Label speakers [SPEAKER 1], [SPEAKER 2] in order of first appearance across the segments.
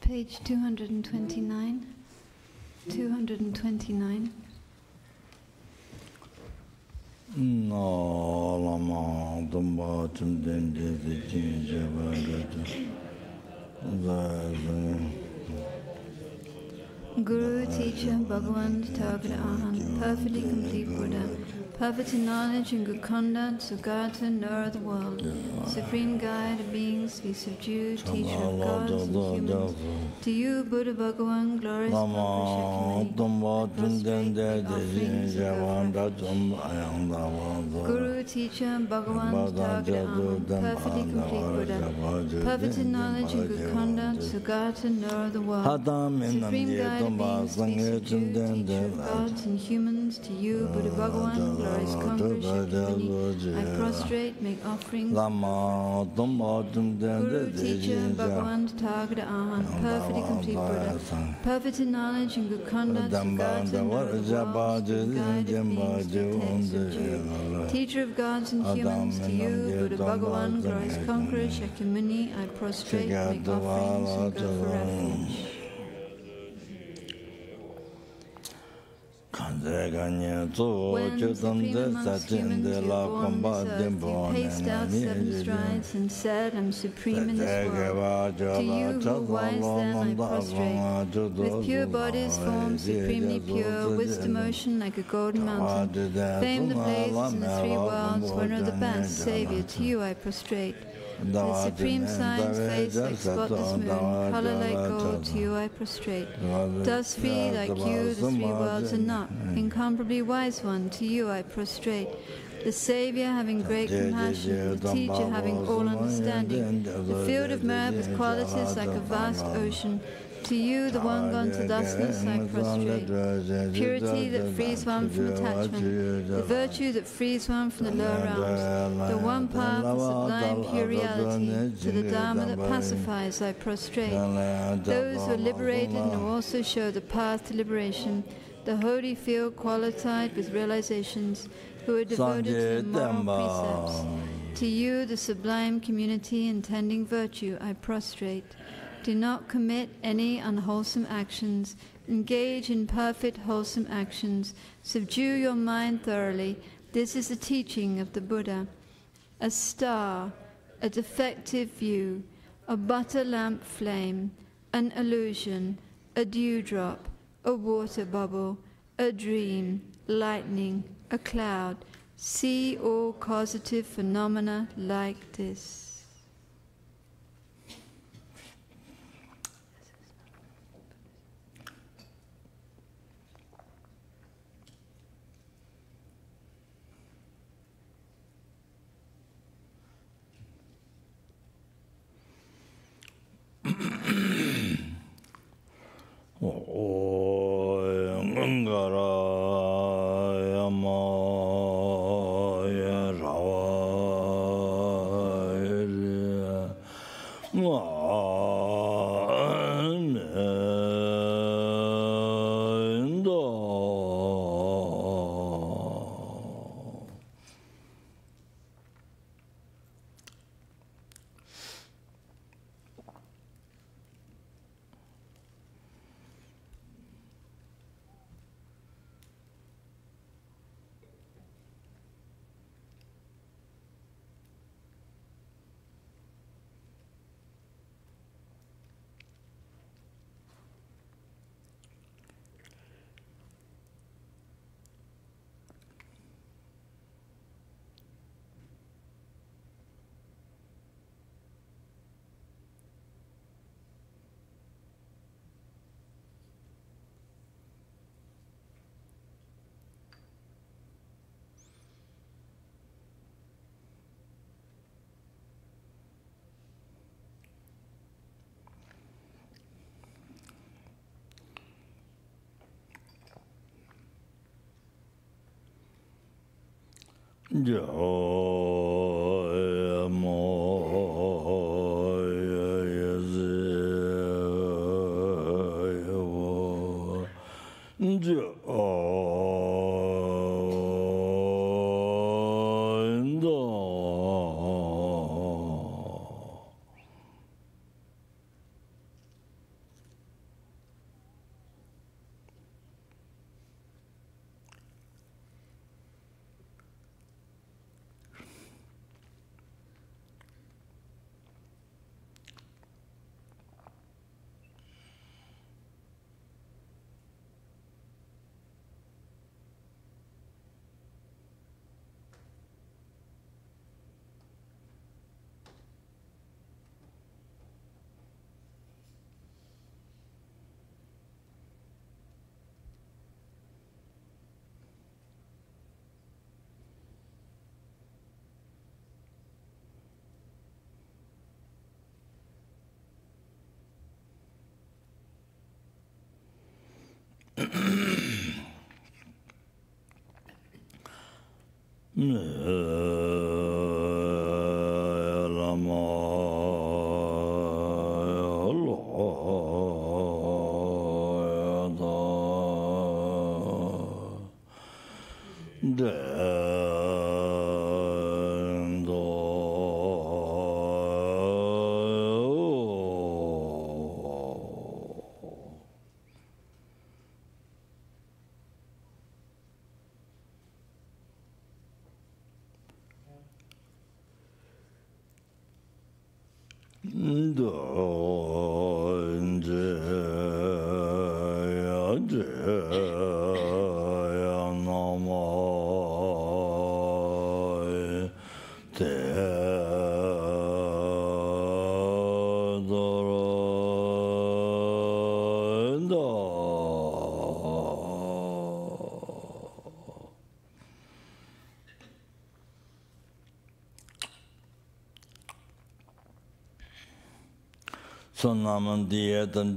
[SPEAKER 1] Page 229. 229. Guru, teacher, Bhagavan, Tathagata Arhat, perfectly complete Buddha, perfect in knowledge and good conduct, Sugata, knower of the world, supreme guide of beings, be subdued, teacher of gods and humans. To you, Buddha Bhagavan, glorious Guru, teacher, Bhagavan, Tathagata Arhat, perfectly complete Buddha, perfect in knowledge and good conduct, Sugata, knower of the world, supreme guide of beings, be subdued, teacher of gods and humans. To you, Buddha Bhagavan, glorious conqueror, Shakyamuni, I prostrate, make offerings. Guru, teacher, Bhagavan, Tathagata Arhat, perfectly complete Buddha, perfect in knowledge and good conduct, Sugata, knower of the world, supreme guide of beings, be subdued, teacher of gods and humans. To you, Buddha Bhagavan, glorious conqueror, Shakyamuni, I prostrate, make offerings, and go for refuge. When supreme amongst humans you were born on this earth, you paced out 7 strides and said, I'm supreme in this world. To you who are wise then I prostrate, with pure bodies formed supremely pure, wisdom ocean like a golden mountain, fame the blazes in the 3 worlds, winner of the best, Saviour, to you I prostrate. The supreme signs, face like spotless moon, color like gold, to you I prostrate. Dust free like you, the 3 worlds are not. Incomparably wise one, to you I prostrate. The Saviour having great compassion, the Teacher having all understanding, the field of merit with qualities like a vast ocean. To you, the one gone to thusness, I prostrate. Purity that frees one from attachment, the virtue that frees one from the lower realms, the one path of sublime pure reality, to the Dharma that pacifies, I prostrate. Those who are liberated and who also show the path to liberation, the holy field qualified with realizations, who are devoted to the moral precepts. To you, the sublime community intending virtue, I prostrate. Do not commit any unwholesome actions. Engage in perfect wholesome actions. Subdue your mind thoroughly. This is the teaching of the Buddha. A star, a defective view, a butter lamp flame, an illusion, a dewdrop, a water bubble, a dream, lightning, a cloud. See all causative phenomena like this.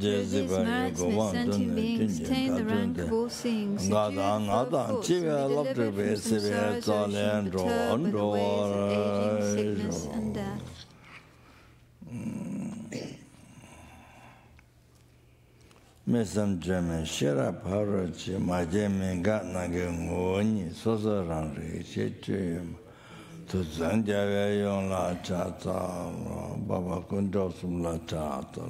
[SPEAKER 1] These maratmas sentient beings attain the rank of all seeing. Delivered from samsara delusion, perturbed by the ways of aging, sickness, and death.
[SPEAKER 2] Mesam German Shera Parachi, my German Gatnagan, Woni, Sosaran, Richard. To Zandia La Chata, Baba Kundosum La Chata,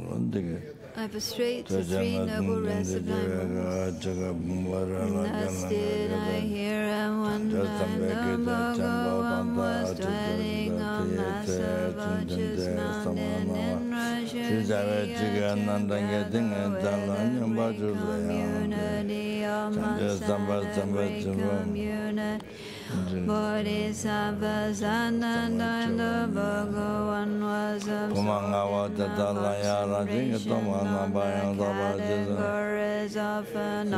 [SPEAKER 1] I prostrate the three noble rest of thy moons. Thus did I hear and wonder, the Bhagavan was dwelling on Masavaja's mountain in Rajagriya, community of Masava, community. Bodhisattvas Ananda, the Bhagavan was absorbed in the categories of phenomena.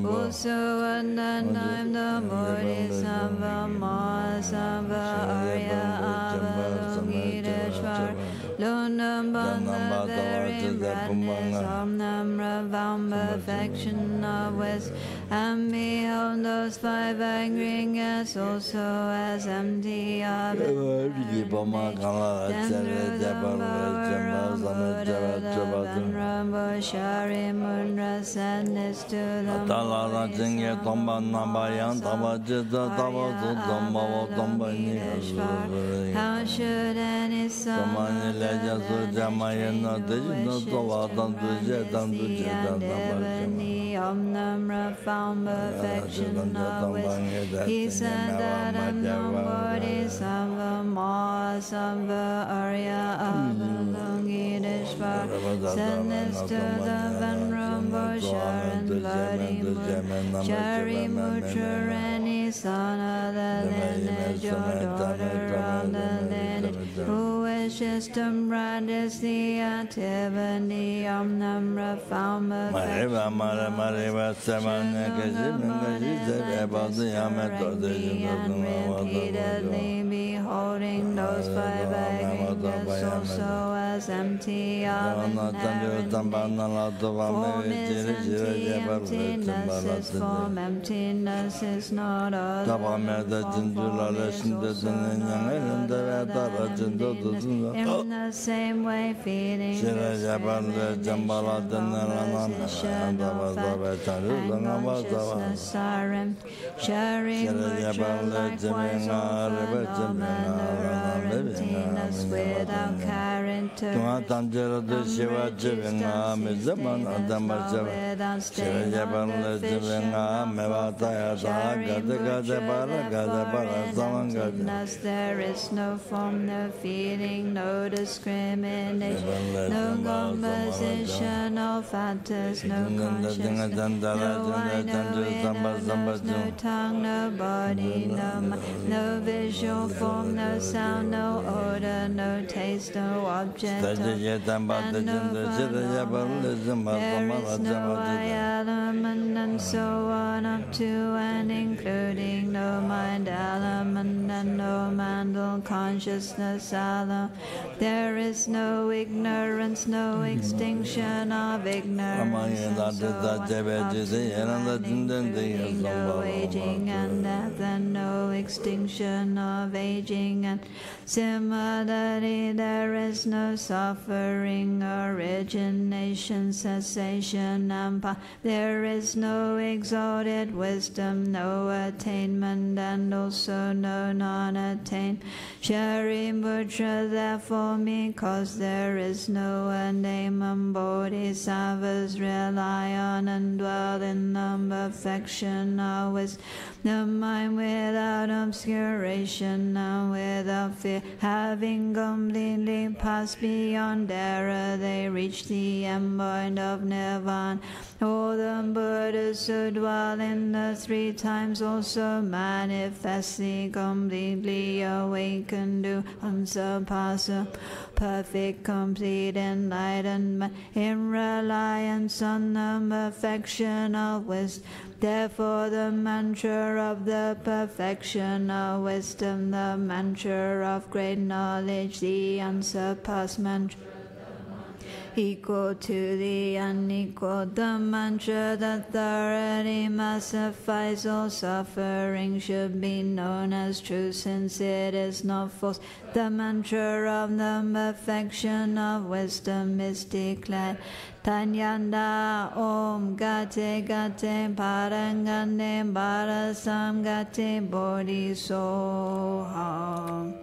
[SPEAKER 1] Also at that time the Bodhisattva Mahasava Arya Avalokiteshvara Lunambanga very brightness Omnam Ravam perfection of West. And behold, those five angry gas also as empty of it. Then through the power of Buddha, and Rambo Shari Mundra sent this to the Bodhisattva. How should any son of the Omnam Ravam perfection of which he said that unknown Bodhisattva Mahasava Arya Avalokiteshvara sent this to the Venerable Sharimutra, any son of the lineage or daughter of the lineage, who is Shestum Radis the Ativani Om Namra Falma
[SPEAKER 2] Mariva Mara Mariva Samana Kazim about the Yamato
[SPEAKER 1] repeatedly beholding those five agonists also as empty of inherent form is empty, emptiness is form, emptiness is not other form is also not other than in the same way feeding this position of fact and consciousness are in sharing which are likewise all phenomena are emptiness without character without stain on the vision emptiness there is no form, no feeling, no discrimination, no composition, no factors, no consciousness, no eye, no ear, no nose, no tongue, no body, no mind, no visual form, no sound, no odor, no taste, no object, and no phenomenon. There is no I element, and so on up to and including no mind element and no mental consciousness element. There is no ignorance, no extinction of ignorance, and so on up to and including no aging and death, and no extinction of aging and similarly there is no suffering, origination, cessation, and there is no exalted wisdom, no attainment, and also no non-attained. Shariputra, therefore, because there is no name and bodhisattvas rely on and dwell in the perfection of wisdom, the mind without obscuration and without fear, having completely passed beyond error, they reach the end point of nirvana. All the Buddhas who dwell in the three times also manifestly completely awakened to unsurpassable, perfect, complete enlightenment in reliance on the perfection of wisdom. Therefore the mantra of the perfection of wisdom, the mantra of great knowledge, the unsurpassed mantra, equal to the unequal, the mantra that thoroughly must suffice all suffering should be known as true since it is not false. The mantra of the perfection of wisdom is declared. Tanyanda Om Gate Gate Parangane Parasam Gate Bodhisoham.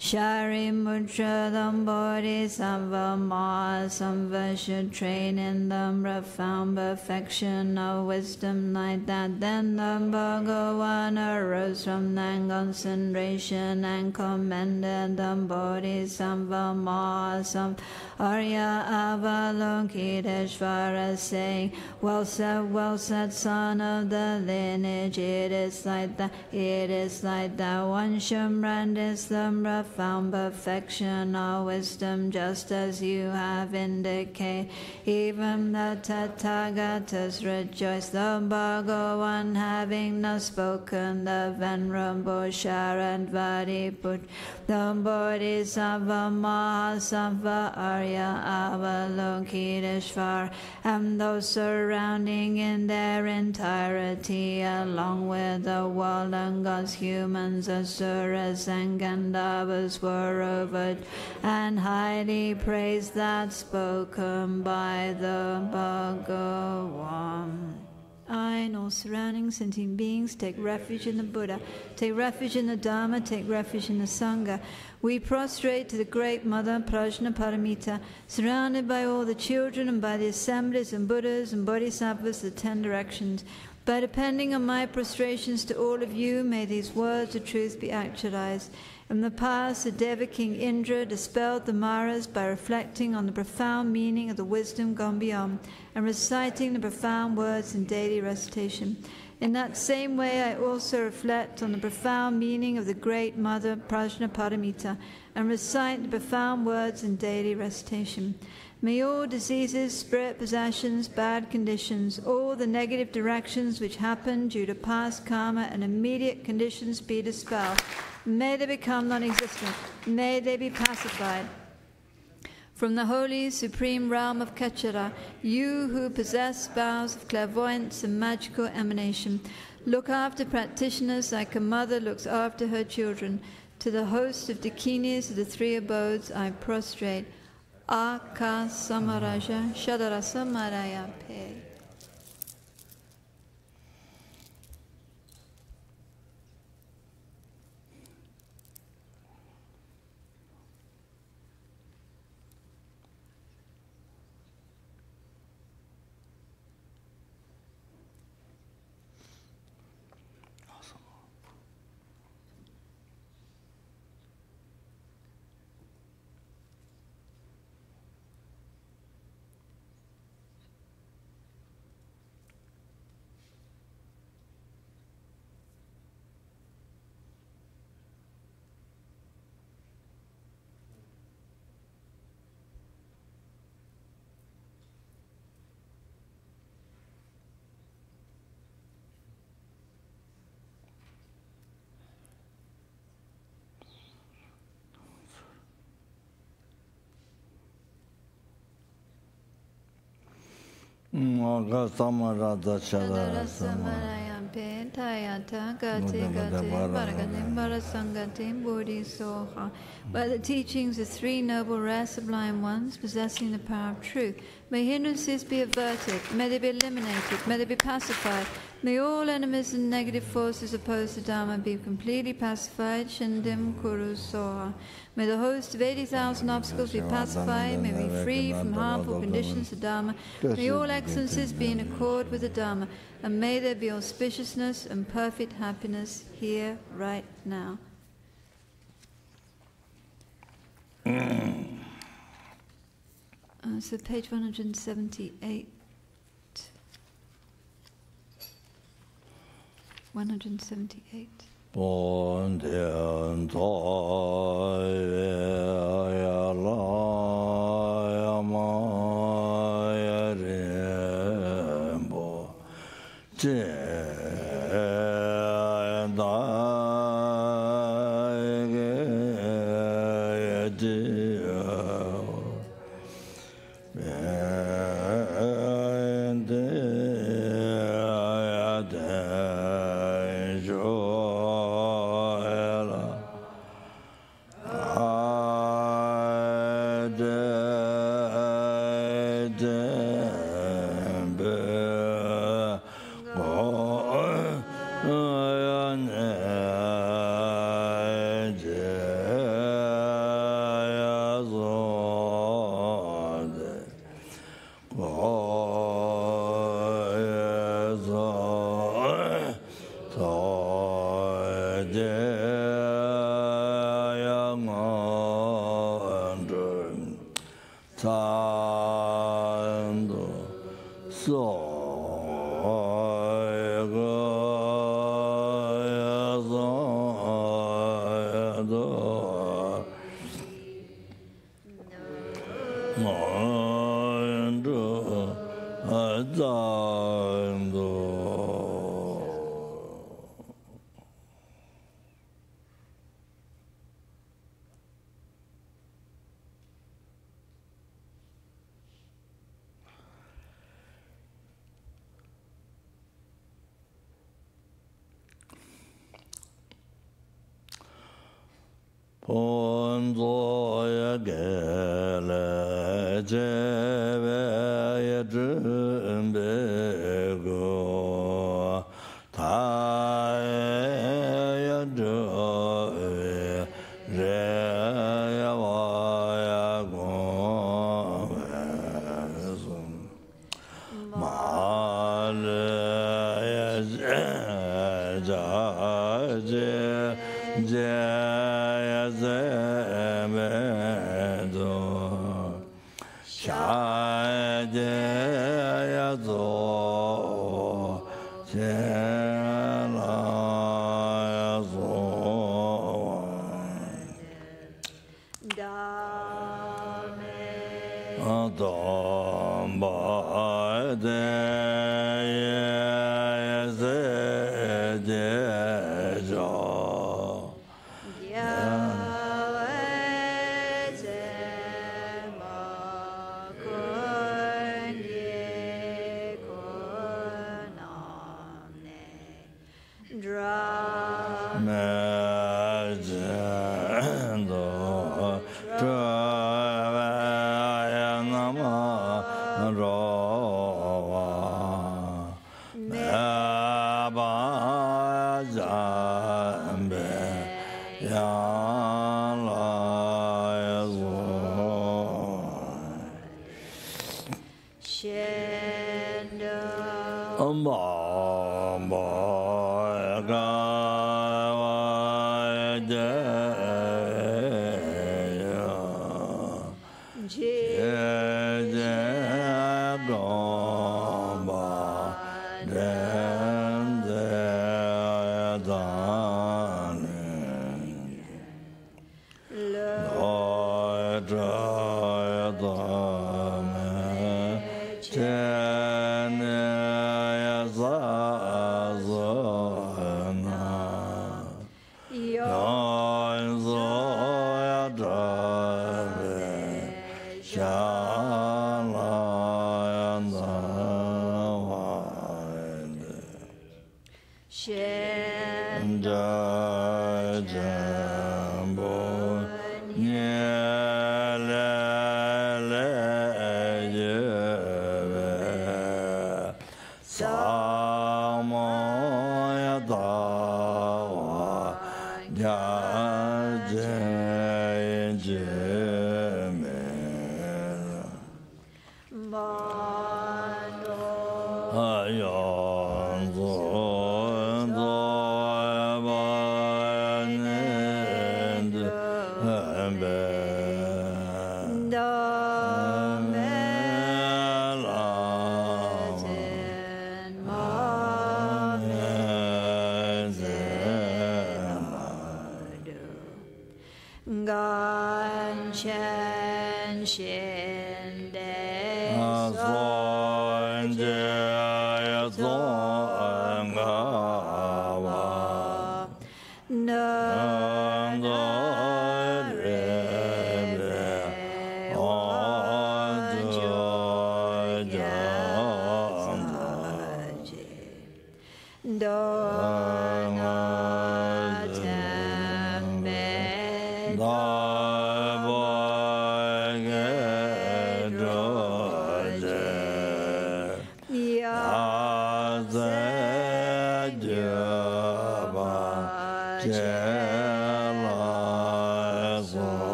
[SPEAKER 1] Shariputra, the Bodhisattva Mahasattva should train in the profound perfection of wisdom like that. Then the Bhagavan arose from that concentration and commended the Bodhisattva Mahasattva Arya Avalokiteshvara, saying, well said, son of the lineage, it is like that, one should practice the profound perfection of wisdom, just as you have indicated. Even the Tathagatas rejoice, the Bhagavan having thus spoken, the Venerable Sharadvati, the Bodhisattva Mahasattva Arya Avalokiteshvara, and those surrounding in their entirety, along with the world and gods, humans, asuras, and Gandharvas, were over and highly praised that spoken by the Bhagavan. I and all surrounding sentient beings take refuge in the Buddha, take refuge in the Dharma, take refuge in the Sangha. We prostrate to the Great Mother Prajnaparamita, surrounded by all the children and by the assemblies and Buddhas and Bodhisattvas, the 10 directions. By depending on my prostrations to all of you, may these words of truth be actualized. In the past, the Deva King Indra dispelled the Maras by reflecting on the profound meaning of the wisdom gone beyond and reciting the profound words in daily recitation. In that same way, I also reflect on the profound meaning of the Great Mother Prajnaparamita and recite the profound words in daily recitation. May all diseases, spirit possessions, bad conditions, all the negative directions which happen due to past karma and immediate conditions be dispelled. May they become non-existent. May they be pacified. From the holy supreme realm of Kachara, you who possess powers of clairvoyance and magical emanation, look after practitioners like a mother looks after her children. To the host of Dakinis of the three abodes, I prostrate. Aka Samaraja Shadarasa Maraya Pe. By the teachings of three noble, rare, sublime ones possessing the power of truth, may hindrances be averted, may they be eliminated, may they be pacified, may all enemies and negative forces opposed to Dharma be completely pacified. Shindim Kuru Soha. May the host of 80,000 obstacles be pacified, may we be free from harmful conditions of Dharma, may all excellences be in accord with the Dharma, and may there be auspiciousness and perfect happiness here, right now. So page 178. 178.
[SPEAKER 2] Yeah.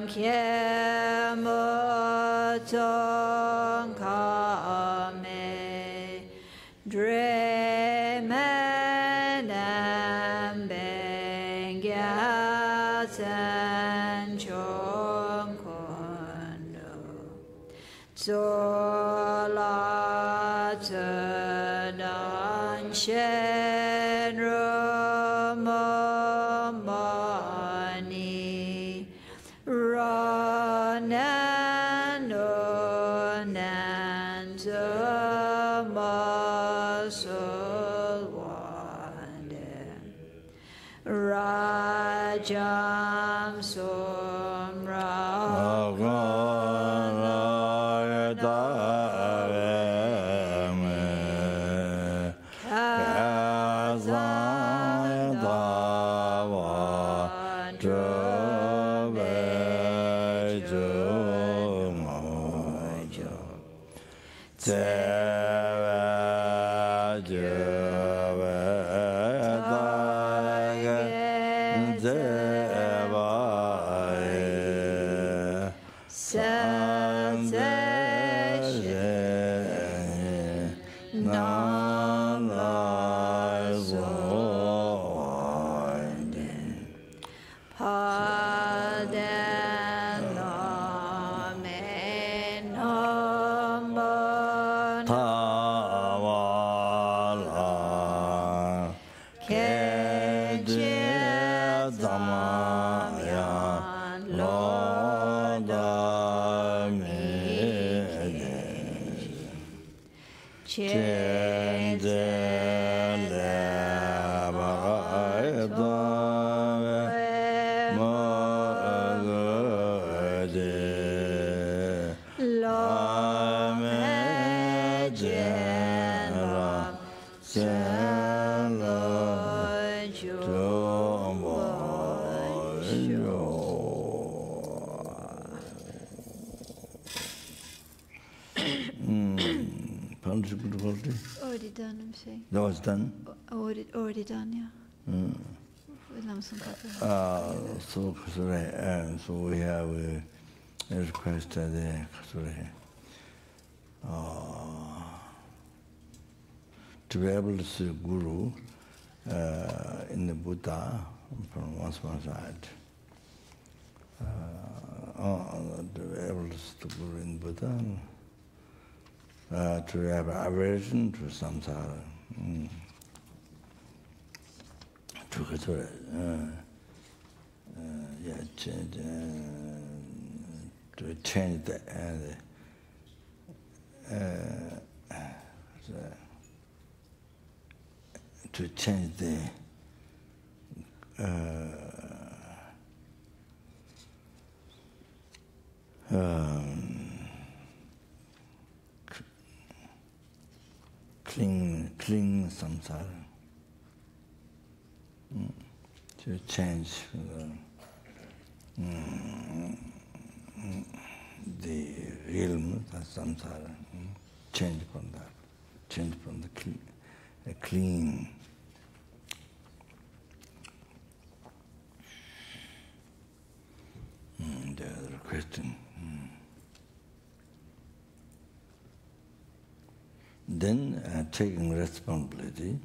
[SPEAKER 1] Kye mo tong kame Shenramamani Ranananantamasulwande Rajam Somra Already done, I'm saying.
[SPEAKER 2] That was done?
[SPEAKER 1] Already done, yeah.
[SPEAKER 2] So we have a request to be able to see Guru in the Buddha from one side. To be able to see Guru in Buddha, to have aversion to samsara. To change the cling samsara. To change the realm, the samsara, change from that, change from the clean. The other question. Then taking responsibility.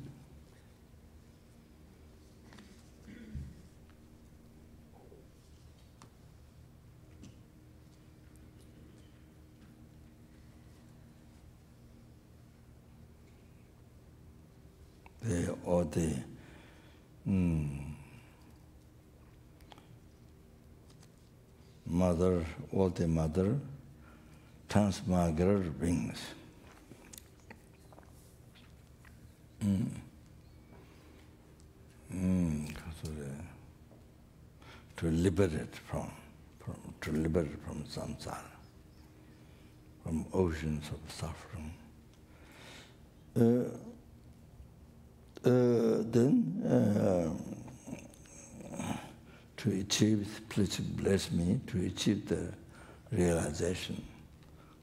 [SPEAKER 2] Or the mother, or the mother, transmigrate beings. To liberate from samsara, from oceans of suffering. Then to achieve, please bless me, to achieve the realization,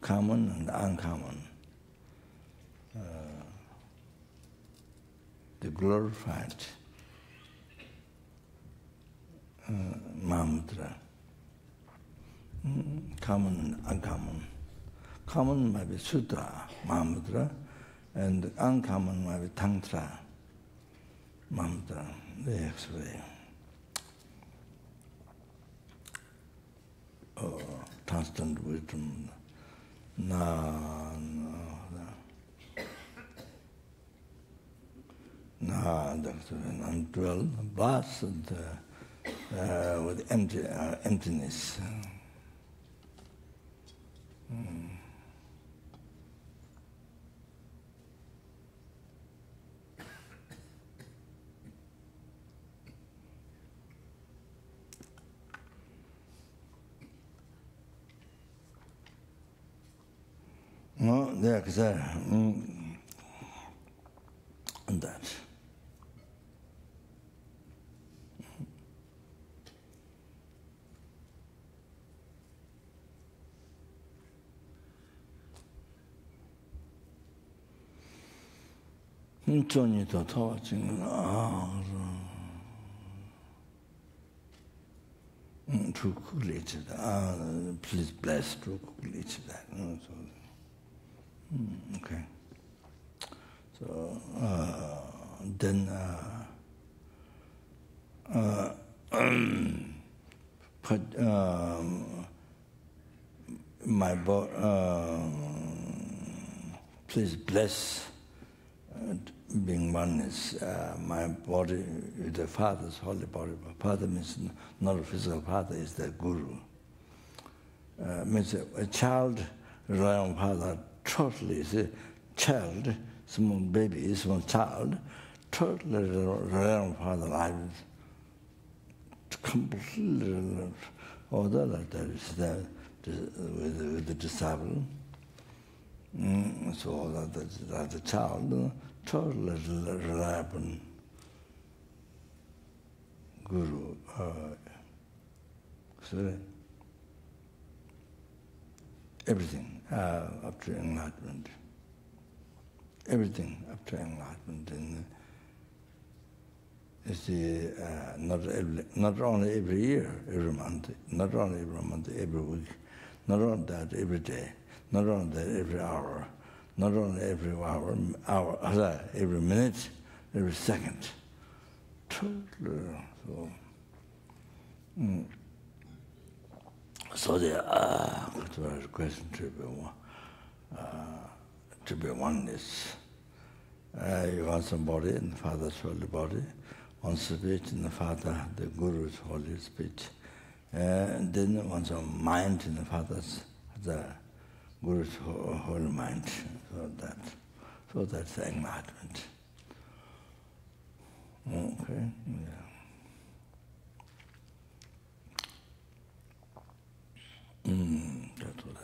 [SPEAKER 2] common and uncommon, the glorified Mahamudra, common and uncommon. Common might be Sutra, Mahamudra, and uncommon might be Tantra, Mahamudra, the X-ray. Constant wisdom, and dwell, blessed with emptiness. No, there's that. Johnny to talking. To college that. Please bless to college that. Okay. So then put my please bless being one is my body with the Father's holy body. Father means not a physical father, is the Guru. Means a child rely on father totally. Is a child, small baby, small child, totally rely on father. I completely order that is there with the disciple. So that the child totally rely upon Guru. So everything up to enlightenment. Everything up to enlightenment. And it's not only every year, every month, not only every month, every week, not only that every day, not only that every hour, not only every hour, every minute, every second. So the question to be oneness. You want somebody in the Father's holy body, one speech in the Father, the Guru's holy speech, and then want some mind in the Father's, the Guru's holy mind. So that's the enlightenment. Okay, yeah. That's what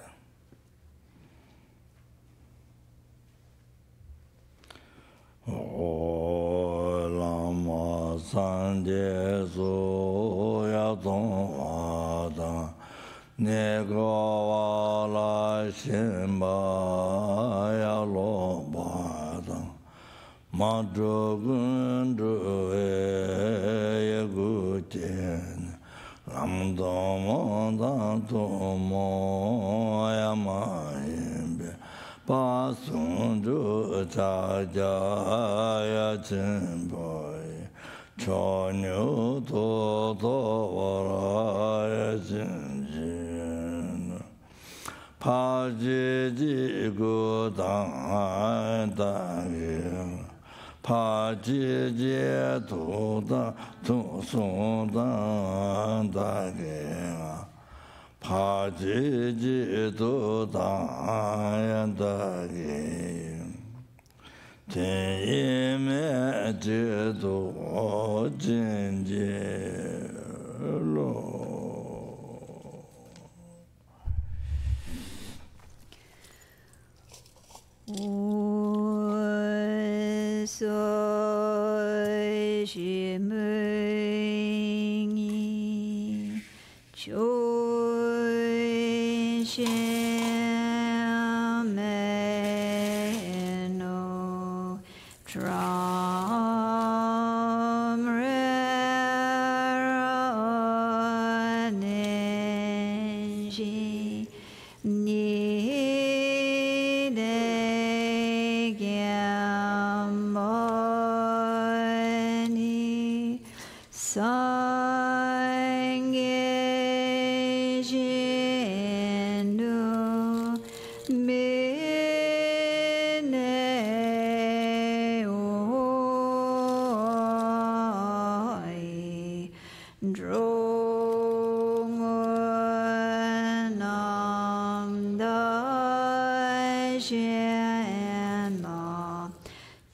[SPEAKER 2] Lama Sanje Soya Tongada Negawala Shimba Yalobada Madrugundu Yagutin Lamdama Tomo Yamayimbe Pasundu Chajaya Chimboy Chonyu Toto Varaya Chinjin Pajiji Gudang Dagim Pajiji Tuda Tusundang Dagim Pajiji Tuda Dagim Tenime Jidu Jinji Lo
[SPEAKER 1] Mene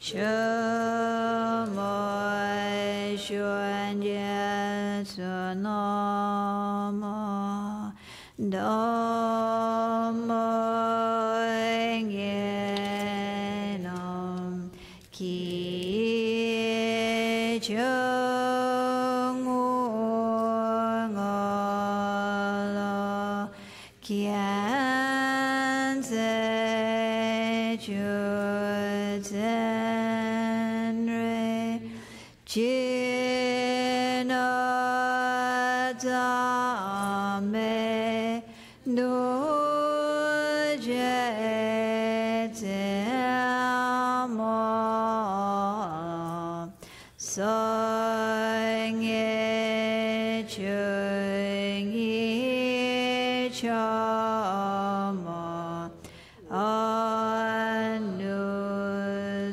[SPEAKER 1] Shumo Shun Jesu Namo Dhammo Engenam Ki Chung Ngala Kian Se Chu Zen Re Jina Dame Nu Je Demo Sang Ye Chung Ye Chama Anu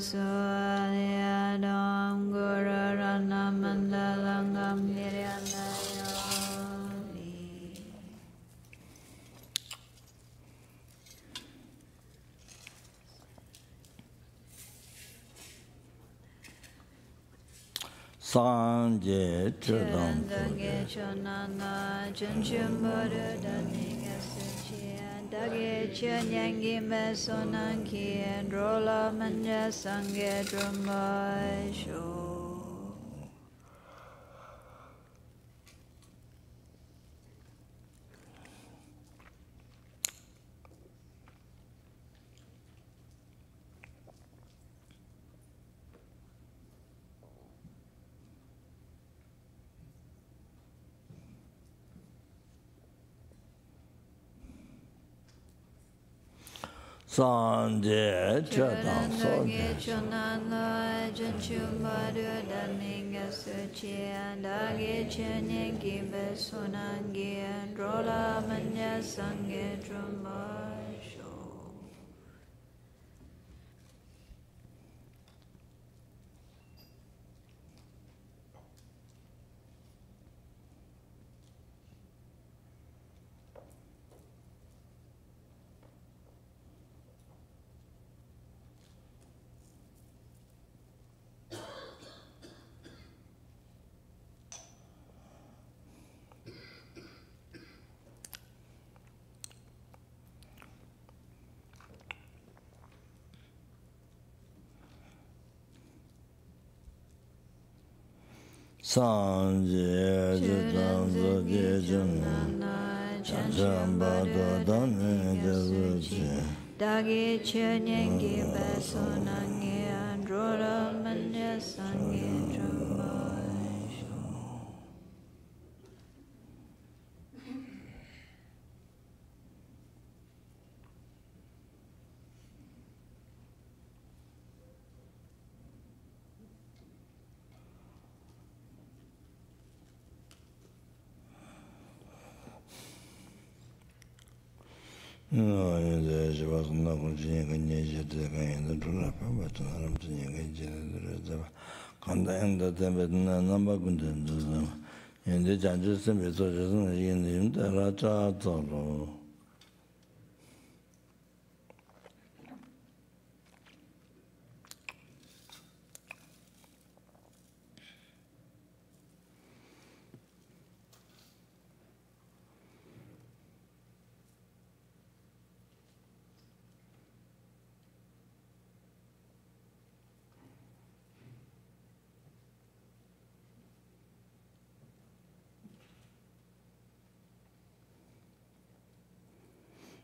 [SPEAKER 1] Sunyadam Guru Rana Mandalangam Niryanayami.
[SPEAKER 2] Sanje Chudam
[SPEAKER 1] Dage Chonana Junchumuru Daninga Suchi Dage Chunyangi Mesonanki and Rola Manja Sange Drumasho.
[SPEAKER 2] Sanje Chudam
[SPEAKER 1] Dage Chonana Junchumuru Daninga Suchi Dage Chunyangi Mesonanki and Rola Manja Sange Drumasho.
[SPEAKER 2] Sanje Chudam Zoge Chunana Chanchambado Daninga Suchi
[SPEAKER 1] Dagi Chunyangi Besonangi Androla Manja Sangi Drumasho.
[SPEAKER 2] No, she was not continuing to the trap, but I'm continuing contain the number content and the judges and resources in the Raja.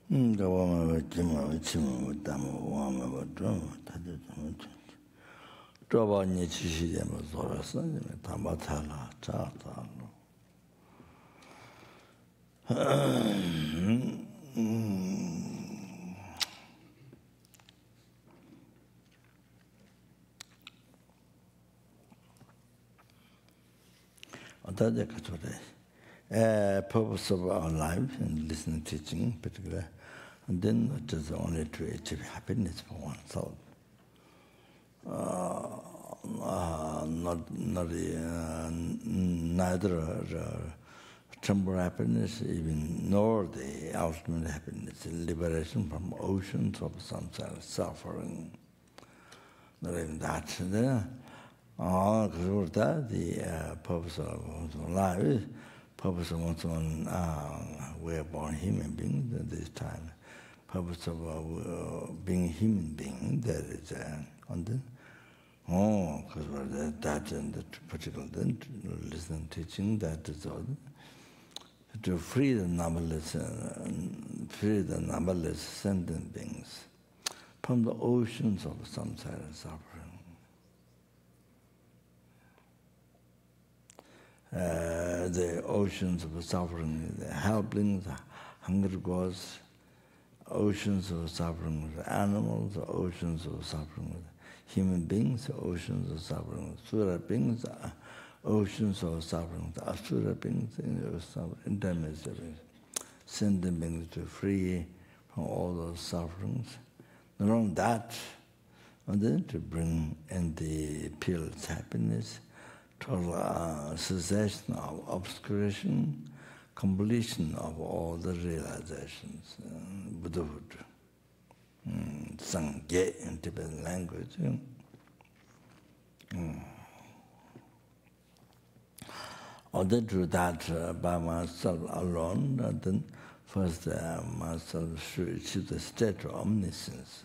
[SPEAKER 2] The woman with Jim with them, woman with drum, drop on each she was or a son, Tamatala, Chata. Purpose of our life and listening, teaching in particular, and then not just only to achieve happiness for oneself. Neither temporal happiness, even nor the ultimate happiness, liberation from oceans of samsara suffering. not even that. Because the purpose of life, purpose of one's own we are born human beings at this time. Purpose of being a human being, that is because that and the particular listen teaching, that is all. To free the numberless sentient beings from the oceans of samsara suffering. The oceans of suffering, the helplings, hunger gods, oceans of suffering with animals, oceans of suffering with human beings, oceans of suffering with sura beings, oceans of suffering with asura beings, intermediate beings, sending beings to free from all those sufferings. Not only that, and then to bring in the peerless happiness, total cessation of obscuration, completion of all the realizations, Buddhahood, Sangye in Tibetan language. Other to that by myself alone, and then first myself should achieve the state of omniscience.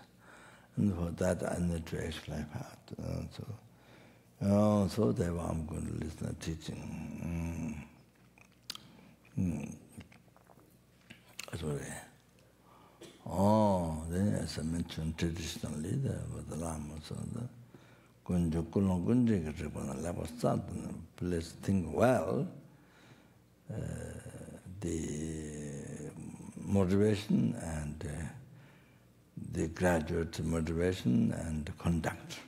[SPEAKER 2] And for that I need to actually have so therefore I'm going to listen to teaching. Then as I mentioned traditionally, with the Lama, so please think well, the motivation and the graduate motivation and conduct.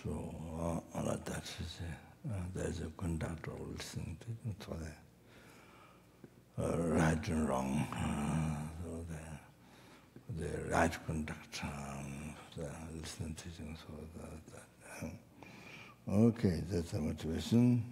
[SPEAKER 2] So all of that is there's a conduct of listening to so right and wrong. So the right conduct, the listening teaching. So that. Okay, that's the motivation.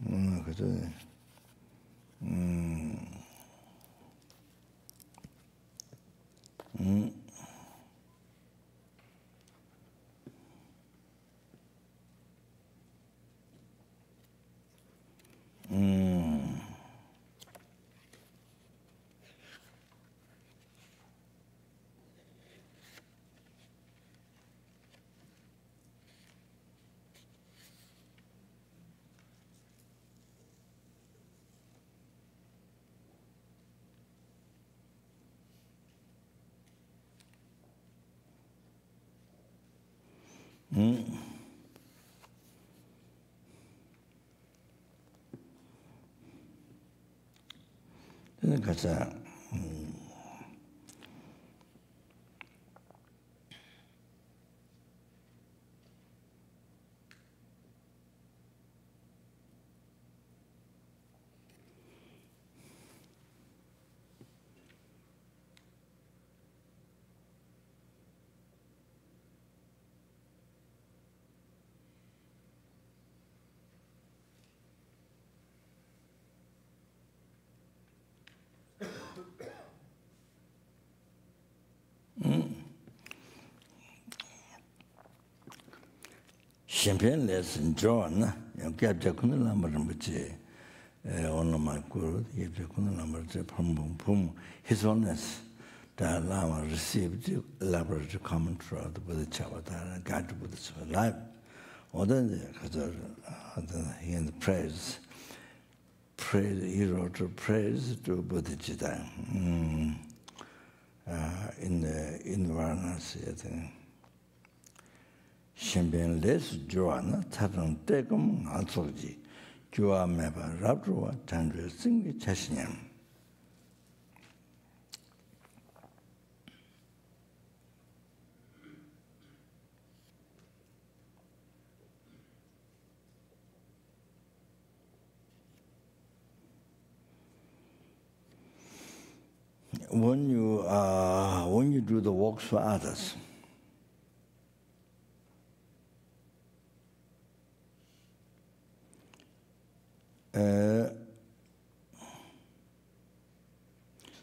[SPEAKER 2] 가자. Champagne lesson John, get the number on my guru, give the number pum. His Holiness the Lama received elaborate commentary of the Buddha Chavatara, guide to Buddha's life. Or then he in the praise, he wrote a praise to Buddha Jita in Varanasi, I think. Champagne less Joanna, Tarang Tegum, Alsoji, Joa Meba Rabdua, Tandra Singh Chashinyam. When you do the works for others,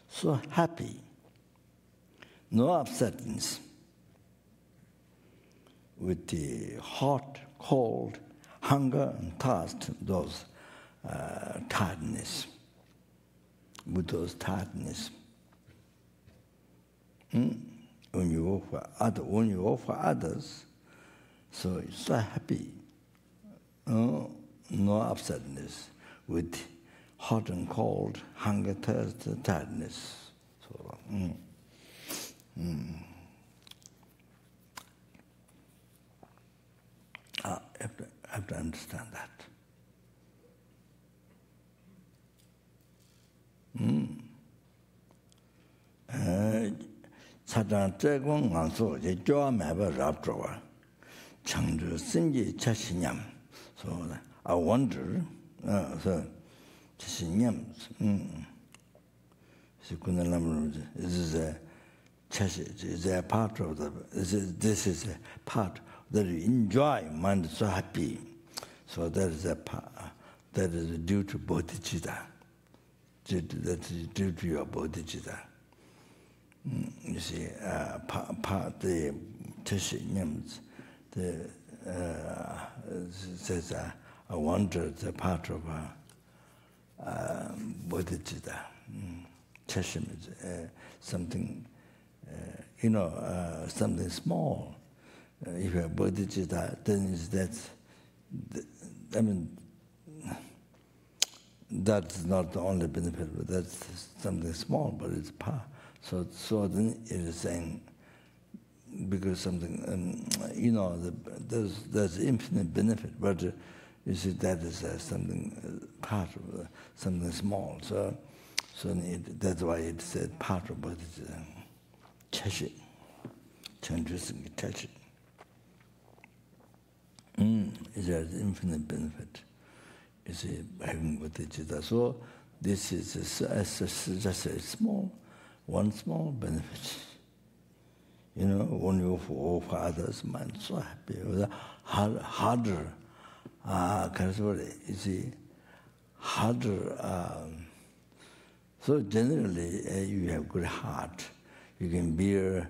[SPEAKER 2] so happy, no upsetness, with the hot, cold, hunger and thirst, those tiredness, with those tiredness. When you offer others, so it's so happy, no upsetness, with hot and cold, hunger, thirst, tiredness. So, I have to understand that. 사단 제공 안소 제 조함해봐 raptro와 창조 신기 자신념. So I wonder, so 자신념, this is a part of the, this is a part that you enjoy, mind is so happy. So that is a part, that is due to bodhicitta. That is due to your bodhicitta. You see, the teshinyams, says, I wonder the part of bodhicitta. Teshim is something, something small. If you have bodhicitta, then is that, I mean, that's not the only benefit, but that's something small, but it's part. So then it is saying, because something, there's infinite benefit, but you see that is something part of something small. So that's why it said part of bodhicitta. Chashi, chandrasing chashi. It has infinite benefit. You see, having bodhicitta. So this is just a small, one small benefit. When you offer others, mind so happy. Harder, you see, harder. So generally, you have good heart. You can bear.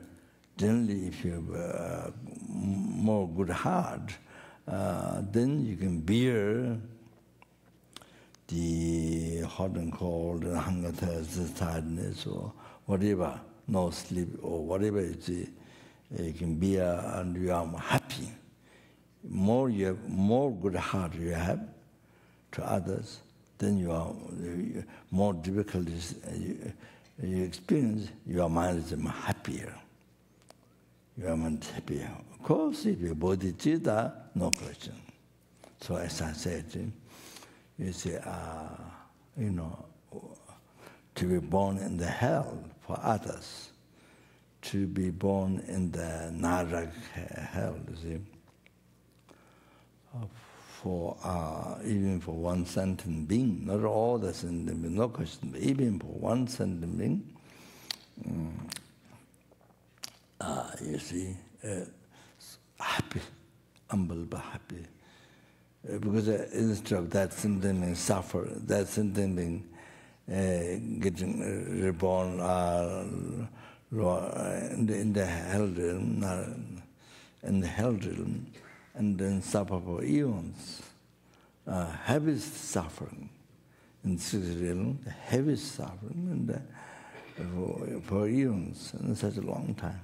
[SPEAKER 2] Generally, if you have more good heart, then you can bear the hot and cold, and hunger, thirst, tiredness, or whatever, no sleep, or whatever it is, you can bear, and you are happy. More good heart you have to others, then you are more difficulties you experience. Your mind is happier. Your mind is happier. Of course, if you bodhicitta, no question. So as I said, you see, to be born in the hell for others, to be born in the Narak hell, you see, even for one sentient being, not all the sentient beings, no question, but even for one sentient being, you see, happy, unbelievable happy. Because instead of that sentient being suffer, that sentient being getting reborn in the hell realm, and then suffer for eons. Heaviest suffering in the sixth realm, the heaviest suffering for eons, in such a long time.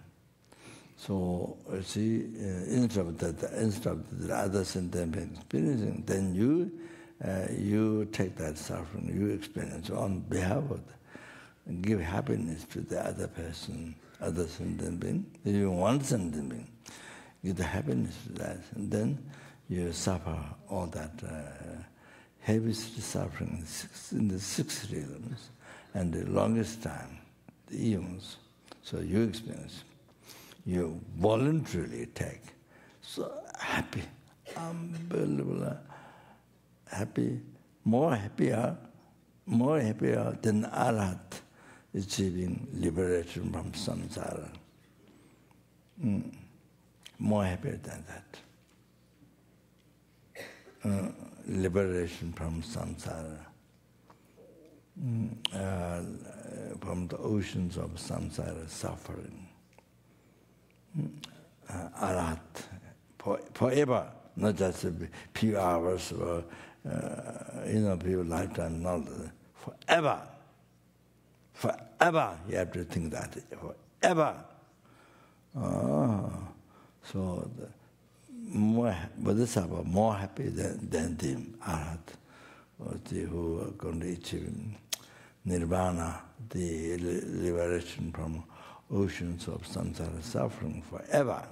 [SPEAKER 2] So, you see, instead of the other sentient being experiencing, then you take that suffering, you experience on behalf of and give happiness to the other person, other sentient being, even one sentient being. Give the happiness to that, and then you suffer all that heaviest suffering in the six realms, and the longest time, the eons. So you experience. You voluntarily take. So happy, unbelievable, happy, more happier than Arhat achieving liberation from samsara. More happier than that. Liberation from samsara, from the oceans of samsara suffering. Arhat, forever, not just a few hours or few lifetime, not forever. Forever, you have to think that, forever. So the more Bodhisattva more happy than the Arhat, or the who are going to achieve nirvana, the liberation from oceans of samsara suffering forever.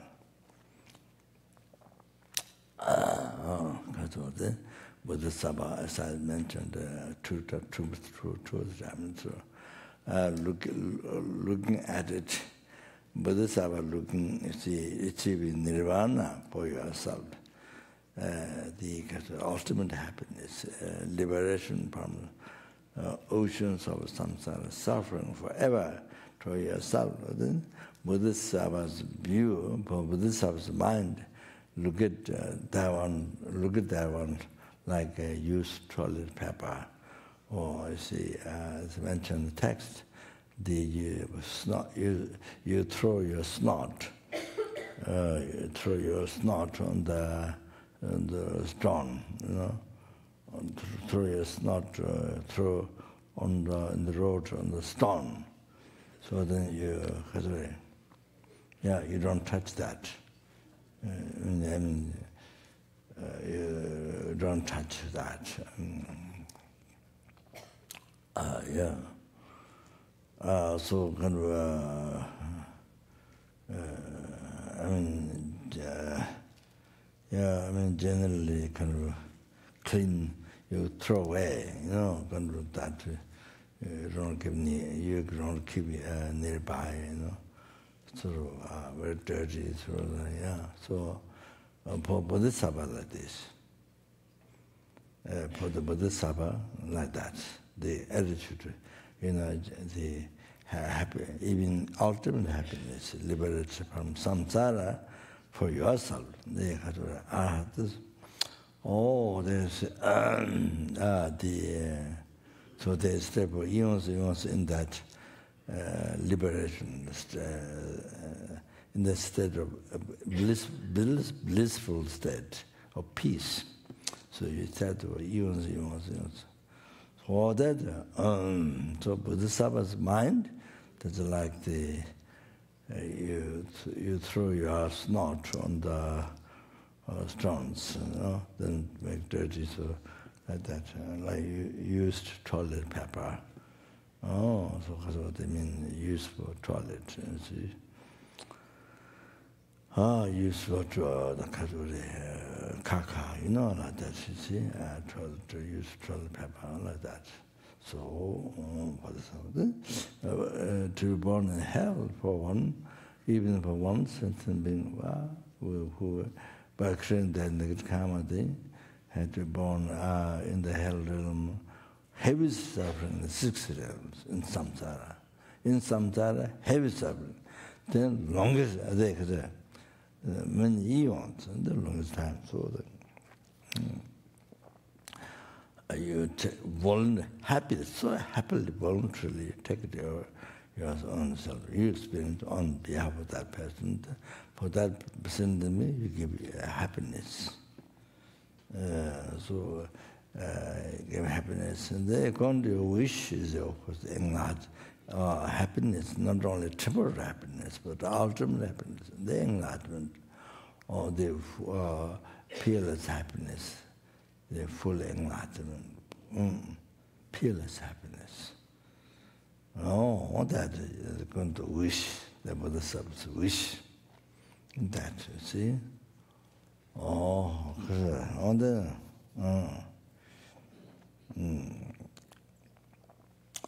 [SPEAKER 2] The Bodhisattva, as I mentioned, truth, looking at it, Bodhisattva achieving nirvana for yourself, the ultimate happiness, liberation from oceans of samsara suffering forever for yourself. Then Bodhisattva's view, for Bodhisattva's mind, look at that one like a used toilet paper, or as mentioned in the text, you throw your snot, on the stone, throw your snot, throw in the road on the stone. So then you don't touch that. You don't touch that. So kind of, generally kind of clean, you throw away, kind of that. You don't keep nearby, sort of very dirty, sort of, So for Bodhisattva like this, for the Bodhisattva like that, the attitude, the happy, even ultimate happiness, liberation from samsara for yourself. They have arhatas. There's so they step eons in that liberation, in the state of blissful state of peace. So you start eons. For that, so Bodhisattva's mind, that's like you throw your snot on the stones, then make dirty, so like that, like you used toilet paper. So that's what they mean, used for toilet, see. Used for the caca, like that, you see, to use toilet paper, like that. So, to be born in hell for one, even for one sentence being, who by creating that negative karma thing, had to be born in the hell realm, heavy suffering in the 6 realms, in samsara. In samsara, heavy suffering. Then longest, many eons, and the longest time. So that you so happily, voluntarily take it your own self. You experience on behalf of that person. For that person, you give happiness. Give happiness. And the according to your wish is, of course, happiness, not only temporary happiness, but ultimate happiness. The enlightenment, or the peerless happiness, the full enlightenment, peerless happiness. That is going to wish, the Bodhisattva's wish. That, you see?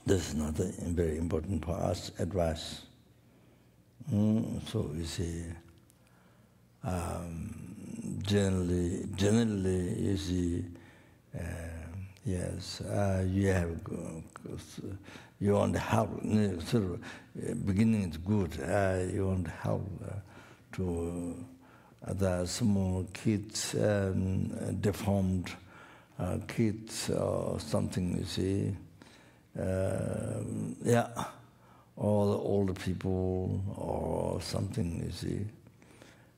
[SPEAKER 2] This is not very important for us, advice. So you see, generally, you see, yes, you want to help, sort of, beginning is good, you want to help to the small kids, deformed kids or something, you see, or the older people or something, you see.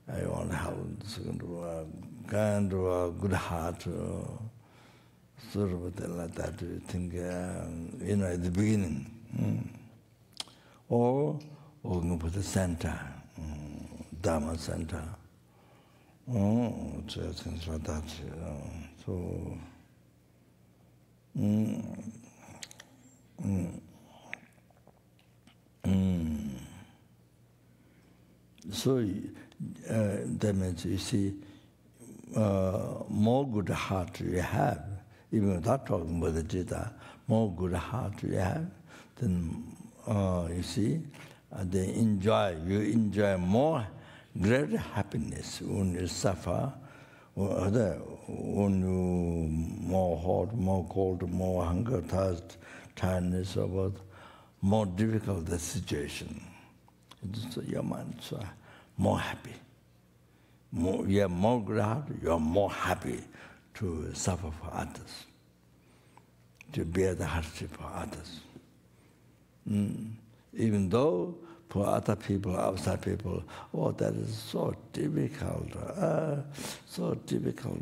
[SPEAKER 2] I want to have kind of a good heart, sort of like that. You think, at the beginning, or we can put the center, Dharma center, things like that. So. So that means, you see, more good heart you have, even without talking about the Jita, more good heart you have, then you see, you enjoy more greater happiness when you suffer, when you more hot, more cold, more hunger, thirst, tiredness, about more difficult the situation. So your mind is more happy. You have more good heart, you are more happy to suffer for others, to bear the hardship for others. Even though for other people, outside people, that is so difficult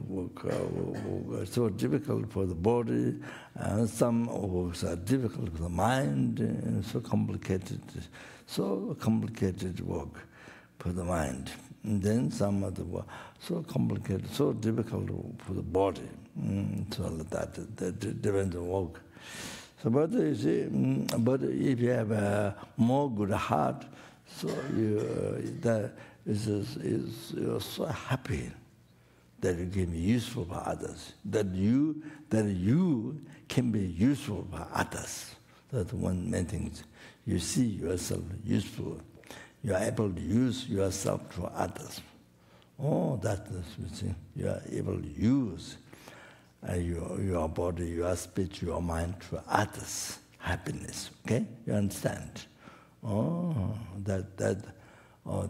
[SPEAKER 2] work, so difficult for the body, and some works are difficult for the mind, and so complicated work for the mind. And then some of the work, so complicated, so difficult for the body. So that depends on work. So, but you see, but if you have a more good heart, so you're so happy that you can be useful for others, that you can be useful for others. That's one main thing. You see yourself useful. You are able to use yourself for others. That's the thing. You are able to use your body, your speech, your mind for others' happiness. Okay, you understand?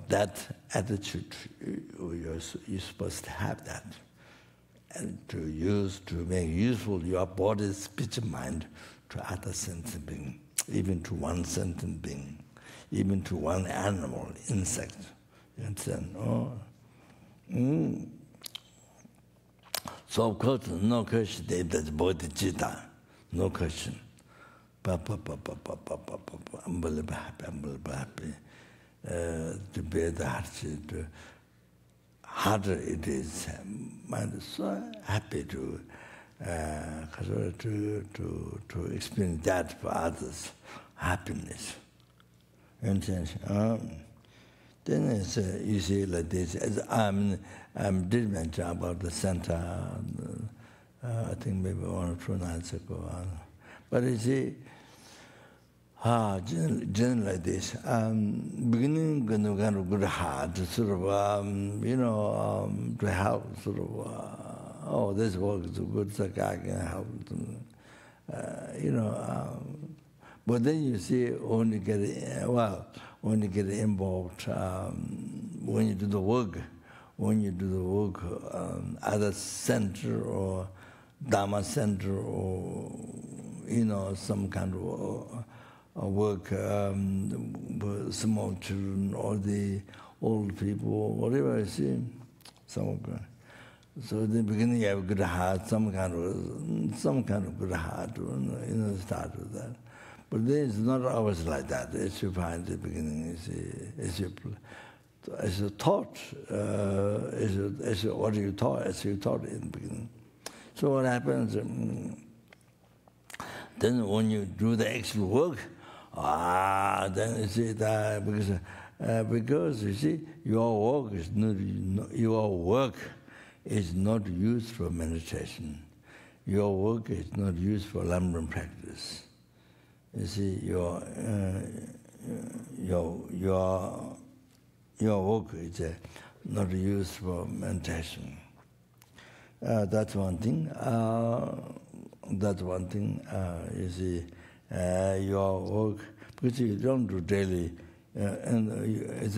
[SPEAKER 2] That attitude, you're supposed to have that, and to make useful your body, speech, and mind to other sentient being, even to one sentient being, even to one animal, insect. You understand? So of course, no question that's bodhicitta, no question. Unbelievable happy, to bear the hardship. Harder it is, mind is so happy to experience that for others, happiness. Then it's, you see, like this. I did mention about the center, I think maybe 1 or 2 nights ago. But you see, generally like this, beginning kind of good heart, sort of, to help, sort of, this work is good, so I can help them, but then you see, when you get involved, when you do the work, other center or Dharma center or, some kind of work, small children or the old people, whatever I see, some kind. So in the beginning you have a good heart, some kind of good heart, start with that. But then it's not always like that. As you find at the beginning, as you taught, as you taught in the beginning. So what happens? Then when you do the actual work, then you see that because you see your work is not used for meditation. Your work is not used for Lamrim practice. You see, your work is not used for meditation. That's one thing. You see, your work, because you don't do daily, and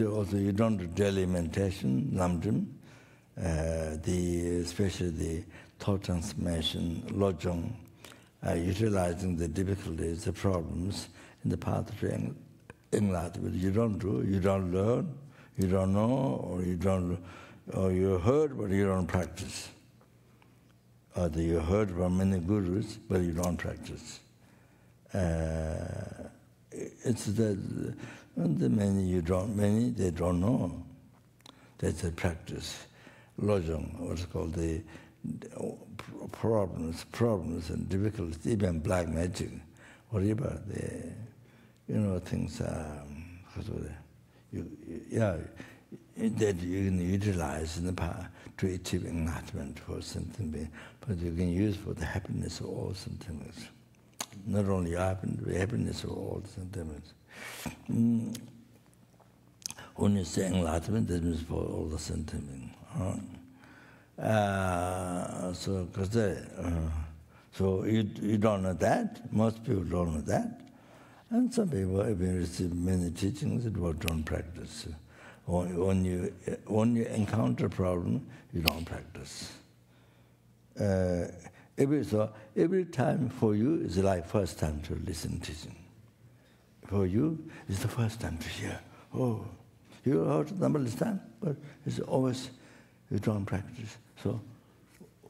[SPEAKER 2] also you don't do daily meditation, Lamrim, especially the thought transformation, lojong, utilizing the difficulties, the problems in the path to enlightenment. You don't do, you don't learn, You don't know, or you heard, but you don't practice. Or you heard from many gurus, but you don't practice. It's the many they don't know. That's a practice. Lojong, what's called the problems and difficulties, even black magic, whatever the, things that you can utilize in the power to achieve enlightenment for something, but you can use for the happiness of all sentiments. Not only the happiness of all sentiments. When you say enlightenment, that means for all the sentiments. So you don't know that. Most people don't know that. And some people have received many teachings but don't practice. When you encounter a problem, you don't practice. Every time for you is like first time to listen to teaching. For you, it's the first time to hear. Oh, you heard the number of time, but it's always you don't practice. So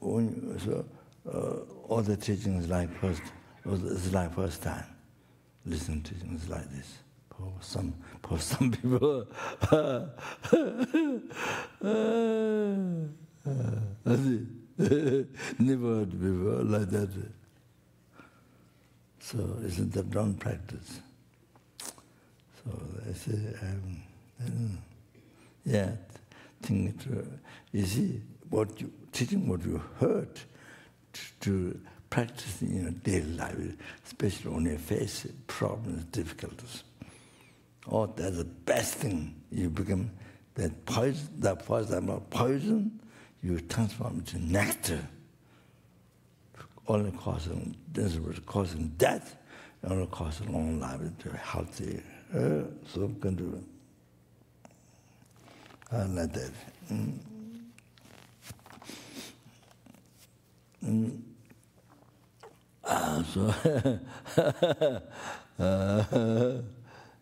[SPEAKER 2] all the teachings like it's like first time. Listening to teachings like this. For some people, never heard before like that. So isn't that don't practice? So I say, I don't know. Yeah, think it. You see, teaching what you heard to practice in your daily life, especially when you face problems, difficulties. Oh, that's the best thing. You become that poison, you transform it into nectar, only causing death, only causing long life, to healthy. So can do like that.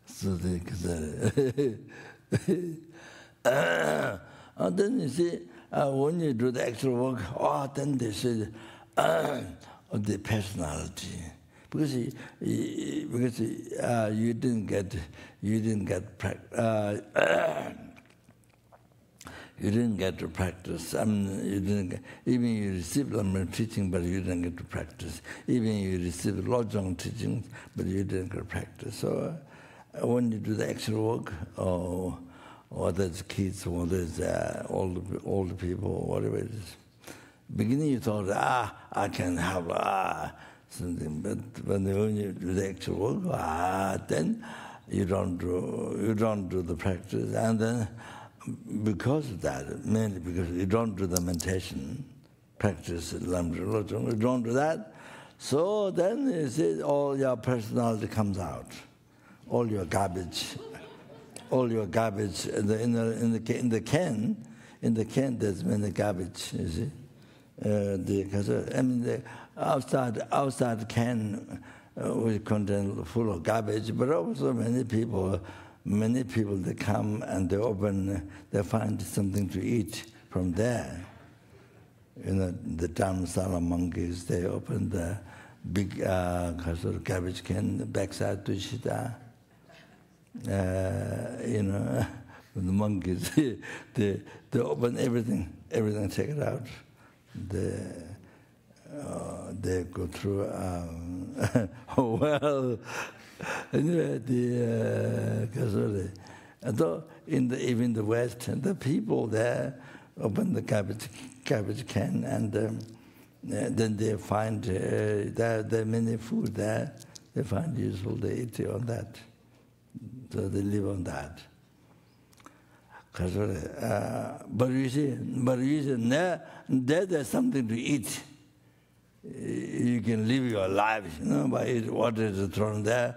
[SPEAKER 2] So they and then you see, when you do the actual work, then they say the personality, because you didn't get you didn't get to practice. Even you received Lamrim teaching, but you didn't get to practice. Even you received Lojong teaching, but you didn't get to practice. So when you do the actual work, or there's kids, or there's older people, or whatever it is, beginning you thought, I can have something, but when you do the actual work, then you don't do the practice, and then because of that, mainly because you don't do the meditation practice, you don't do that, so then you see all your personality comes out, all your garbage in the can there's many garbage, you see. The outside can will contain full of garbage, but also many people they come and they find something to eat from there. The Dharamsala monkeys, they open the big garbage can backside to Shita. The monkeys, they open everything, take it out. They go through. Well, anyway, though even the West, the people there open the garbage can, and then they find there are many food there. They find useful. They eat on that, so they live on that. But you see, there's something to eat. You can live your life, by eat what is thrown there,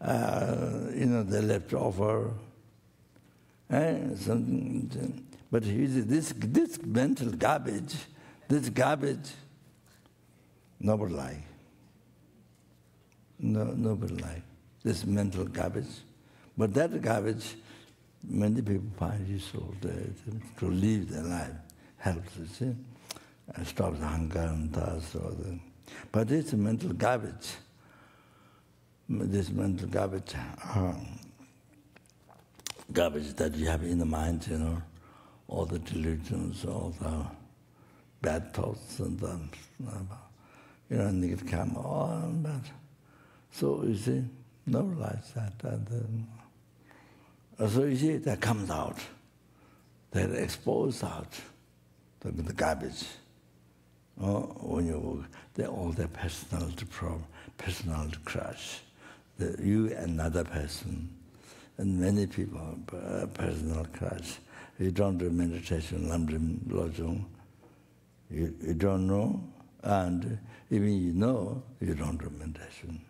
[SPEAKER 2] the leftover, something. But this mental garbage, nobody like. Nobody like this mental garbage. But that garbage many people find it useful to live their life, helps, you see, and stops hunger and thirst. But it's mental garbage. This mental garbage that you have in the mind, you know, all the delusions, all the bad thoughts, and the, you know, negative karma, all that. So you see, no realize that. And so you see, that comes out, that exposed out, the garbage. When you all the personality problem, personality crash, you and another person, and many people personal crash. You don't do meditation, lamrim, lojong. You don't know, and even you know, you don't do meditation.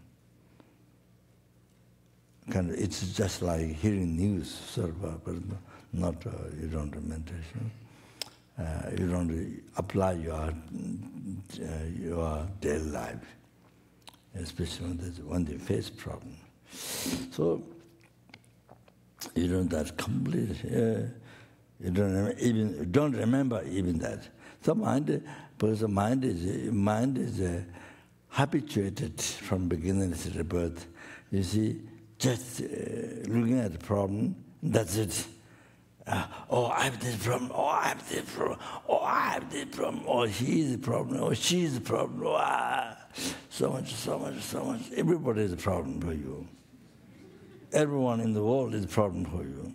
[SPEAKER 2] It's just like hearing news, sort of, but not you don't do meditation. You don't apply your daily life, especially when they face problem. So you don't that complete. You don't remember even that. So because the mind is habituated from beginning to the birth. You see, just looking at the problem, that's it. Oh, I have this problem. Oh, I have this problem. Oh, I have this problem. Oh, he is the problem. Oh, she is the problem. Oh, so much. Everybody is a problem for you. Everyone in the world is a problem for you.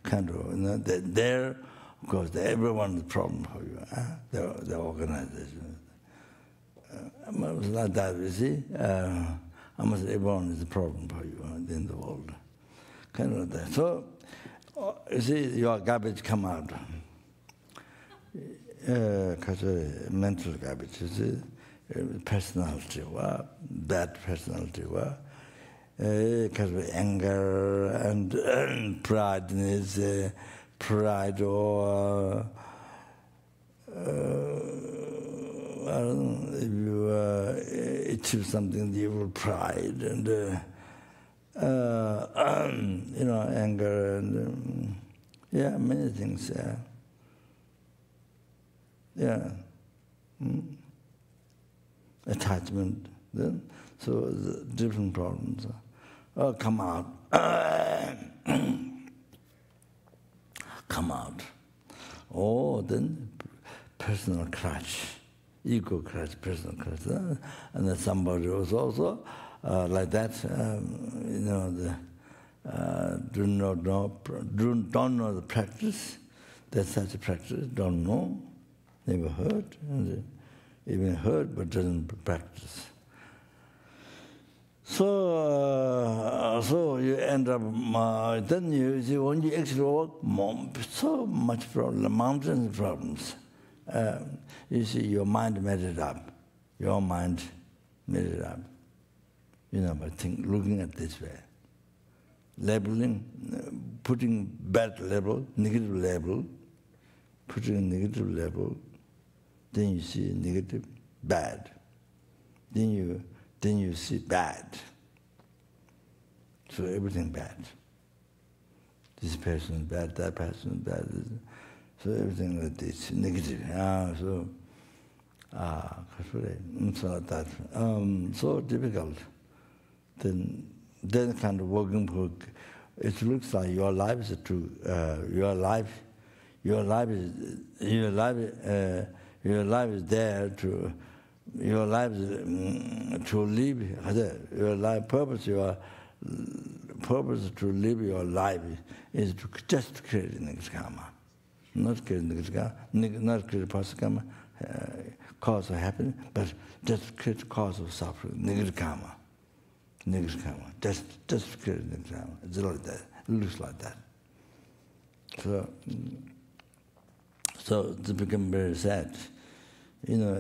[SPEAKER 2] Kind of, you know, there, of course, everyone is a problem for you. The organization. It's like that, you see. Almost everyone is a problem for you in the world. Kind of that. So, you see, your garbage come out. Mental garbage, you see, personality, bad personality, because of anger and pride or I don't know, if you achieve something, you will pride and you know, anger and yeah, many things. Attachment. So the different problems come out. Come out. Oh, then personal crash, ego crash, personal crash. And then somebody was also like that, you know, don't know the practice. That's such a practice, don't know, never heard, and even heard but doesn't practice. So you end up, then you see when you actually work, so much problem, mountains of problems. You see, your mind made it up. Your mind made it up. You know, by looking at this way. Labeling, putting bad label, negative label, putting a negative label, then you see negative, bad. Then you see bad. So everything bad. This person is bad, that person is bad. So everything like this, negative. So that. So difficult. Then kind of working for, it looks like your life is true. Your life is there to. Your life is to live. Your life purpose. Your purpose to live your life is to just create negative karma, not create negative karma, not create positive karma, cause of happiness, but just create cause of suffering, negative karma. Negative karma. Just create negative karma. It's like that. It looks like that. So it becomes very sad. You know,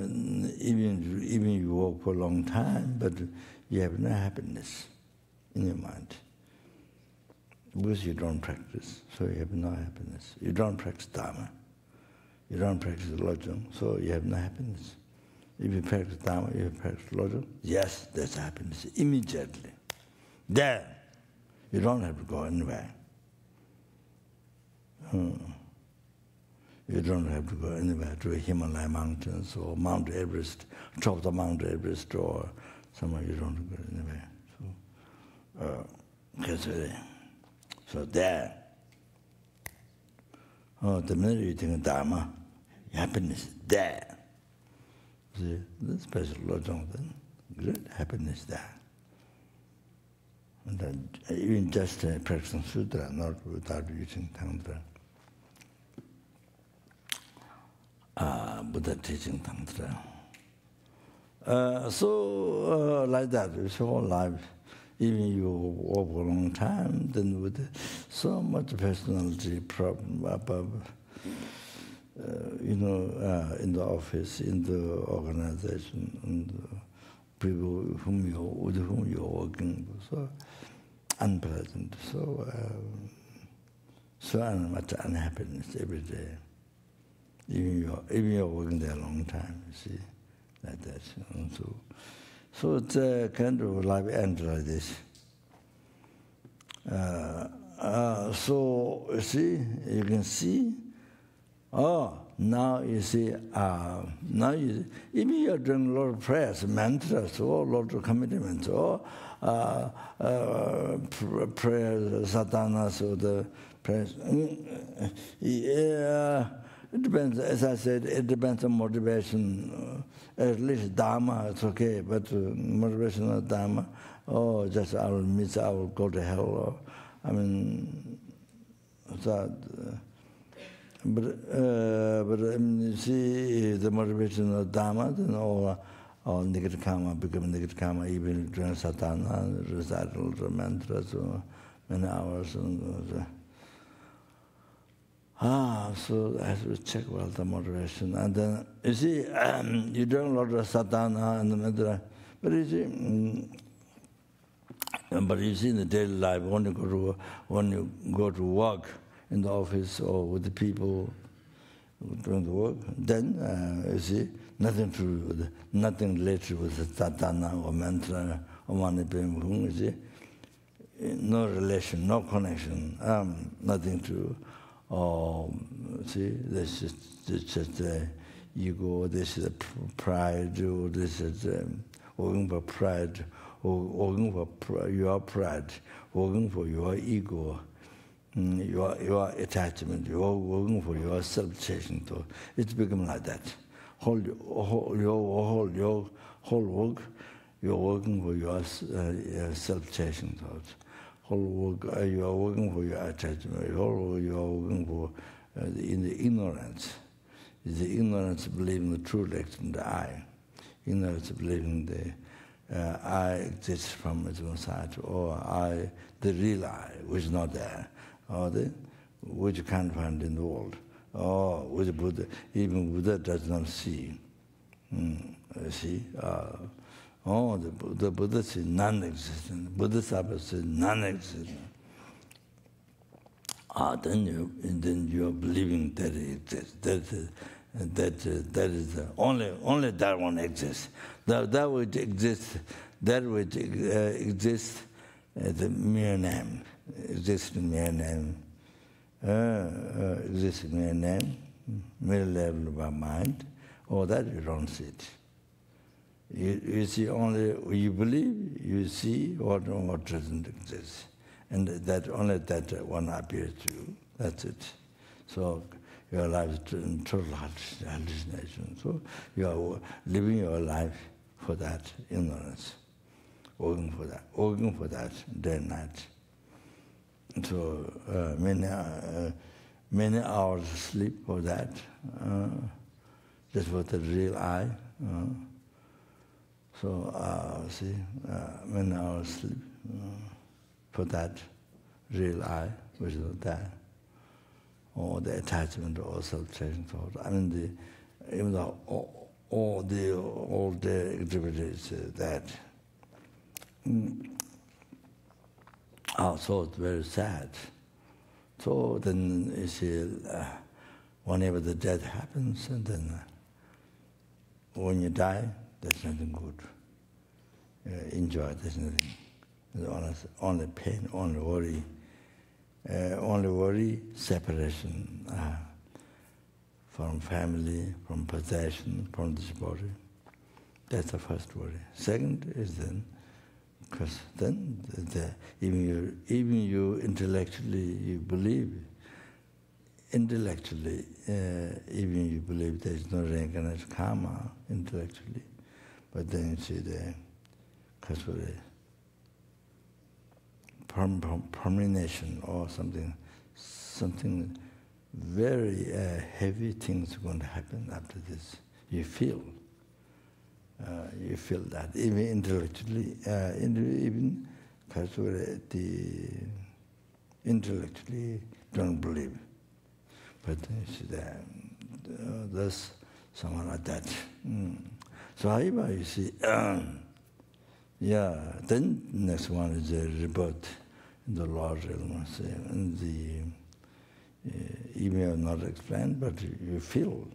[SPEAKER 2] even you work for a long time, but you have no happiness in your mind. Because you don't practice, so you have no happiness. You don't practice Dharma. You don't practice lojong, so you have no happiness. If you practice Dharma, you practice lojong, yes, there's happiness immediately. There, you don't have to go anywhere. You don't have to go anywhere to Himalaya mountains or Mount Everest, top of the Mount Everest or somewhere. You don't go anywhere. So there. The minute you think of Dharma, happiness there. See, this special Lord Jonathan, great happiness there. And then, even just practicing sutra, not without using tantra. Buddha teaching tantra. So like that, it's whole life. Even you walk a long time, then with so much personality problem above, in the office, in the organization, and people with whom you're working, so unpleasant, so much unhappiness every day. Even you're working there a long time, you see, like that. So it's a kind of life ends like this. So you see, you can see. Now you see. Even you're doing a lot of prayers, mantras, or a lot of commitments, or prayers, sadhanas, or the prayers. It depends, as I said, it depends on motivation. At least Dharma, it's okay, but motivation of Dharma, just I will miss, I will go to hell. Or, but you see, the motivation of Dharma, then all negative karma become negative karma, even during sadhana, recitals or mantras, or many hours. So I have to check well the motivation. And then, you see, you do a lot of sadhana and the mantra, but you see, in the daily life, when you go to work in the office or with the people doing the work, then, you see, nothing related with the sadhana or mantra or manipim, you see, no relation, no connection, nothing to. See, this is just ego, this is pride, or this is working for pride, or working for your pride, working for your ego, your attachment, you're working for your self-chasing thought. It's become like that. Your whole work, you're working for your self-chasing thoughts. Whole work, you are working for your attachment. Whole work, you are working for in the ignorance. Is the ignorance believing the true existence in the I. Ignorance believing the I exists from its own side, or I, the real I, which is not there, or which you can't find in the world, or which Buddha, even Buddha does not see. See. The Buddha says non-existent. Bodhisattva says non-existent. Then you are believing that it exists. That is the only that one exists. That which exists, the mere name, exists in mere name, exists in mere name, mere level of our mind. That you don't see it. You see only, you believe, you see what doesn't exist. And that only that one appears to you. That's it. So your life is in total hallucination. So you are living your life for that ignorance, working for that day and night. So many hours of sleep for that, just for the real I. So, see, many hours sleep for that real I, which is that, or the attachment or self-chasing thought. Even though all the activities that. So it's very sad. So then you see, whenever the death happens, and then when you die, there's nothing good. Enjoy, there's nothing. There's only pain, only worry. only worry separation from family, from possession, from this body. That's the first worry. Second is then, because then even you intellectually you believe, intellectually even you believe there is no reincarnate karma intellectually, but then you see the because of the permeation or something very heavy things are going to happen after this. You feel that even intellectually, even because the intellectually don't believe, but you see that there's someone like that. So however you see, yeah. Then next one is a rebirth in the large elements, and the email not explained, but you feel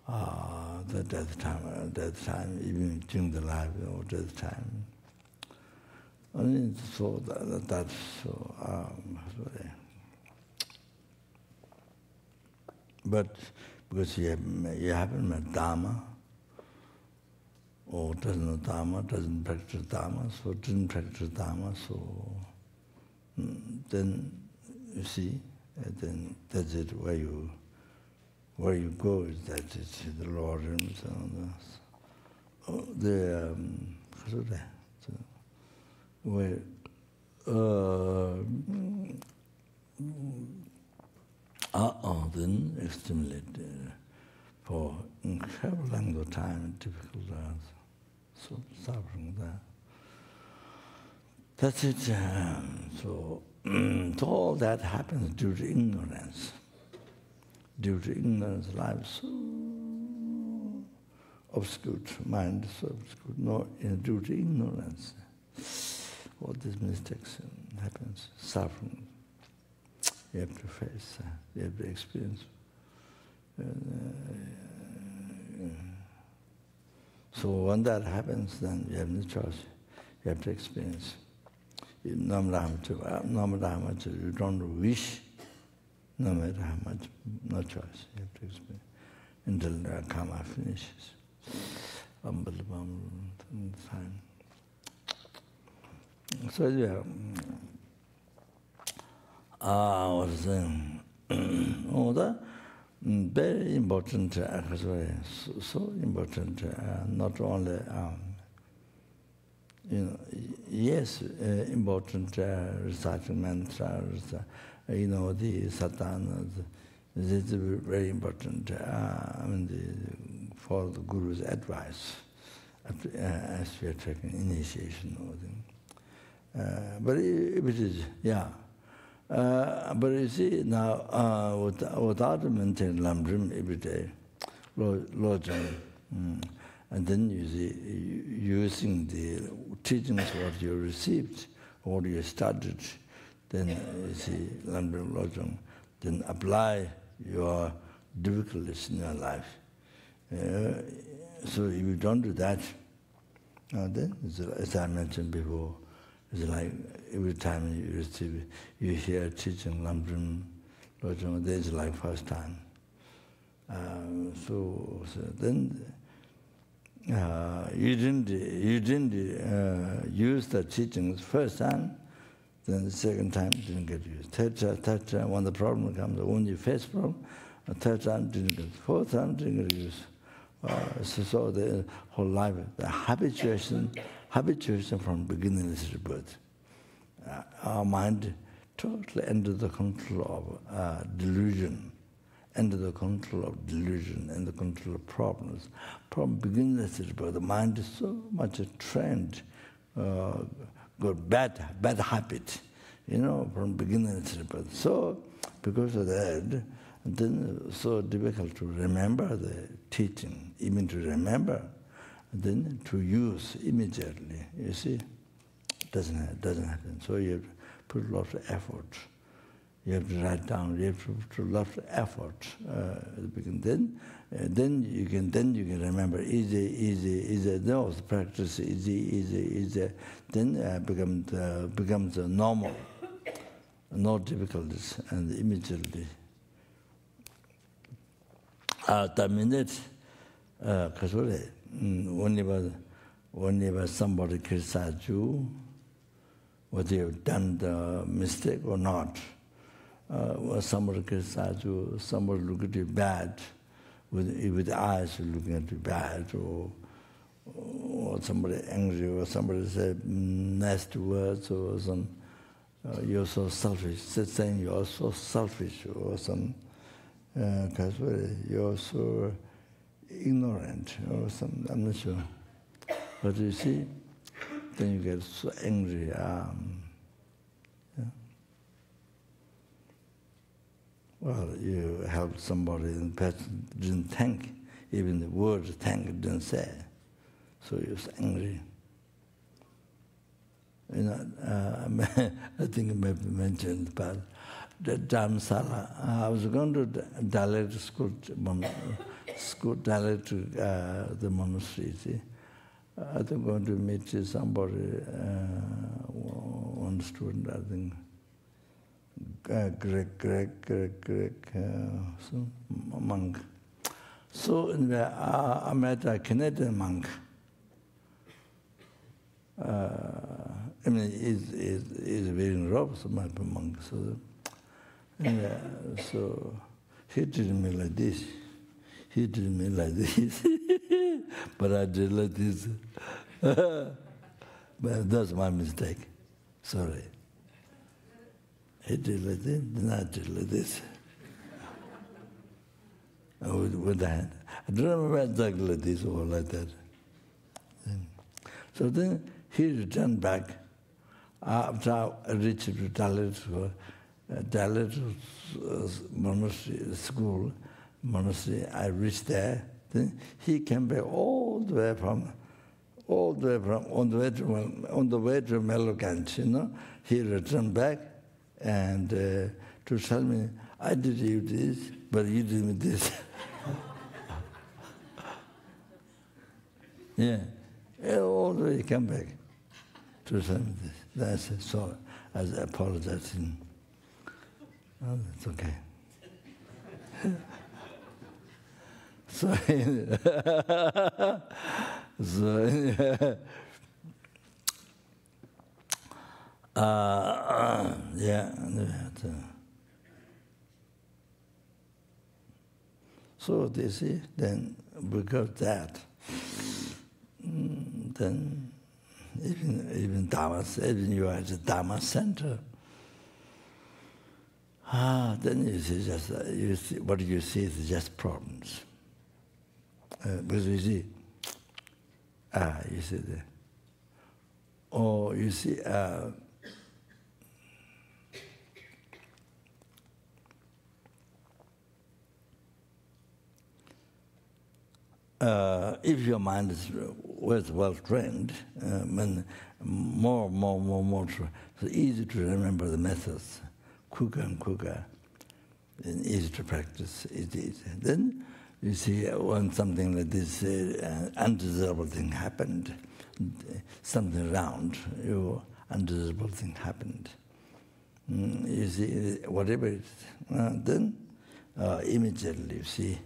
[SPEAKER 2] that at the time, even during the life or at the time. Only so that's so. But because you haven't met Dharma, or doesn't know Dharma, doesn't practice Dharma, so didn't practice Dharma, so then you see, then that's it. Where you go is that it's the lower realms and where then extremely for incredible length of time, difficult so suffering there. That's it. So all that happens due to ignorance. Due to ignorance, life is so obscure, mind is so obscure. No, due to ignorance, all these mistakes happens, suffering. You have to face, you have to experience. So when that happens, then you have no choice. You have to experience. No matter how much you don't wish, no matter how much, no choice. You have to experience until the karma finishes. Unbelievable time. So yeah. What was saying? Very important, so important. Not only, yes, important reciting mantras. The Satan. This is very important. For the Guru's advice as we are taking initiation. But if it is, yeah. But you see, now, without maintaining Lamdrim every day, lodging, and then you see, using the teachings what you received, what you studied, then you see, Lamdrim lodging, then apply your difficulties in your life. So if you don't do that, then, as I mentioned before, it's like every time you receive, you hear teaching Lamdrim lodging, it's like first time. So then you didn't use the teachings first time, then the second time didn't get used. Third time, when the problem comes, when you face problem, the third time didn't get used. Fourth time didn't get used. So the whole life, the habituation from beginning is rebirth. Our mind totally under the control of delusion, under the control of delusion, and the control of problems. From beginning is rebirth. The mind is so much trained, good bad habit, from beginning is rebirth. So because of that, then so difficult to remember the teaching, even to remember, then to use immediately. You see, it doesn't happen. So you have to put a lot of effort. You have to write down. You have to put a lot of effort at the beginning. Then you can remember easy. Those practice easy. Then becomes normal. no difficulties, and immediately. The minute, because whenever somebody criticizes you, whether you've done the mistake or not, when somebody criticizes you, somebody look at you bad, with eyes looking at you bad, or somebody angry, or somebody said nasty words, or some, you're so selfish, saying you're so selfish, or some, because you're so ignorant, or some, I'm not sure. But you see, then you get so angry. Yeah. Well, you helped somebody and the person didn't thank, even the word thank didn't say. So you're angry. You know, I think it may be mentioned, but the Dharamsala, I was going to dialect school, dialect the monastery. See? I was going to meet somebody, one student, I think, Greek, so monk. So I met a Canadian monk. I mean, he's wearing robes, so my monk. So, so he did me like this. He did me like this. But I did like this. But that's my mistake. Sorry. He did like this, then I did like this. With the hand. I don't remember exactly like this or like that. So then he returned back after I reached to Dalit monastery, school, monastery. I reached there. Then he came back all the way on the way to Melokant, you know. He returned back and to tell me, I did you this, but you did me this. Yeah. All the way he came back to tell me this. That's it. So I apologize to him. Oh, that's okay. So, yeah. So they see, then because that, then even Dharma, even you are at the Dharma center, then you see just you see what you see is just problems. Because you see, you see there. Or you see, if your mind is well trained, more, it's easy to remember the methods, quicker and quicker, and easy to practice. It's easy. Then you see when something like this undesirable thing happened, something round, undesirable thing happened. You see, whatever it is, then immediately you see,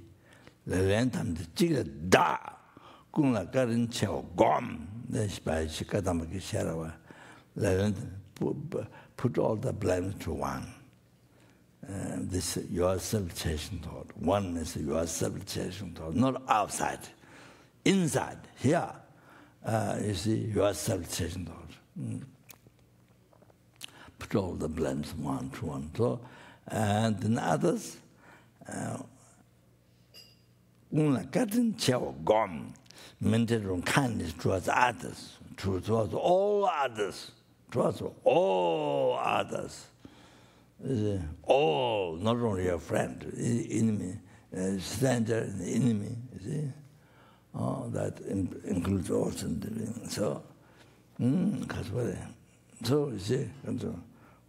[SPEAKER 2] the rentam the chiga da, kungla karin cheo gom, then by chikadamaki sharawa, put all the blame to one. This your self-chasing thought. One is your self-chasing thought, not outside, inside, here. You see, your self-chasing thought. Put all the blames one to one. So, and then others, maintain kindness towards others, towards all others, towards all others. All, not only your friend, enemy, stranger, enemy, you see. That includes also the so, so you see,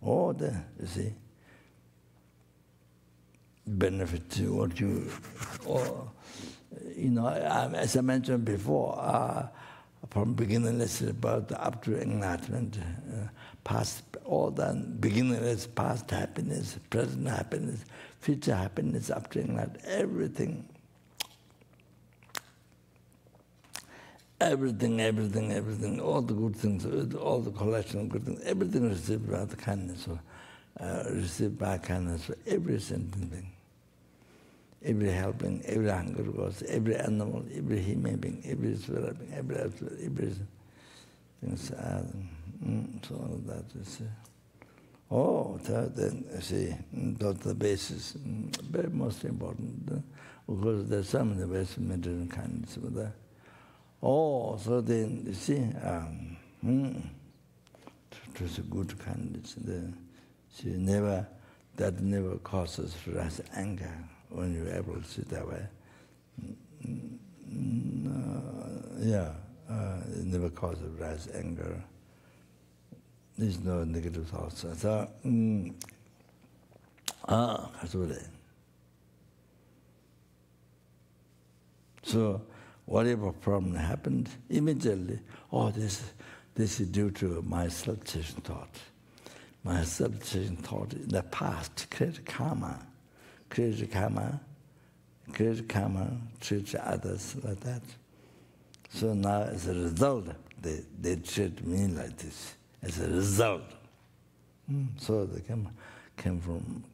[SPEAKER 2] all the, you see, benefit to what you, or, you know, as I mentioned before, from beginningless birth up to enlightenment, past, all that beginningless past happiness, present happiness, future happiness, up to enlightenment, everything. Everything, all the good things, all the collection of good things, everything received by the kindness, received by kindness for every sentient thing. Every helping, every hunger goes, every animal, every human being, every spirit being, every thing. So that is. Then see, that's the basis, very most important, because there's so many ways to maintain kindness with that. So then you see, it was a good kindness. That never causes for us anger. When you're able to see that way, it never causes rise anger. There's no negative thoughts. So, so whatever problem happened, immediately, this is due to my self-chasing thought. My self-chasing thought in the past created karma. Create karma, treat others like that. So now as a result, they treat me like this. As a result. So they came from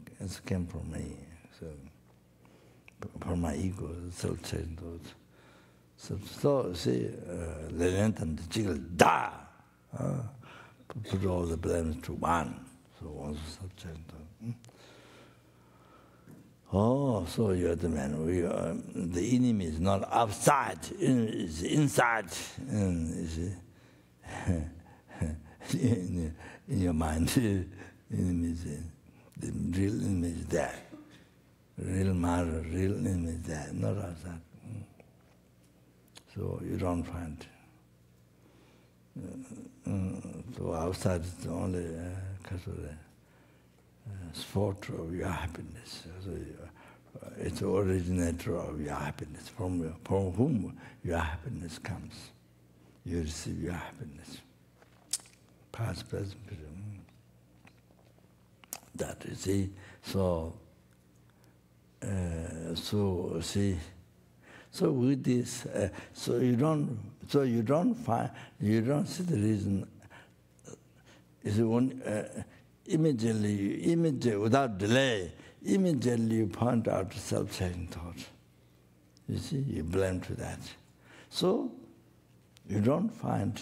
[SPEAKER 2] me. So from my ego, self-chasing thoughts. So see, they went and jiggle da. Put all the blames to one. So one's self-chasing thought. So you're the man. The enemy is not outside, it's inside. In your mind, the real enemy is there. Real matter, real enemy is there, not outside. So you don't find. So outside is the only sport of your happiness. So it's the originator of your happiness, from whom your happiness comes. You receive your happiness. Past, present, future. That you see. So see. So with this, so you don't see the reason. Is one immediately, without delay, immediately you point out self-chasing thought. You see, you blame to that. So you don't find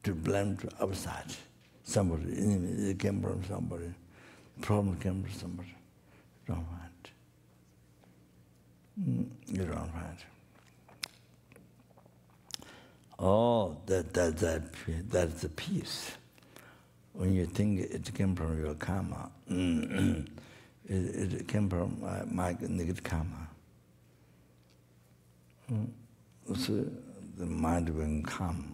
[SPEAKER 2] to blame to outside. Somebody, it came from somebody, problem came from somebody. You don't find. You don't find. That's the peace. When you think it came from your karma, it came from my negative karma. So the mind becomes calm.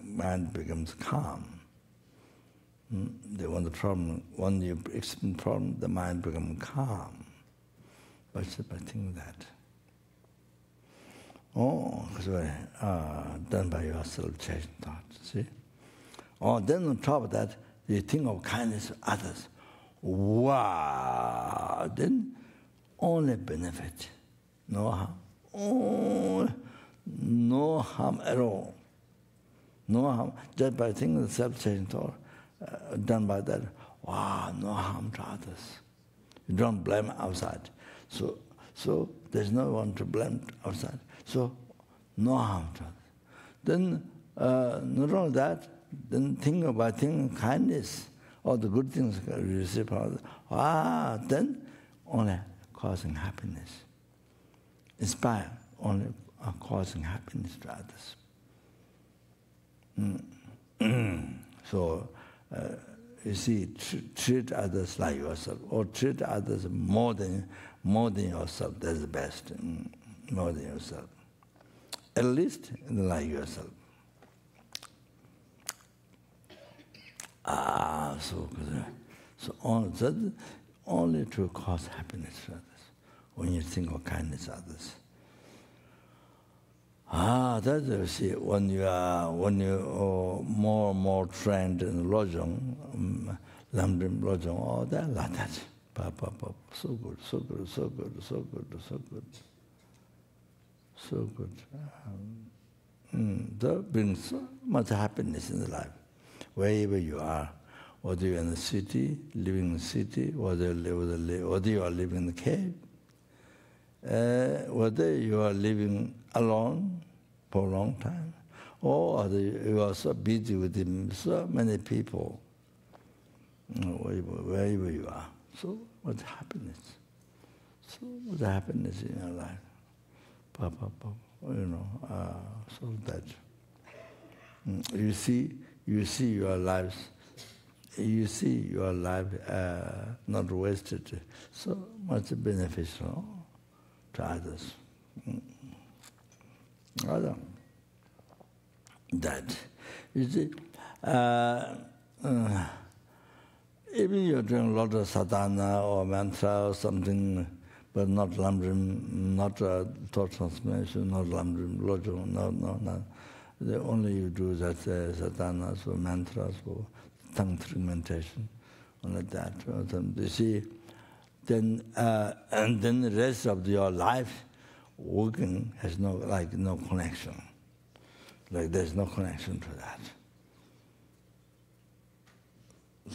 [SPEAKER 2] Mind becomes calm. When the problem, when you experience problem, the mind becomes calm. But by thinking that. Done by your self-chasing thought. See. Then on top of that, you think of kindness to others. Wow! Then only benefit, no harm. No harm at all. No harm. Just by thinking of self-chasing thought, done by that, wow, no harm to others. You don't blame outside. So there's no one to blame outside. So no harm to others. Then not only that, then think about kindness, all the good things you receive from others. Then only causing happiness. Inspire, only causing happiness to others. So, you see, treat others like yourself, or treat others more than yourself. That's the best. More than yourself. At least like yourself. So only to cause happiness to others. When you think of kindness to others. That's you see, when you more and more trained in lojong, lamrim lojong, oh, that like that. So good, so good, so good, so good, so good, so good. That brings so much happiness in the life, wherever you are. Whether you're in the city, living in the city, whether you are living in the cave, whether you are living alone for a long time, or whether you are so busy with so many people, wherever you are. So much happiness. So much happiness in your life. So that you see your lives. You see your life not wasted, so much beneficial to others. That you see, even you're doing a lot of sadhana or mantra or something, but not lamrim, not thought transformation, not lamrim lojong, no. Only you do that sadhanas or mantras or tongue meditation, only that. You see, then and then the rest of your life working has no connection. Like there's no connection to that.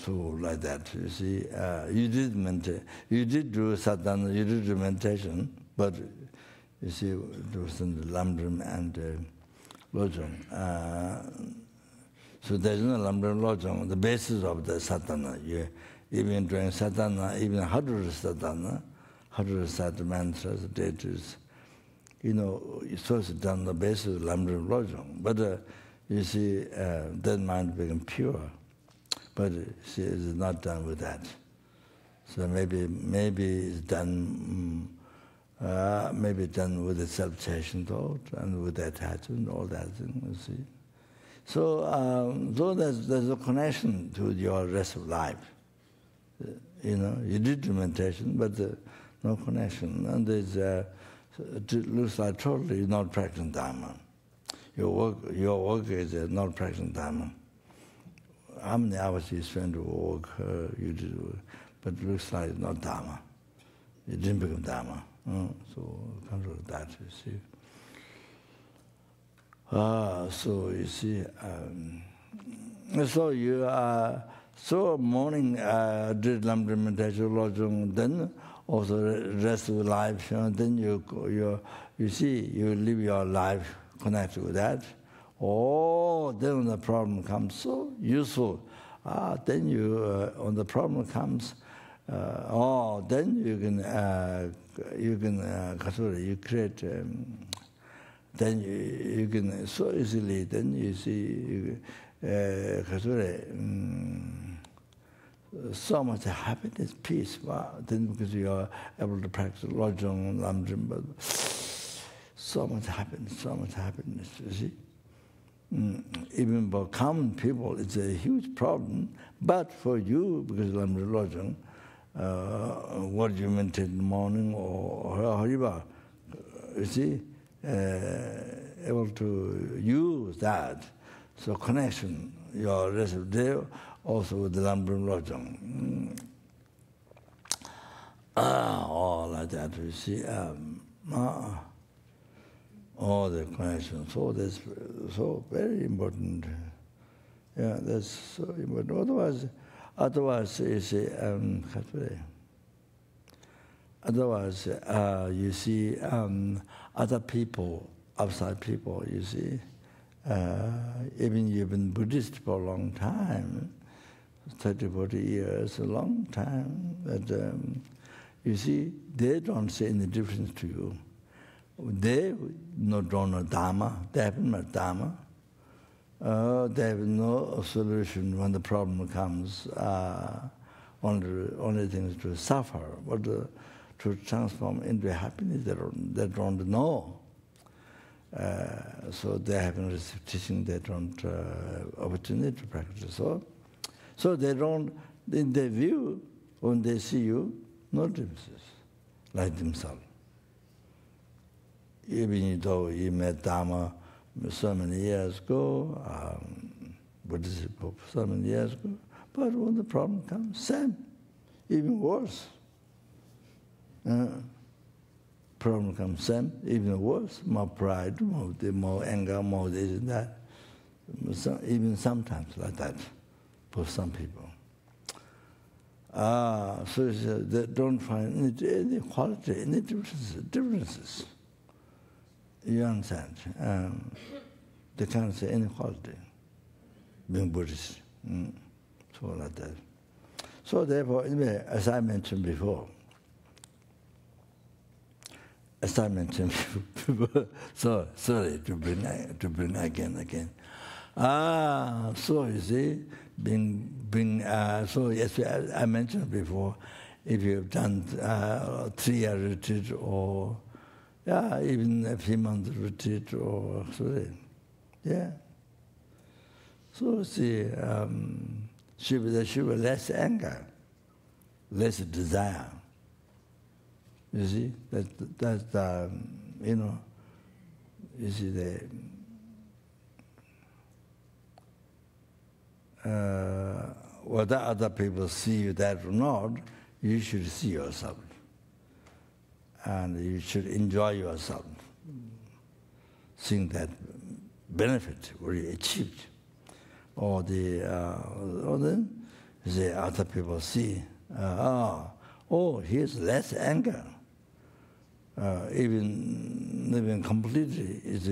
[SPEAKER 2] So like that, you see, you did do sadhana, you did do meditation, but you see, there was lamrim and lojong. So there's no lamrim lojong, the basis of the sadhana. Even during sadhana, even how to sadhana, how to recite mantras, deities, it's also done on the basis of lamrim lojong. But you see, that mind become pure. But see, it's not done with that. So maybe it's done. Maybe done with the self-chasing thought and with the attachment, all that thing. You see. So there's a connection to your rest of life. You did the meditation, but no connection. And it looks like totally not practicing Dharma. Your work is not practicing Dharma. How many hours you spend to work, you do, but it looks like not Dharma. You didn't become Dharma. So control that, you see. So you see, so you so morning did lamrim meditation lojong, then also rest of life. Then you see you live your life connected with that. Oh, then when the problem comes, so useful. Then when the problem comes, then you create. Then you can so easily. Then you see, so much happiness, peace. Wow. Then because you are able to practice lojong, lamrim, but so much happiness, you see. Even for common people, it's a huge problem. But for you, because lamrim lojong, what you meditate in the morning or hariba, you see, able to use that. So connection, your rest of the day, also with the lamrim lojong. All like that, you see. All the connections. So that's so very important. Yeah, that's so important. Otherwise, you see, otherwise, you see other people, outside people, you see, even you've been Buddhist for a long time, 30, 40 years, a long time, but you see, they don't see any difference to you. They don't know Dharma, they haven't met Dharma. They have no solution when the problem comes. Only thing is to suffer, but to transform into happiness, they don't know. So they haven't received teaching, they don't opportunity to practice. So they don't, in their view, when they see you, no differences, like themselves. even though you met Dharma so many years ago, Buddhism so many years ago, but when the problem comes, same, even worse. Problem comes, same, even worse, more pride, more anger, more this and that. So, even sometimes like that for some people. So they don't find any quality, any differences. You understand? They can't say any quality being Buddhist. So like that. So therefore, anyway, as I mentioned before, so sorry to bring again. So you see, so yes, I mentioned before, if you've done 3-year retreat or even a few months retreat or sorry, So see, there should be less anger, less desire. You see, that's you see whether other people see you that or not, you should see yourself. And you should enjoy yourself, seeing that benefit already achieved. Or then the other people see, here's less anger. Even completely is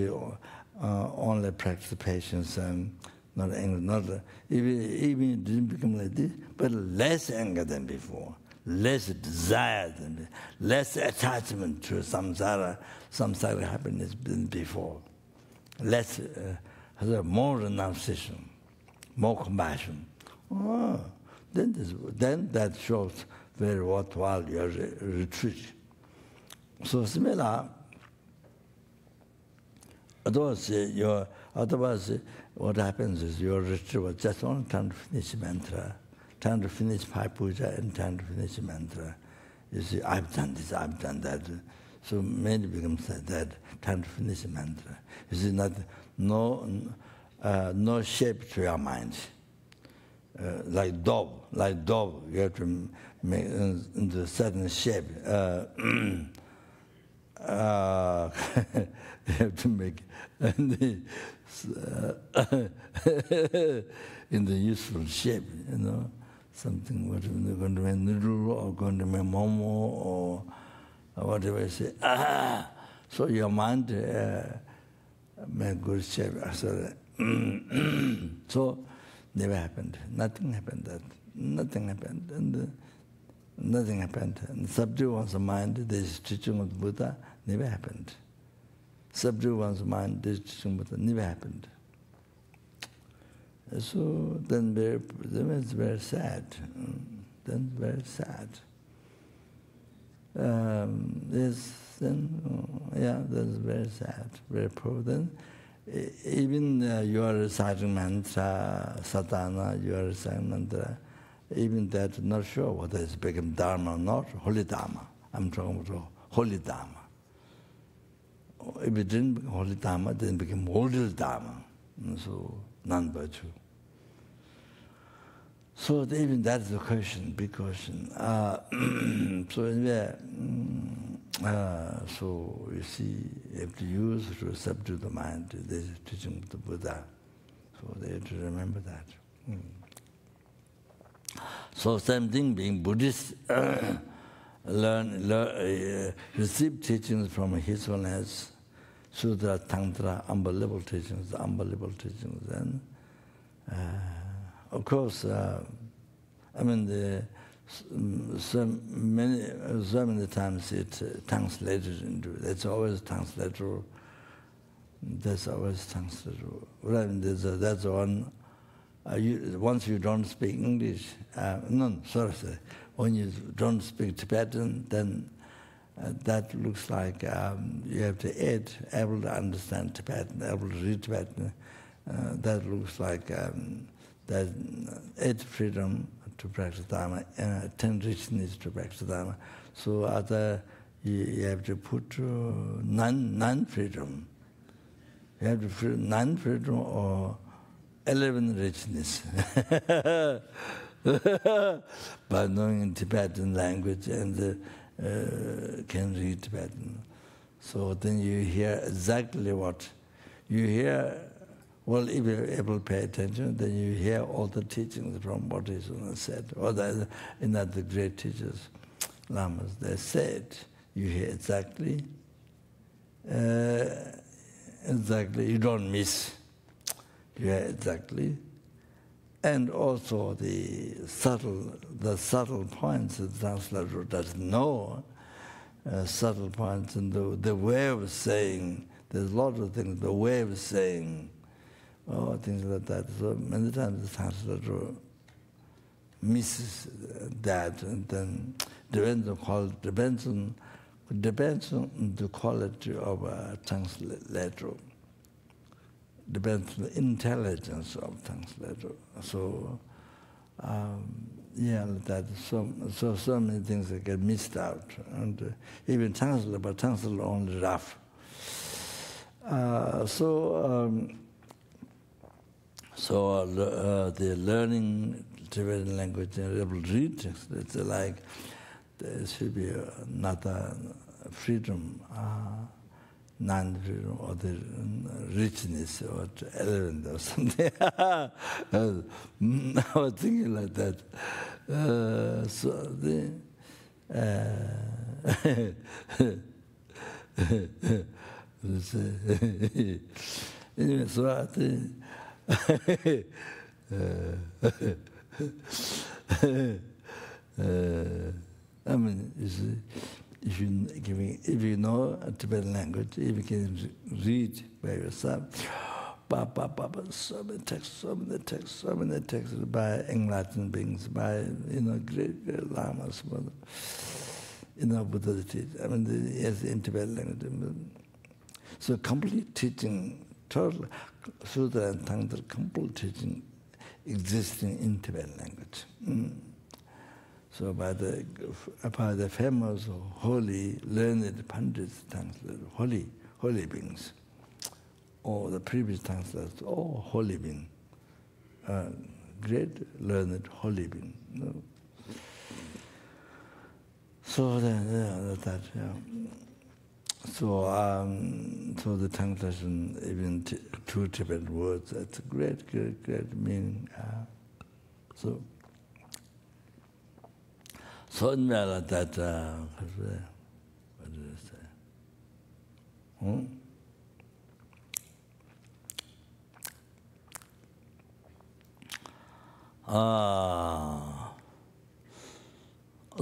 [SPEAKER 2] only practice patience and not anger. Even it didn't become like this, but less anger than before, less desire than before, less attachment to samsara happiness than before, less, more renunciation, more compassion. Then that shows very worthwhile your retreat. So similar, otherwise what happens is your retreat was just only trying to finish mantra, trying to finish Pai Puja and trying to finish mantra. You see, I've done this, I've done that. So many becomes like that, trying to finish mantra. You see, no shape to your mind. Like dove, you have to make into a certain shape. You have to make in the useful shape, something what we're going to make noodle or going to make momo or whatever you say. So your mind make good shape. So never happened. Nothing happened. Nothing happened. And nothing happened. And subdue one's mind, this teaching of Buddha never happened. Subdue one's mind, this teaching of Buddha never happened. So then it's very sad. Then very sad. That's very sad, very poor. Then even you are reciting mantra, sadhana, you are reciting mantra, even that not sure whether it's become dharma or not, holy dharma. I'm talking about holy dharma. If it didn't become holy dharma, then it became mortal dharma. So non-virtue. So even that is the question, big question. So anyway, so you see, you have to use to subdue the mind. This is teaching of the Buddha. So they have to remember that. So same thing, being Buddhist, receive teachings from His Holiness, Sutra, Tantra, unbelievable teachings. And of course, so many times it's translated into. That's always translated. That's one. Once you don't speak English, when you don't speak Tibetan, then that looks like you have to add, able to understand Tibetan, able to read Tibetan. That looks like that 8 freedom to practice Dharma, 10 richness to practice Dharma. So you have to put non-freedom. You have to non-freedom or 11 richness. By knowing Tibetan language and can read Tibetan. So then you hear exactly what you hear. Well, if you're able to pay attention, then you hear all the teachings from what is said, or in the great teachers, lamas, they said. You hear exactly. Exactly. You don't miss. You hear exactly. And also the subtle points the translator doesn't know, subtle points and the way of saying. There's a lot of things, the way of saying, things like that. So many times the translator misses that, and then depends on the quality of a translator. Depends on the intelligence of translator. So, that so many things that get missed out, and even translator, but translator only rough. The learning Tibetan language and able to read text, it's like there should be another freedom. Non-freedom or the richness or element or something. I was thinking like that. Anyway, so I think I mean, you see, if you know a Tibetan language, if you can read by yourself, so many texts by enlightened beings, by great lamas, Buddha's teaching. I mean, in Tibetan language. So complete teaching, total Sutra and Tantra, complete teaching existing in Tibetan language. So by the famous holy, learned Pandits translated, holy beings, or the previous translators, all holy beings, great learned holy beings. So so the translation, even two Tibetan words, that's a great meaning. So in that, what did I say?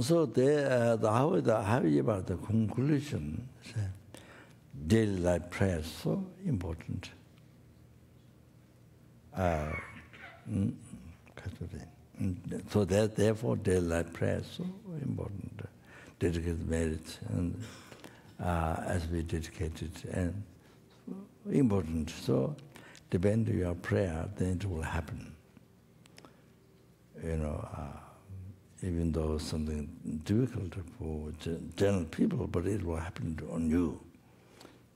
[SPEAKER 2] So how about the conclusion? Daily life prayer is so important. So therefore, daily life prayer is so important. Dedicated marriage, and as we dedicate it, and important. So, depend on your prayer, then it will happen. Even though something difficult for general people, but it will happen on you,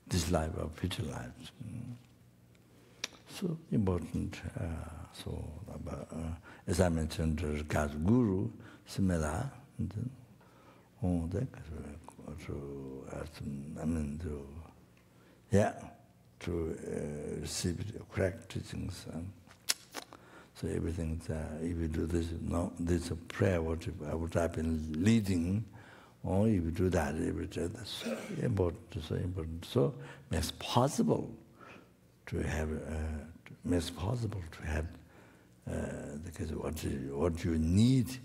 [SPEAKER 2] this life or future lives. So important. As I mentioned, God's Guru, Simela, to receive correct teachings. So everything, if you do this, this is a prayer what I've been leading, or if you do that every day, that's so important. So it's possible to have, because what you need,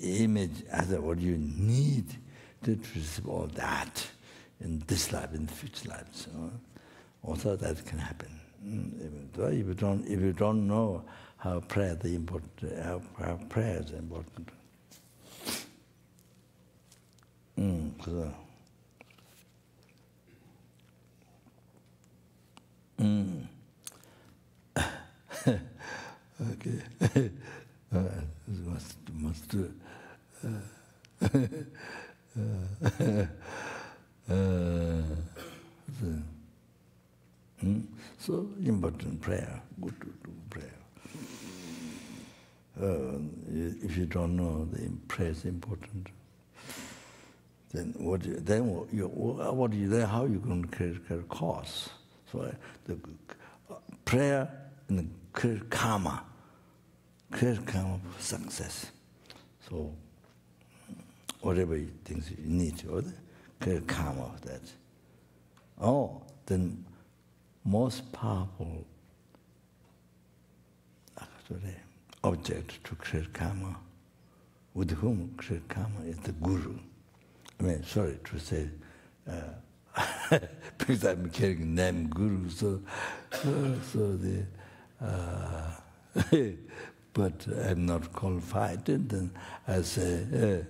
[SPEAKER 2] image as what you need to receive all that in this life, in the future lives. Also that can happen. If you don't know how prayer is important, how prayer is important. Okay. Must do it. So important prayer, good to do prayer. If you don't know the prayer is important, then how you going to create cause? So the prayer and create karma for success. So whatever things you need, create karma of that. Oh, then most powerful object to create karma, with whom create karma, is the guru. I mean, sorry to say, because I'm carrying name guru, so but I'm not qualified. And then I say,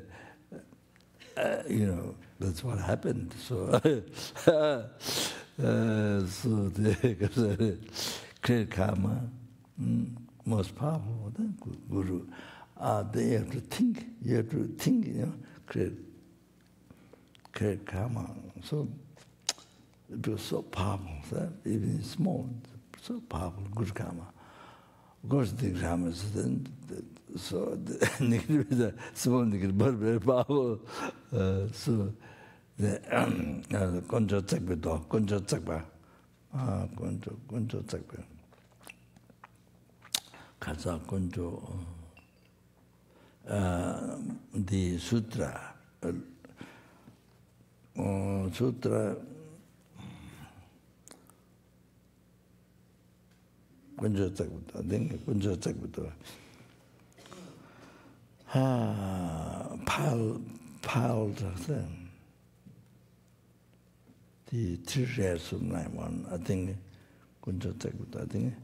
[SPEAKER 2] that's what happened. So, create karma. Most powerful, the guru. They have to think. You have to think. Create karma. So it was so powerful. Even small, so powerful. Good karma. Of course, the karma is then. So the small negative, but very powerful. So the konjo tsakpa do, konjo tsakpa, konjo tsakpa. Kaza konjo the sutra konjo tsakpa, then konjo tsakpa. Piled them. The 3 years of 9-1, I think, konjo tsakpa, I think.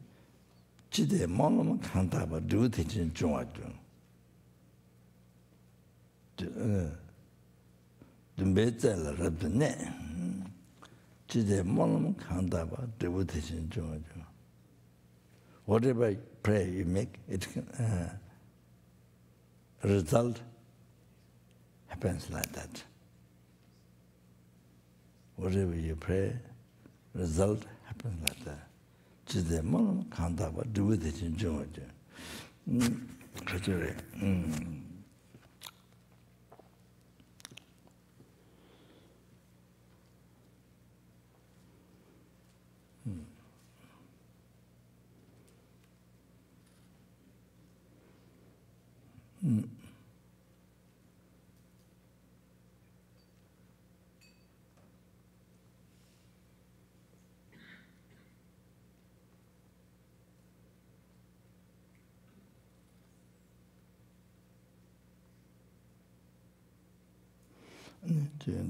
[SPEAKER 2] Chide monoma kantaba do teaching Jungaju. The Bezel Rabne. Chide monoma kantaba do teaching Jungaju. Whatever prayer you make, it can result happens like that. Whatever you pray, result happens like that. Chide monoma kantaba do teaching Jungaju. Kachore.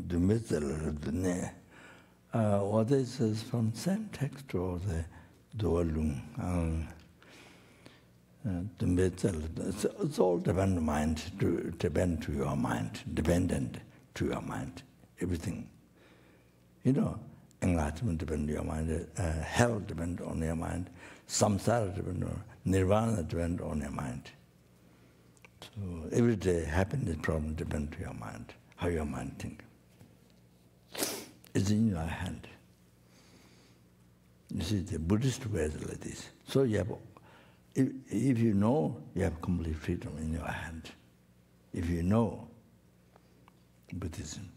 [SPEAKER 2] The middle what is this from same text or the Dualung? The middle, it's all dependent to your mind, dependent to your mind, everything. Enlightenment depends on your mind, hell depends on your mind, samsara depends on, nirvana depends on your mind. So every day happiness problem depends on your mind, how your mind thinks. It's in your hand. You see, the Buddhist way is like this. So you have, if you know, you have complete freedom in your hand. If you know Buddhism,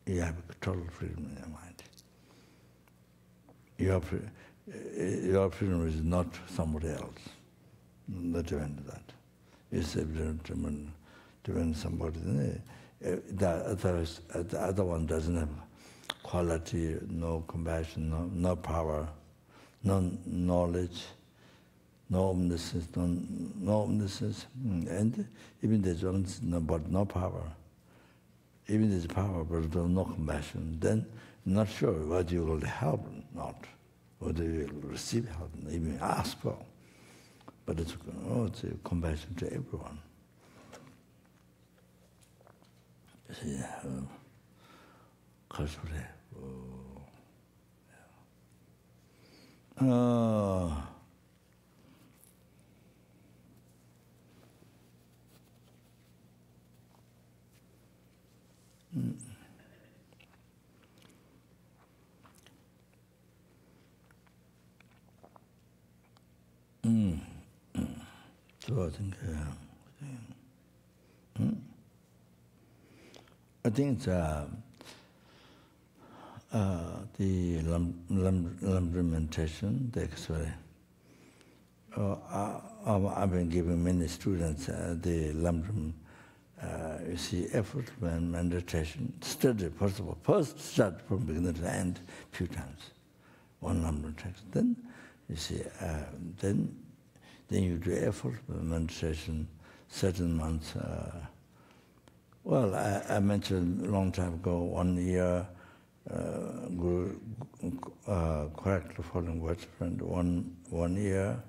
[SPEAKER 2] you have total freedom in your mind. Your freedom is not somebody else. Not depend that. It's depend somebody. The other one doesn't have quality, no compassion, no power, no knowledge, no omniscience, and even there's no power. Even there's power, but no compassion. Then not sure whether you will help or not, whether you will receive help, even ask for. But it's a compassion to everyone. See, So I think the implementation, the X-ray. I've been giving many students the Lamdram, you see, effort and meditation. Study, first of all, first start from beginning to end, few times, one Lamdram text. Then, you see, then you do effort and meditation, certain months. Well, I mentioned a long time ago, 1 year, correctly following words, friend, one year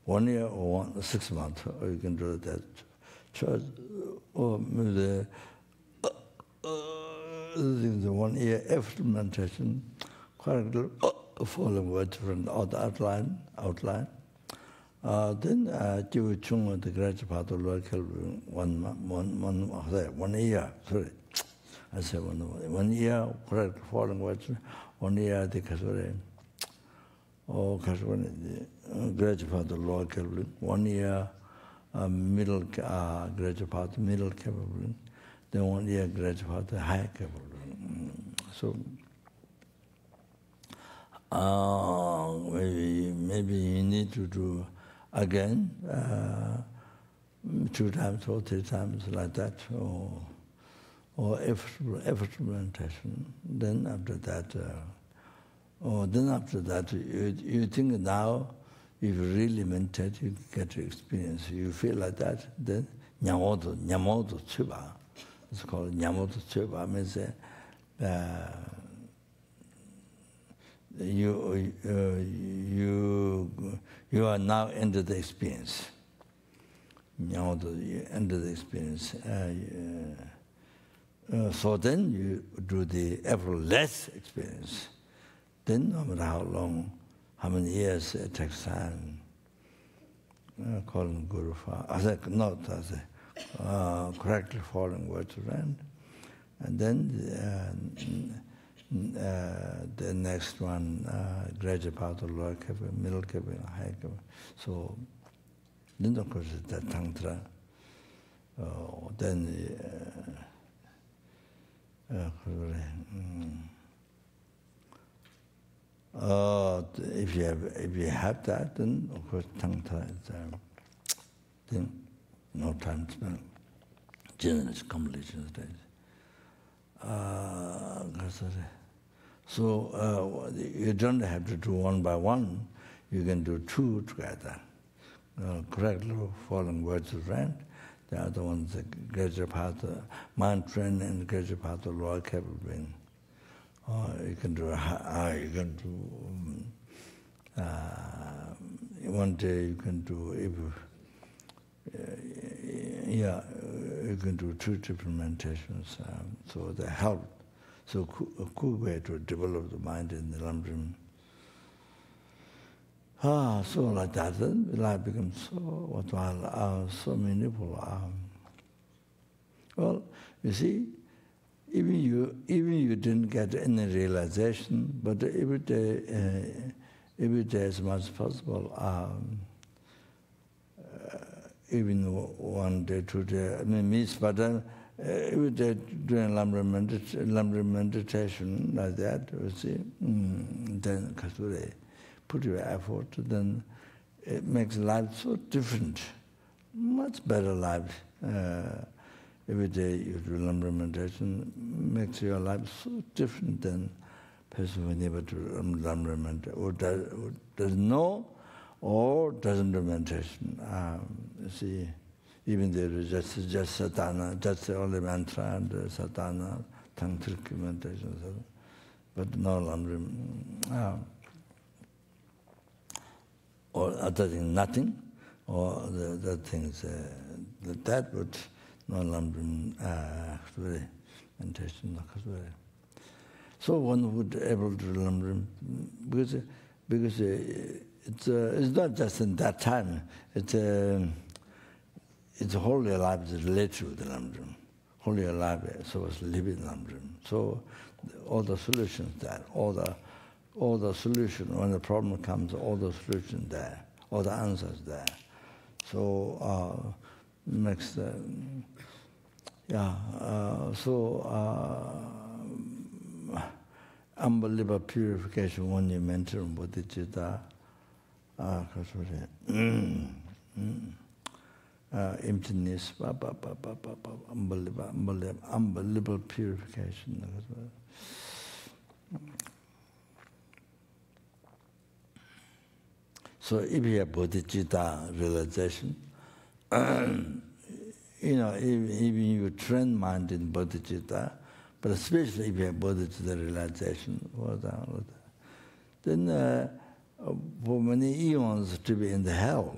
[SPEAKER 2] or 6 months, or you can do that. Or maybe the 1 year after meditation, correctly following words from the outline. Then Jivu Chung, the graduate part of local 1 year, sorry. I said 1 year, correctly following words, 1 year, the Kasore. Oh, Kasore, the graduate part of local 1 year. Middle graduate part, middle capable, then 1 year graduate part, high capable. So maybe you need to do again 2 times or 3 times like that, or effort meditation. Then after that, you think now. If you really meditate, you get to experience. You feel like that, then nyamoto tsuba. It's called nyamoto tsuba. Means you are now into the experience. Nyamoto, you enter the experience. So then you do the effortless experience. Then no matter how long, how many years it takes time, calling Guru Father, correctly following words around. And then the next one, graduate part of lower capable, middle capable, high capable. So then of course it's that Tantra. Then if you have that, then of course Tantra is then no time to spend. Generous completion stage. So you don't have to do 1 by 1. You can do 2 together. Correctly following words of rent. The other one is the greater part, mind training and greater part of lower capable being. You can do one day you can do you can do 2 different meditations. So they help. So a cool way to develop the mind in the Lamdram. So like that, then life becomes so worthwhile, so meaningful. Well, you see. Even you didn't get any realization, but every day as much as possible, even 1 day, 2 days, I mean, miss, but then every day doing Lamdram meditation like that, you see, then Kasure, put your effort, then it makes life so different, much better life. Every day you do Lamdram meditation, makes your life so different than person who never do Lamdram meditation, or doesn't know, or doesn't do meditation. You see, even there is just sadhana, just the only mantra and sadhana, tantric meditation, but no Lamdram. Or other thing, nothing, or the things that would. No Lamdram meditation. So one would able to do Lamdram because it's not just in that time. It's whole your life is related to the Lamdram. Whole your life so was living Lamdram. So all the solutions there, all the solution when the problem comes, all the solutions there, all the answers there. So next, unbelievable purification when you mention bodhicitta, emptiness, unbelievable purification. So if you have bodhicitta realization, even you train mind in bodhicitta, but especially if you have bodhicitta realization, then for many eons to be in the hell,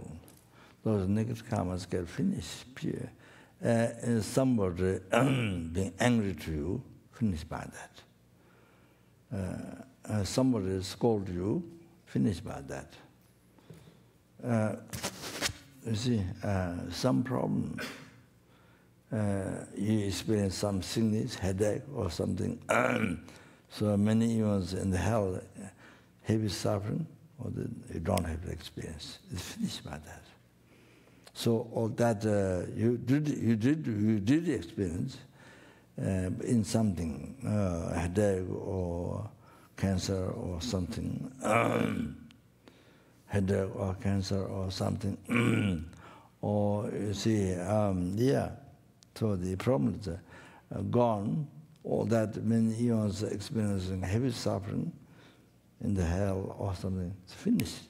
[SPEAKER 2] those negative karmas get finished, pure. And somebody being angry to you, finished by that. Somebody scold you, finished by that. You see, some problem, you experience some sickness, headache or something, so many eons in the hell, heavy suffering, or you don't have the experience. It's finished by that. So all that you did experience in something, headache or cancer or something, headache or cancer or something, or you see, so the problem is gone, all that many eons experiencing heavy suffering in the hell or something, it's finished.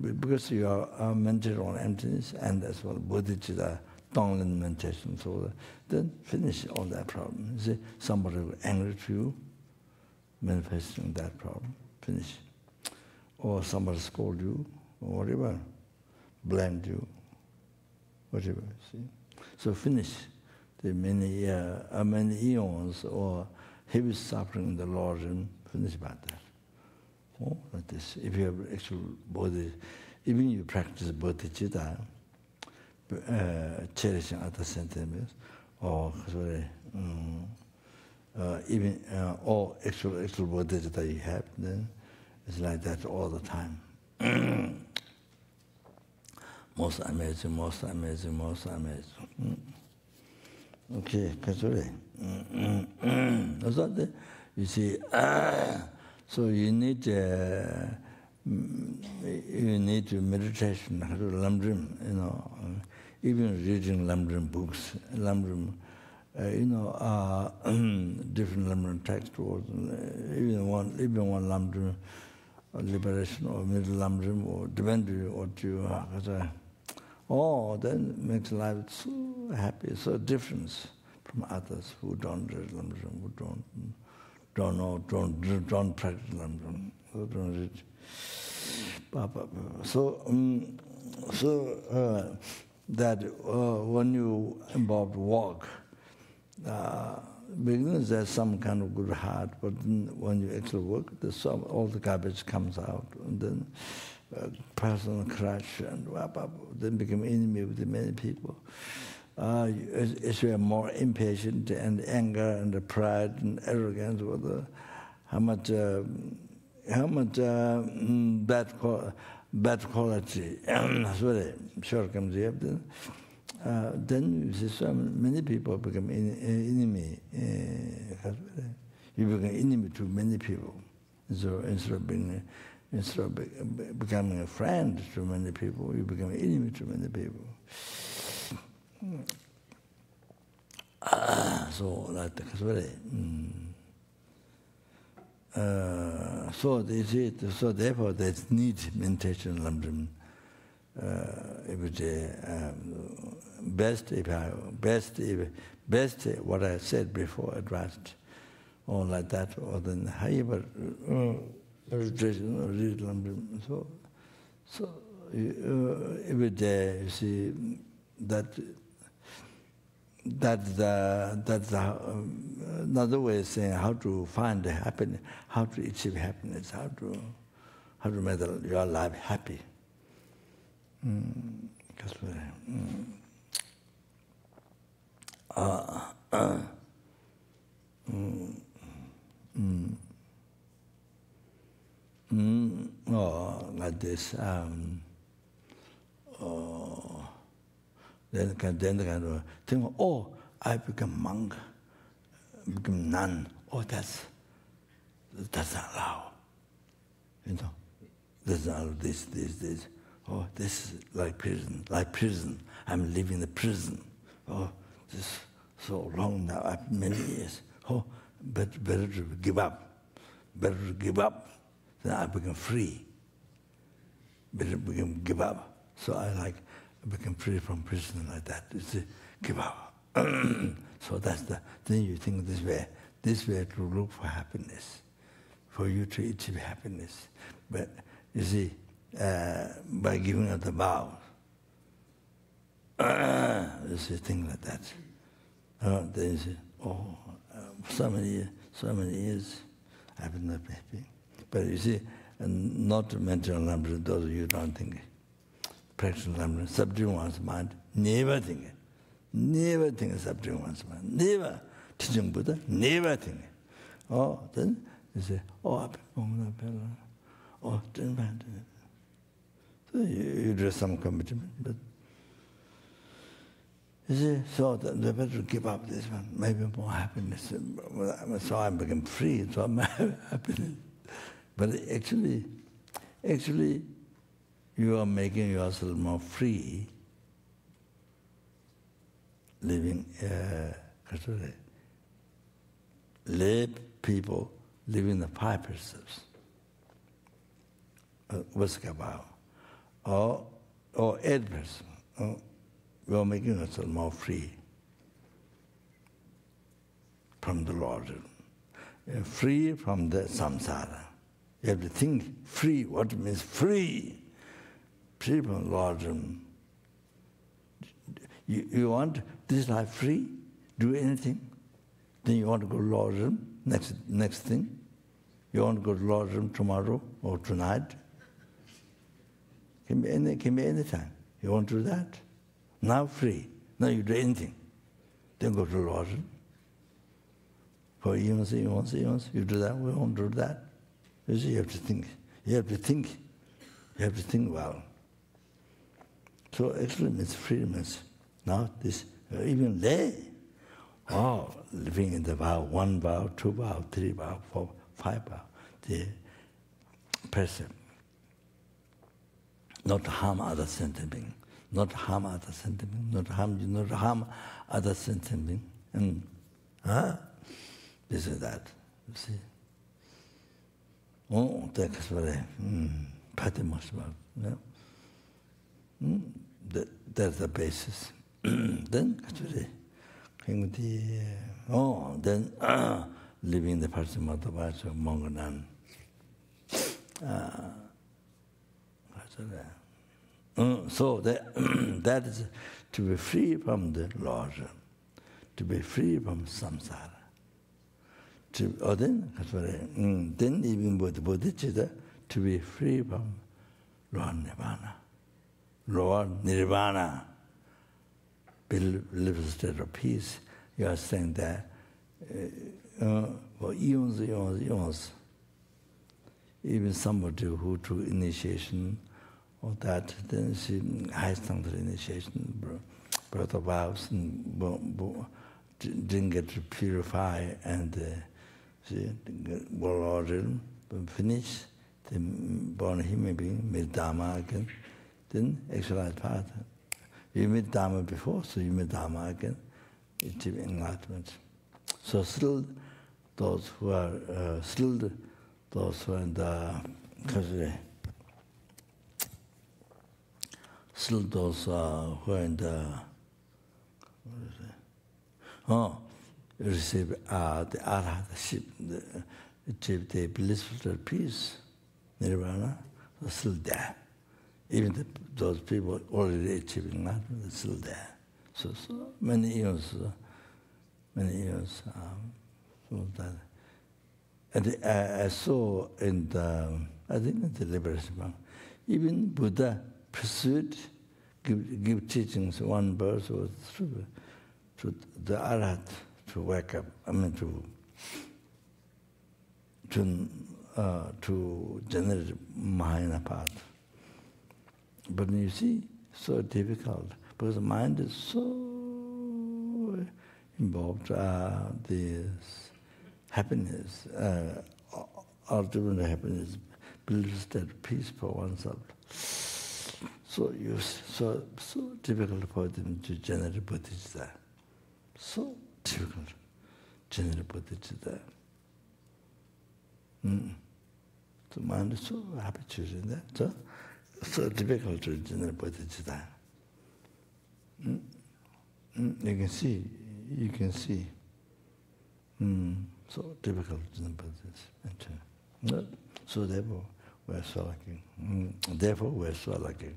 [SPEAKER 2] Because you are mental on emptiness and as well bodhicitta, Tonglen meditation, so then finish all that problem. You see, somebody will angry to you, manifesting that problem, finish. Or somebody scold you, or whatever, blamed you, whatever, see. So finish the many eons or heavy suffering in the Lord and finish about that. Oh, like this. If you have actual body, even you practice bodhicitta, cherishing other sentiments, or even all actual bodhicitta you have, then it's like that all the time. Most amazing, most amazing, most amazing. Okay, Kachore. You see, so you need meditation, lamdrim, even reading lamdrim books, lamdrim, different lamdrim text words, even one lamdrim, liberation or middle lamdrim, or depending what you are. Oh, then makes life so happy, so different from others who don't read lamdrim, who don't know, don't practice lamdrim, who don't read. So that when you involved work, beginners there's some kind of good heart, but when you actually work, all the garbage comes out, and then personal crash, and then become enemy with many people. As you are more impatient and anger and the pride and arrogance, with how much bad quality, shortcomings you have, then you see so many people become enemy. You become enemy to many people. So instead of becoming a friend to many people, you become an enemy to many people. So that's very. So therefore, there's need meditation lamdrim every day. Best what I said before, advanced, or like that, or then higher meditation or read lamdrim. So every day you see that's another way of saying how to find the happiness, how to achieve happiness, how to make your life happy. Like this. Then the kind of think, oh, I become monk, become nun. Oh, that's not allowed. You know, that's not this. Oh, this is like prison. I'm living in the prison. Oh, this so long now, many years. Oh, but better to give up. Better to give up. Then I become free. Better become give up. So I become free from prison like that. It's give up. So that's then you think this way to look for happiness, for you to achieve happiness. But you see, by giving up the vow, you see things like that. Then you say, oh, so many years I've been not happy. But you see, not to mention number, those you don't think. Practical number, subduing one's mind, never think it. Never think of subduing one's mind. Never. Teaching Buddha, never think it. Oh, then you say, oh, I've been oh, so you do some commitment, but you see, so the better give up this one, maybe more happiness. So I become free, so I'm happiness. But actually, you are making yourself more free, living, lay people living the five precepts. Or 8 percent. You are making yourself more free from the Lord, free from the samsara. You have to think free. What means free? Free from the Lord. You want this life free? Do anything? Then you want to go to Lord next thing? You want to go to Lord tomorrow or tonight? Can be any time. You want to do that? Now free. Now you do anything. Then go to Lord. For eons, you do that, we won't do that. You see, you have to think. You have to think well. So actually means freedom is now this, even lay. Oh, living in the vow, 1 vow, 2 vow, 3 vow, 4, 5 vow. The precept. Not to harm other sentient being. Not harm other sentient being. Not harm other sentient being. And this is that. You see. Oh, that's very that's the basis. Then actually, then living the person of the Mongolan. So that is to be free from the Lord, to be free from samsara. Then even bodhicitta, to be free from Lord Nirvana. Lord Nirvana, live a state of peace. You are saying that for eons, even somebody who took initiation or that, then she high standard initiation, brought the vows and didn't get to purify and she got finish, then born human being, meet Dharma again, then actualize path. You meet Dharma before, so you meet Dharma again, achieve enlightenment. So still those who are in the still those who are in the receive the arhatship, achieve the blissful peace, nirvana, are still there. Even those people already achieving enlightenment are still there. So many years. So that. And I saw in the, I think in the Liberation, even Buddha pursued, give teachings, one verse was to the Arhat to wake up, to generate Mahayana path. But you see, so difficult. because the mind is so involved. This happiness, ultimate happiness, builds that peace for oneself. So difficult for them to generate bodhicitta. So difficult to generate bodhicitta. The mind is so habituated in that. So difficult to generate bodhicitta. You can see. So difficult to generate bodhicitta. So therefore, we're so lucky.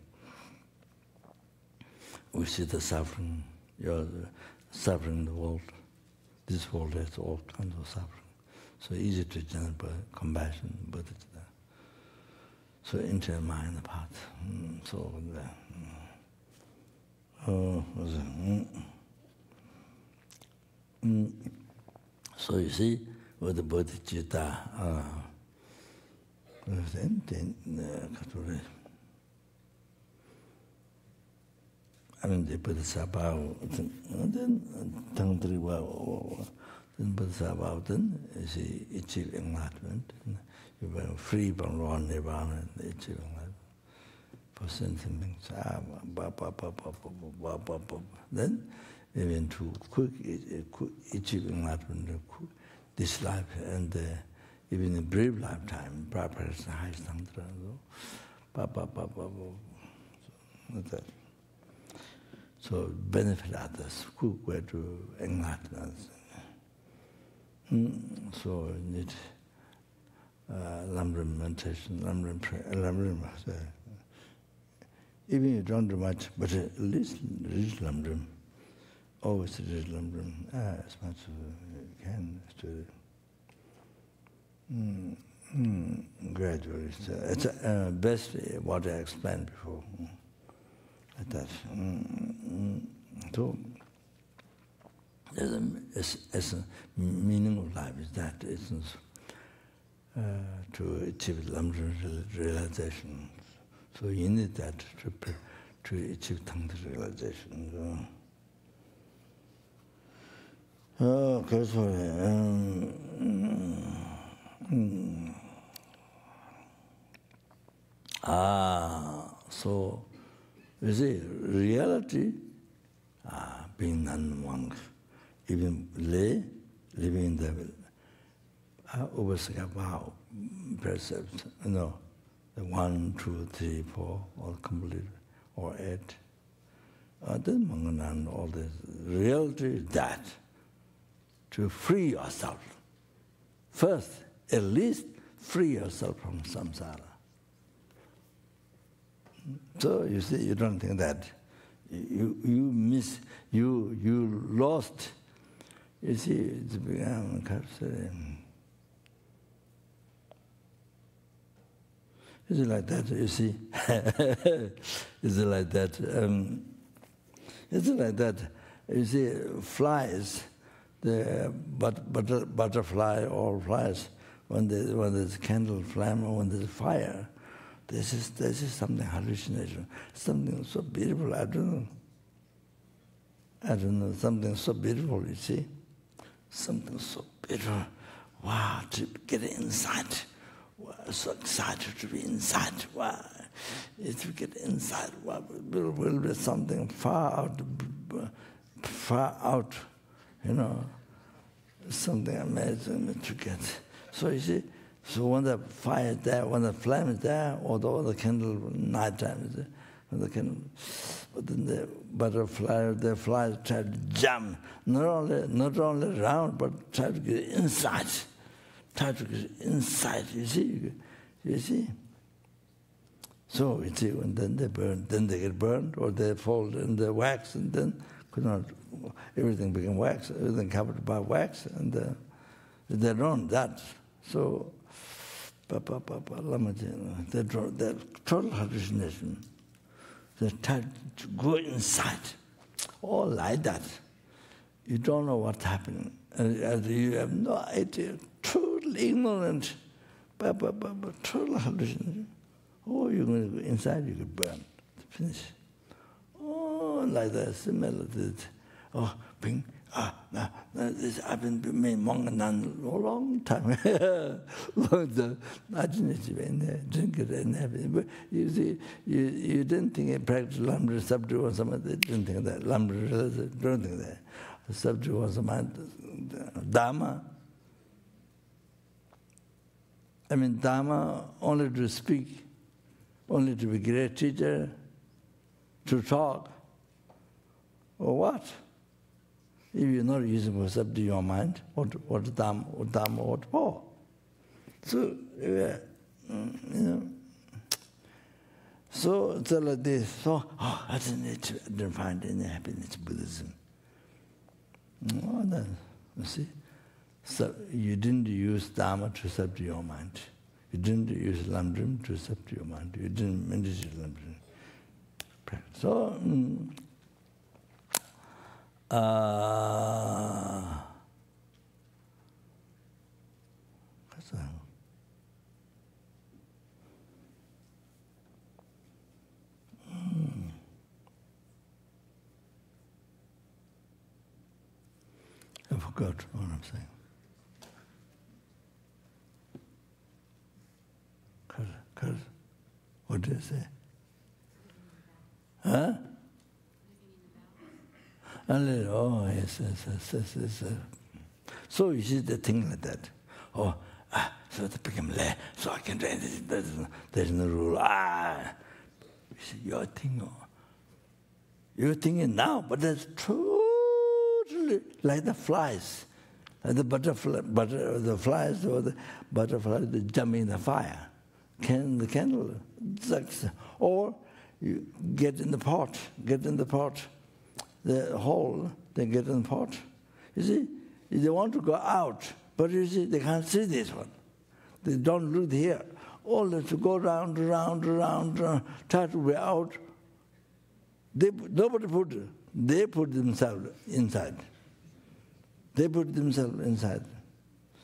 [SPEAKER 2] We see the suffering, you're suffering in the world. This world has all kinds of suffering. So easy to generate compassion, bodhicitta. So enter your mind apart. So you see, with the bodhicitta, I mean, the bodhisattva, then bodhisattva, then is achieve enlightenment. You were free from raw nirvana and achieve enlightenment. For sentiments, then even to quick achieve enlightenment, this life and even a brief lifetime, Prabhupada is the highest tantra. So benefit others, who were to enlighten us. So need Lamrim meditation, Lamrim prayer, Lamrim. Even you don't do much, but at least read Lamrim. Always read Lamrim as much as you can. Gradually, it's best what I explained before. That so as a meaning of life is that essence to achieve Lamrim realization. So you need that to achieve tantra realization. Okay, so you see, reality, being non-monk, even lay, living in the Upasaka precepts, the 1, 2, 3, 4, all complete, or 8. Then Manganan, all this. Reality is that, to free yourself. First, at least free yourself from samsara. So you see, you don't think that you lost. You see, it's become is it like that? You see, is it like that? Is it like that? You see, flies, the butterfly or flies, when there's candle flame or when there's fire. This is something hallucination, something so beautiful. I don't know, something so beautiful. You see, something so beautiful. Wow, to get inside. Wow, so excited to be inside. Wow, if you get inside, wow, will be something far out. Something amazing to get. So you see. So when the fire is there, when the flame is there, or the candle nighttime is there, when the candle, but then the butterfly, the flies try to jump, not only around, but try to get inside. You see. So you see, when then they burn, then they get burned, or they fall in the wax, and then everything became wax, everything covered by wax, and they don't that. So. They're total hallucination. They try to go inside, all like that. You don't know what's happening. You have no idea, totally ignorant, total hallucination. Oh, you're going to go inside, you could burn. Finish. Oh, like that, similar to it. Oh, Ping, this I've been monk and nun a long time. Long time. I didn't drink it and everything. But you see, you didn't think it practice Lamdra subdue or something. They didn't think that. Lamdra don't think that. Subdue was Dharma. I mean, Dharma only to speak, only to be great teacher, to talk, or what? If you're not using for subdue your mind, what Dharma, what for? So, you know, so it's like this. So, I didn't find any happiness in Buddhism. No, then, you see. So you didn't use Dharma to subdue your mind. You didn't use Lamdrim to subdue your mind. You didn't meditate Lamdrim. So, what's that? I forgot what I'm saying. What did I say? Huh? Oh, yes. So you see the thing like that. Oh, so to become lay, so I can train this. There's no rule. You see, you're thinking now, but that's totally like the flies. The flies or the butterflies, they jump in the fire. The candle, or you get in the pot, the hole, they get in the pot. You see, they want to go out, but you see, they can't see this one. They don't look here. All to go round, try to be out. They put themselves inside.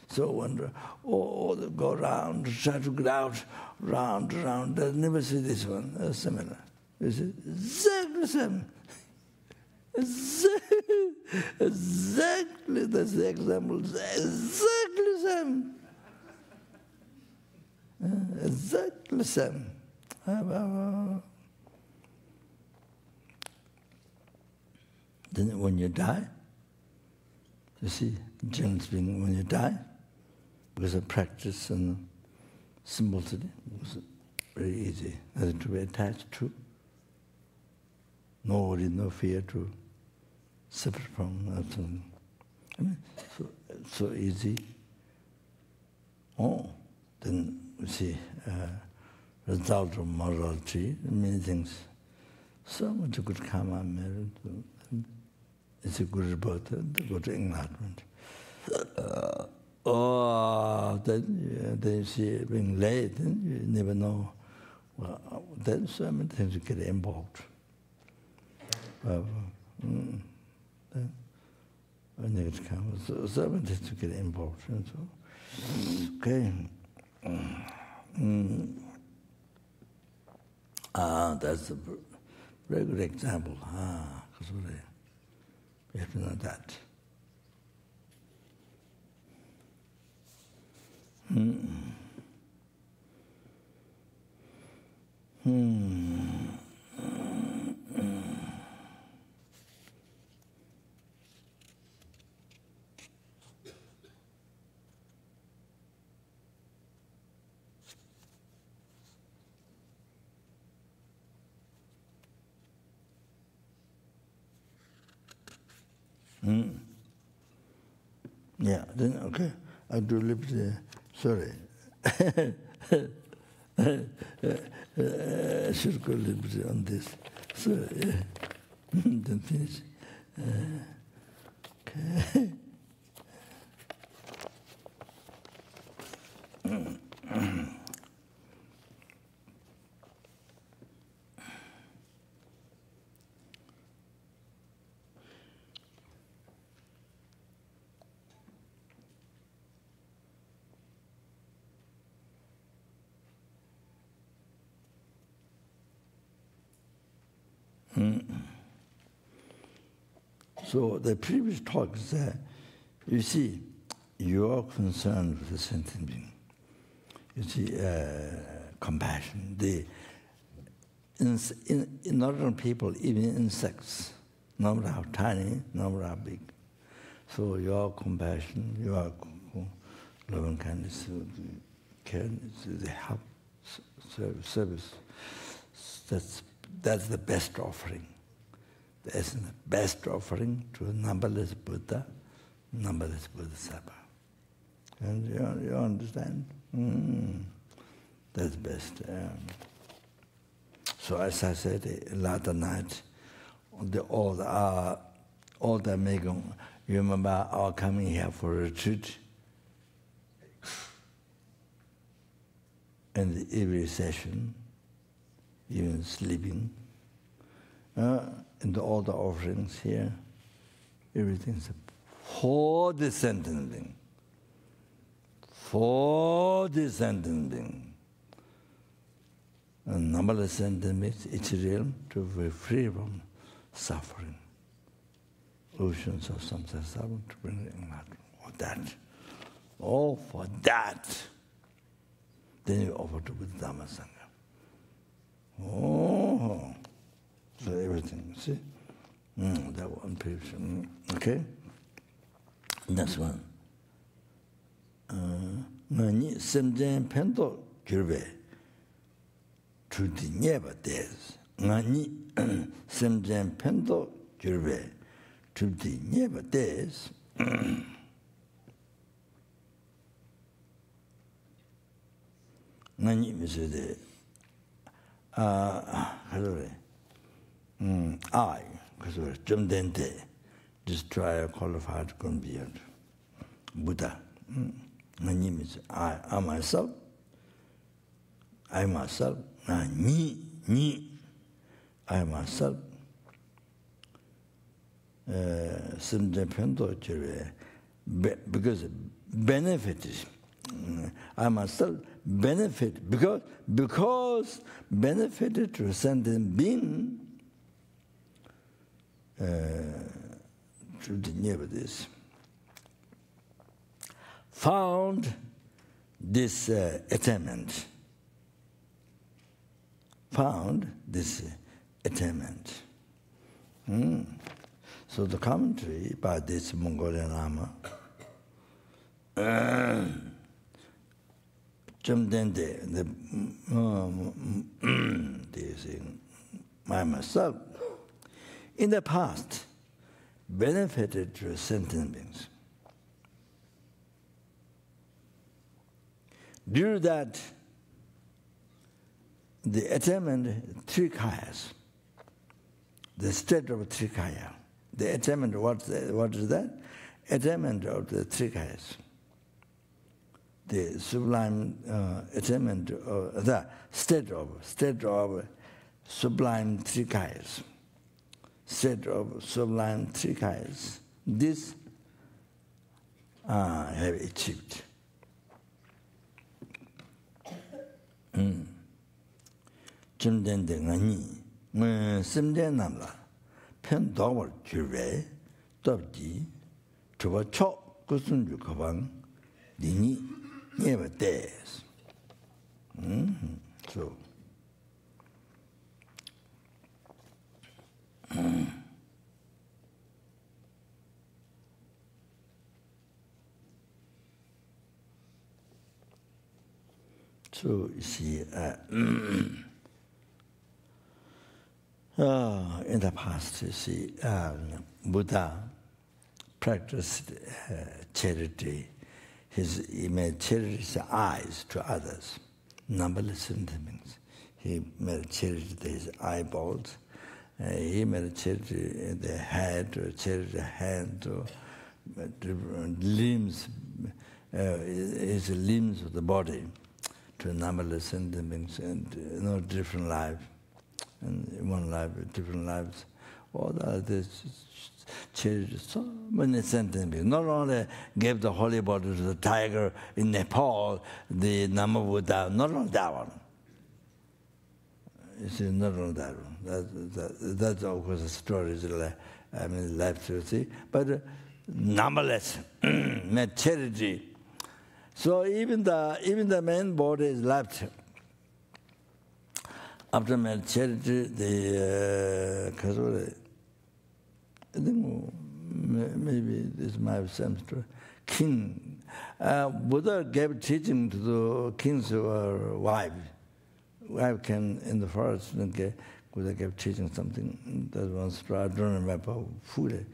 [SPEAKER 2] So wonder, they go round, try to get out, round. They never see this one. Similar. You see, exactly same. Exactly, that's the example. Exactly same. Exactly same. Then when you die, you see, generally speaking, when you die, because of practice and simplicity, it's very easy. Nothing to be attached to. No worry, no fear to separate from nothing. I mean, so easy. Oh, then we see result of morality, many things. So much good karma merit. It's a good rebirth, the good enlightenment. Then you see being late, then you never know. Well, then so many things you get involved. Then when it comes, so many things you get involved. And so, okay. That's a very good example. We have to know that. Yeah, then okay. I do liberty. Sorry. I should go liberty on this. So yeah. Then finish. Okay. So the previous talk said, you see, you are concerned with the sentient being. You see, compassion. In ordinary people, even insects, no matter how tiny, no matter how big. So your compassion, your loving kindness, care, the help, service, that's the best offering. That's the best offering to a numberless Buddha, numberless Bodhisattva. And you understand? That's best. So as I said last night, all the Megong, you remember our coming here for a retreat? And every session, even sleeping, and all the offerings here, everything's for the sentient being. For the sentient being. And numberless sentient beings, each realm to be free from suffering. Oceans of samsara suffering to bring enlightenment. All that. All for that. Then you offer to Buddha Dhamma Sangha. Oh, so everything, see? That one page. Okay? Next one. Ngani semjen pendo gyurbe trudi nyeba des. Ngani semjen pendo gyurbe trudi nyeba des. Ngani misede I, because we're jumdente, destroyer qualified can be Buddha. Ngani means I myself, I myself, ni, I myself, because benefit is, I myself benefit, because benefited to a sentient being, to the near this. Found this attainment. Found this attainment. So the commentary by this Mongolian Lama, I myself, in the past, benefited to sentient beings. Due to that, the attainment three kayas, the state of three kaya, the attainment, what is that? Attainment of the three kayas. The sublime attainment, the state of sublime three kayas, state of sublime three kayas. This have achieved. Chimdende ngani, simden namla, pen dawar gyurwe, dobji, chuba chok kusunju kabang, dini never dares. So, so you see, in the past, you see, Buddha practiced charity. He made charity his eyes to others, numberless sentiments. He made charity to his eyeballs. He made charity the head, or charity the hand, or limbs, his limbs of the body to numberless sentiments and different lives. And one life, different lives. All the others charity, so many sentiments. Not only gave the holy body to the tiger in Nepal, the Nama Buddha, not only that one. You see, not only that one. That's of course a story. I mean, left, you see. But numberless, made charity. So even the main body is left. After made charity, the I think maybe this might be some story. King, Buddha gave teaching to the king's wife. Wife came in the forest and Buddha gave teaching something. That one story, I don't remember fully.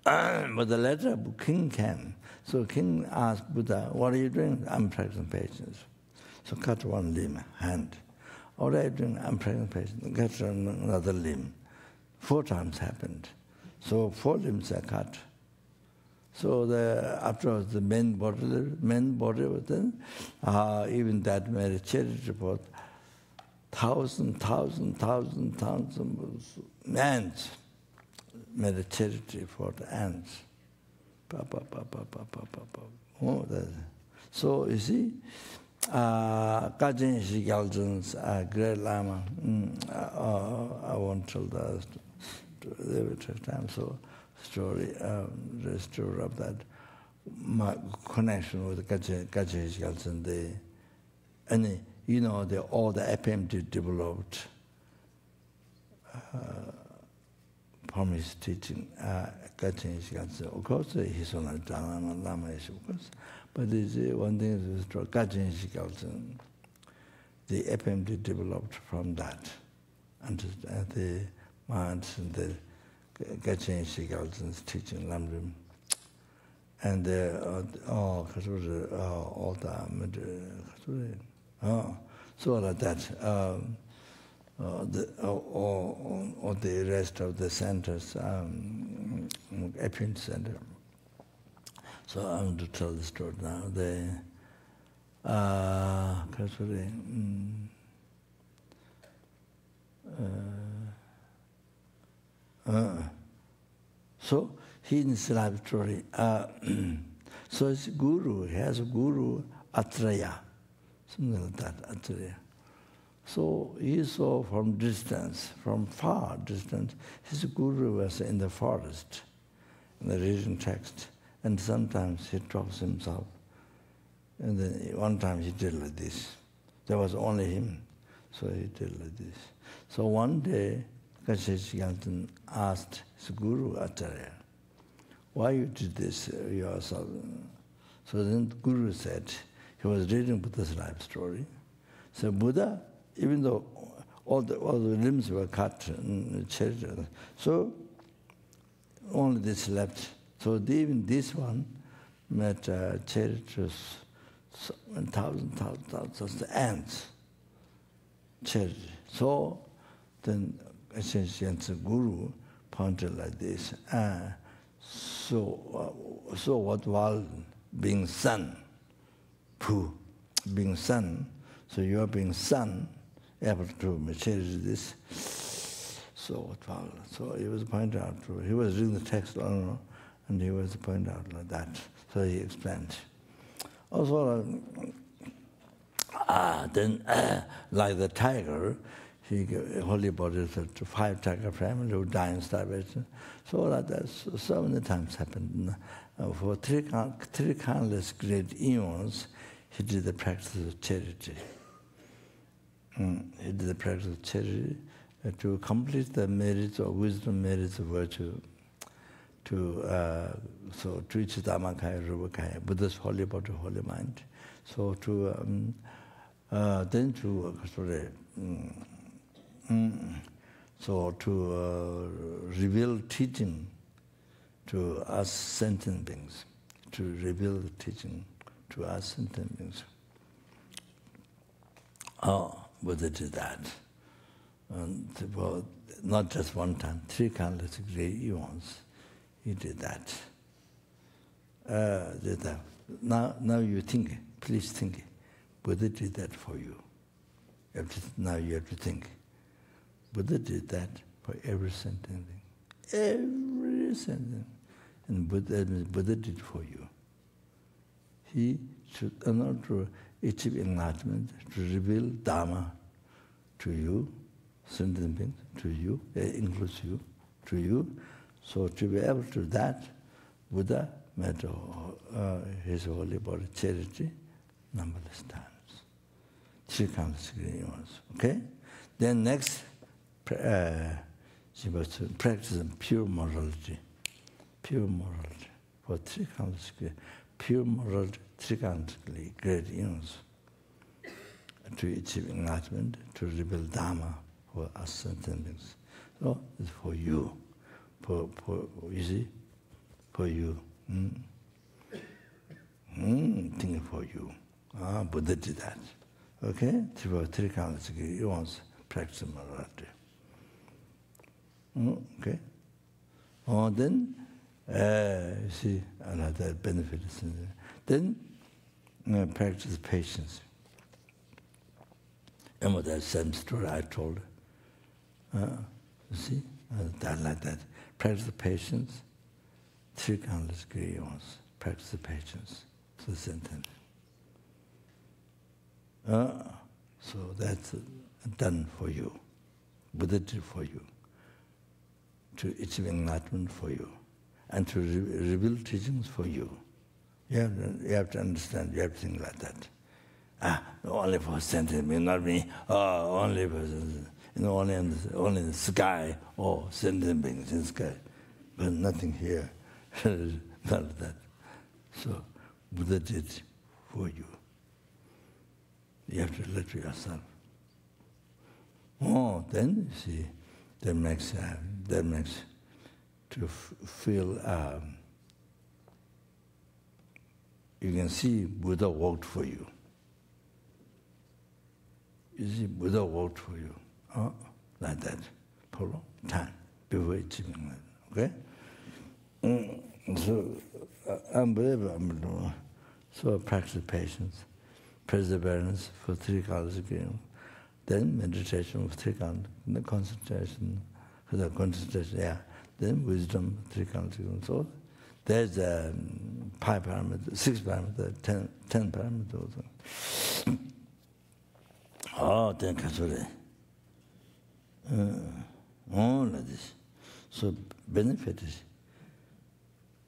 [SPEAKER 2] But the later king came. So king asked Buddha, "What are you doing?" "I'm practicing patience." So cut one limb, hand. "What are you doing?" "I'm practicing patience." Cut another limb. 4 times happened. So 4 limbs are cut. So afterwards, the main body was then, even that made a charity for thousands ants. Made a charity for the ants. Oh, so you see, Kajin Shigaljan's great Lama, I won't tell the time, so story, the story of that, my connection with Kajin Shigaljan, all the FMT developed from his teaching, of course, he's on a Lama, of course, but one thing is Kajin Shigaljan, the FMT developed from that, and the minds and the Kajin Shigaljan's teaching, Lamrim, and all so like that. Or the rest of the centers, Epping Center. So I'm going to tell the story now. So he in his life story. So his guru, he has a guru Atraya, something like that, Atraya. So he saw from distance, from far distance, his guru was in the forest, in the reading text, and sometimes he talks himself. And then one time he did like this. There was only him, so he did like this. So one day, Kashish asked his guru Acharya, "Why you did this yourself?" So then the guru said, he was reading Buddha's life story. So Buddha, even though all the limbs were cut and charity, so only this left. So even this one met charities, thousands of ants, charity. So then essentially guru pointed like this. So what was being sun, Pu, being sun, so you are being sun, able to materialize this. So what was? So he was pointed out, he was reading the text, and he was pointed out like that. So he explained. Also, then, like the tiger, holy body to 5 tiger family who die in starvation. So that so many times happened. For three countless great eons, he did the practice of charity. He did the practice of charity to complete the merits of wisdom, merits of virtue, to reach Dhammakaya, Rupakaya, Buddha's holy body, holy mind. So to reveal teaching to us sentient beings, to reveal the teaching to us sentient beings. Buddha did that. Well, not just one time, 3 countless great eons, he did that. Now you think, please think, Buddha did that for you. Now you have to think. Buddha did that for every sentient thing. Every sentient. And Buddha did for you. He should not to achieve enlightenment, to reveal Dharma to you, sentient beings, to you, includes you, to you, So to be able to do that, Buddha made his holy body charity numberless times. 3 countless greenings. Okay? Then next, she was to practice pure morality. Pure morality. For 3 countless pure morality, 3 countless great unions. To achieve enlightenment, to rebuild Dharma for us sentient beings. So it's for you. You see? For you. Think for you. Buddha did that. Okay? 3 countless you want practice morality. Okay? Then, you see, another benefit. Then, practice patience. Remember that same story I told? You see? That like that. Practice patience. 3 countless grievances. Practice patience. So the sentence. So that's done for you. Buddha did for you. To achieve enlightenment for you. And to reveal teachings for you. You have to understand, you have to think like that. Only for sentient beings, not me. Only for, only in the sky, or sentient beings in the sky. But nothing here. Not that. So Buddha did for you. You have to let yourself. Then you see, that makes to feel. You can see Buddha worked for you. You see, Buddha worked for you, like that, for a long time before achieving that. Okay. So unbelievable. So practice patience, perseverance for 3 countless grievances. Then meditation for 3 countless, concentration, for the concentration, Then wisdom, 3 countless grievances. So there's 5 parameters, 6 parameters, 10 parameters also. Then Kasure. Like this. So benefit is.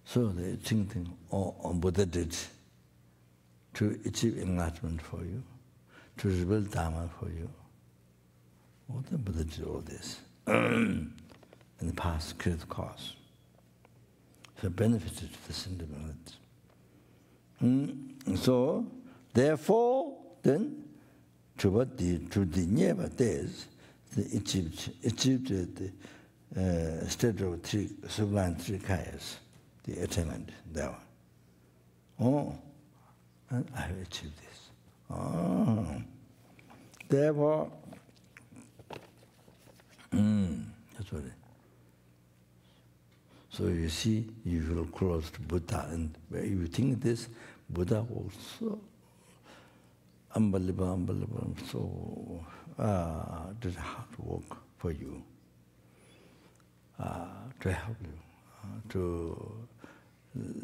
[SPEAKER 2] So the thinking on Buddha did to achieve enlightenment for you, to rebuild Dharma for you. What the Buddha did all this in the past created cause. So benefited to the sentimentality. So therefore, then to the never days, achieved the state of 3 sublime 3 kayas. The attainment, that one. And I have achieved this. Therefore, that's what it is. So you see, you feel close to Buddha, and where you think this, Buddha was so unbelievable, so did hard work for you, to help you, to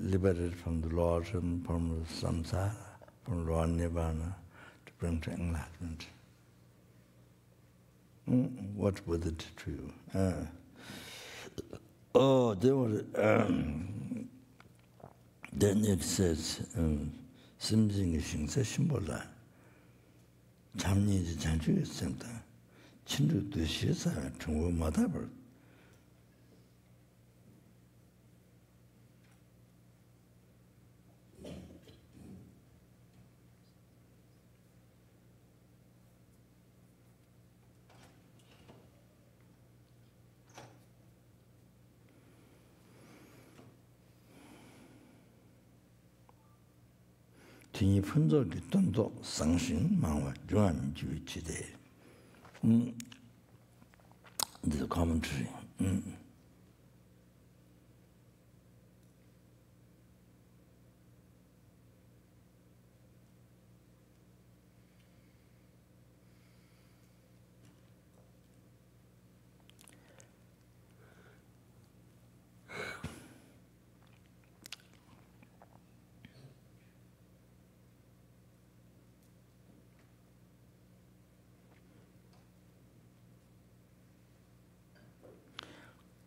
[SPEAKER 2] liberate from the Lord and from the samsara, from Lord Nirvana, to bring to enlightenment. What Buddha did to you? There was, then it says, 심증의 신세 심보라, 참니지 잔주의 셈다, 친루 두시에서 중국 마다벌. 진이 분석이 돈도 상신 망와 주안주의지대. The commentary.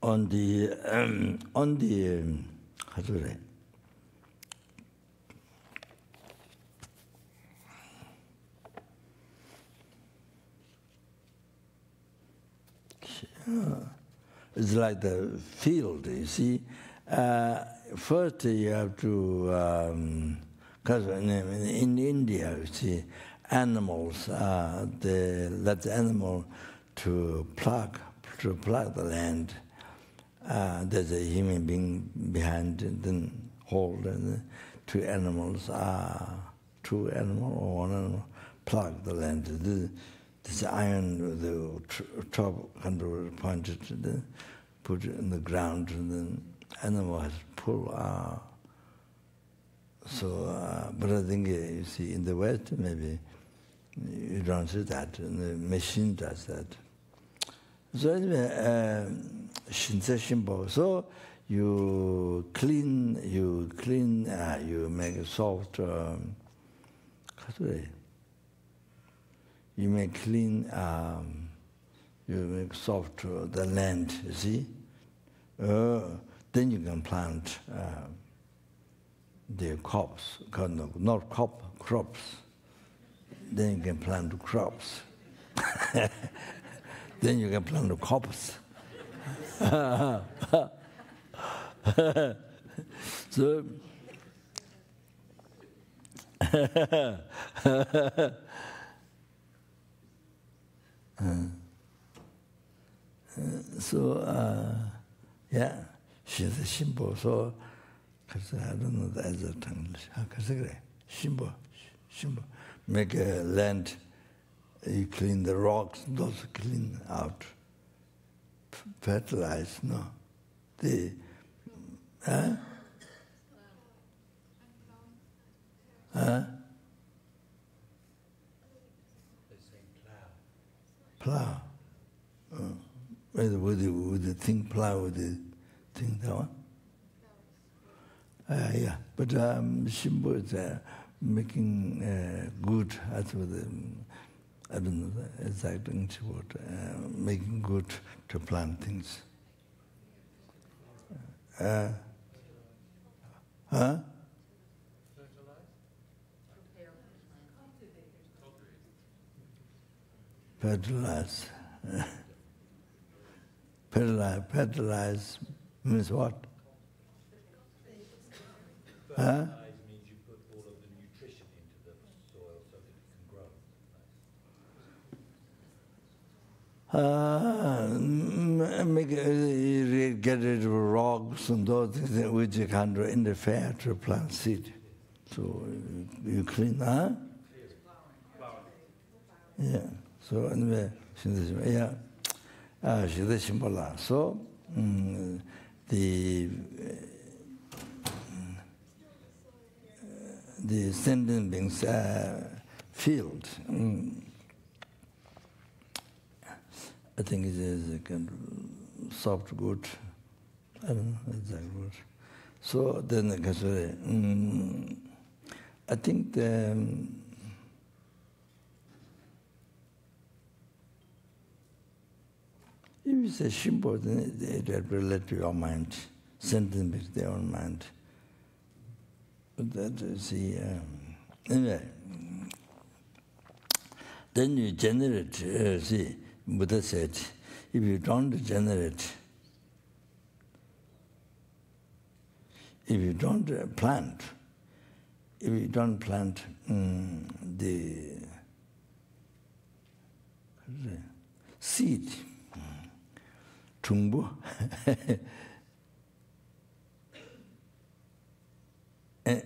[SPEAKER 2] on the how to say, it's like the field, you see. First you have to, because in India, you see, animals, they let the animal to plug the land. There's a human being behind and then hold, and two animals or one animal plug the land. This iron with the top control pointed, then put it in the ground, and then animal has pull. But I think you see in the West maybe you don't see that, and the machine does that. So anyway, so you clean, you make it soft. You make clean, you make soft the land, you see? Then you can plant the crops, not crops. Then you can plant crops. Then you can plant the crops. So, yeah, she's a simple. So, because I don't know the other tongue. Simple. Make a land, you clean the rocks, those clean out. Fertilize, no. Plow. With the thing plow, with the thing that one? Yeah, but Shimbo is making good, as with I don't know the exact English word, making good to plant things. Fertilize. Fertilize means what?
[SPEAKER 3] Fertilize means you put all of the nutrition into the soil so that it can grow.
[SPEAKER 2] Get rid of rocks and those things which you can't interfere to plant seed. So you clean, Yeah. So anyway, yeah. So the sentient beings field. I think it is a kind of soft good. I don't know exact word. So then I think if you say Shimbo, then it relate to your mind, sentient beings, their own mind. But that see, anyway. Then you generate, see, Buddha said, if you don't generate, if you don't plant the seed, Chungbu,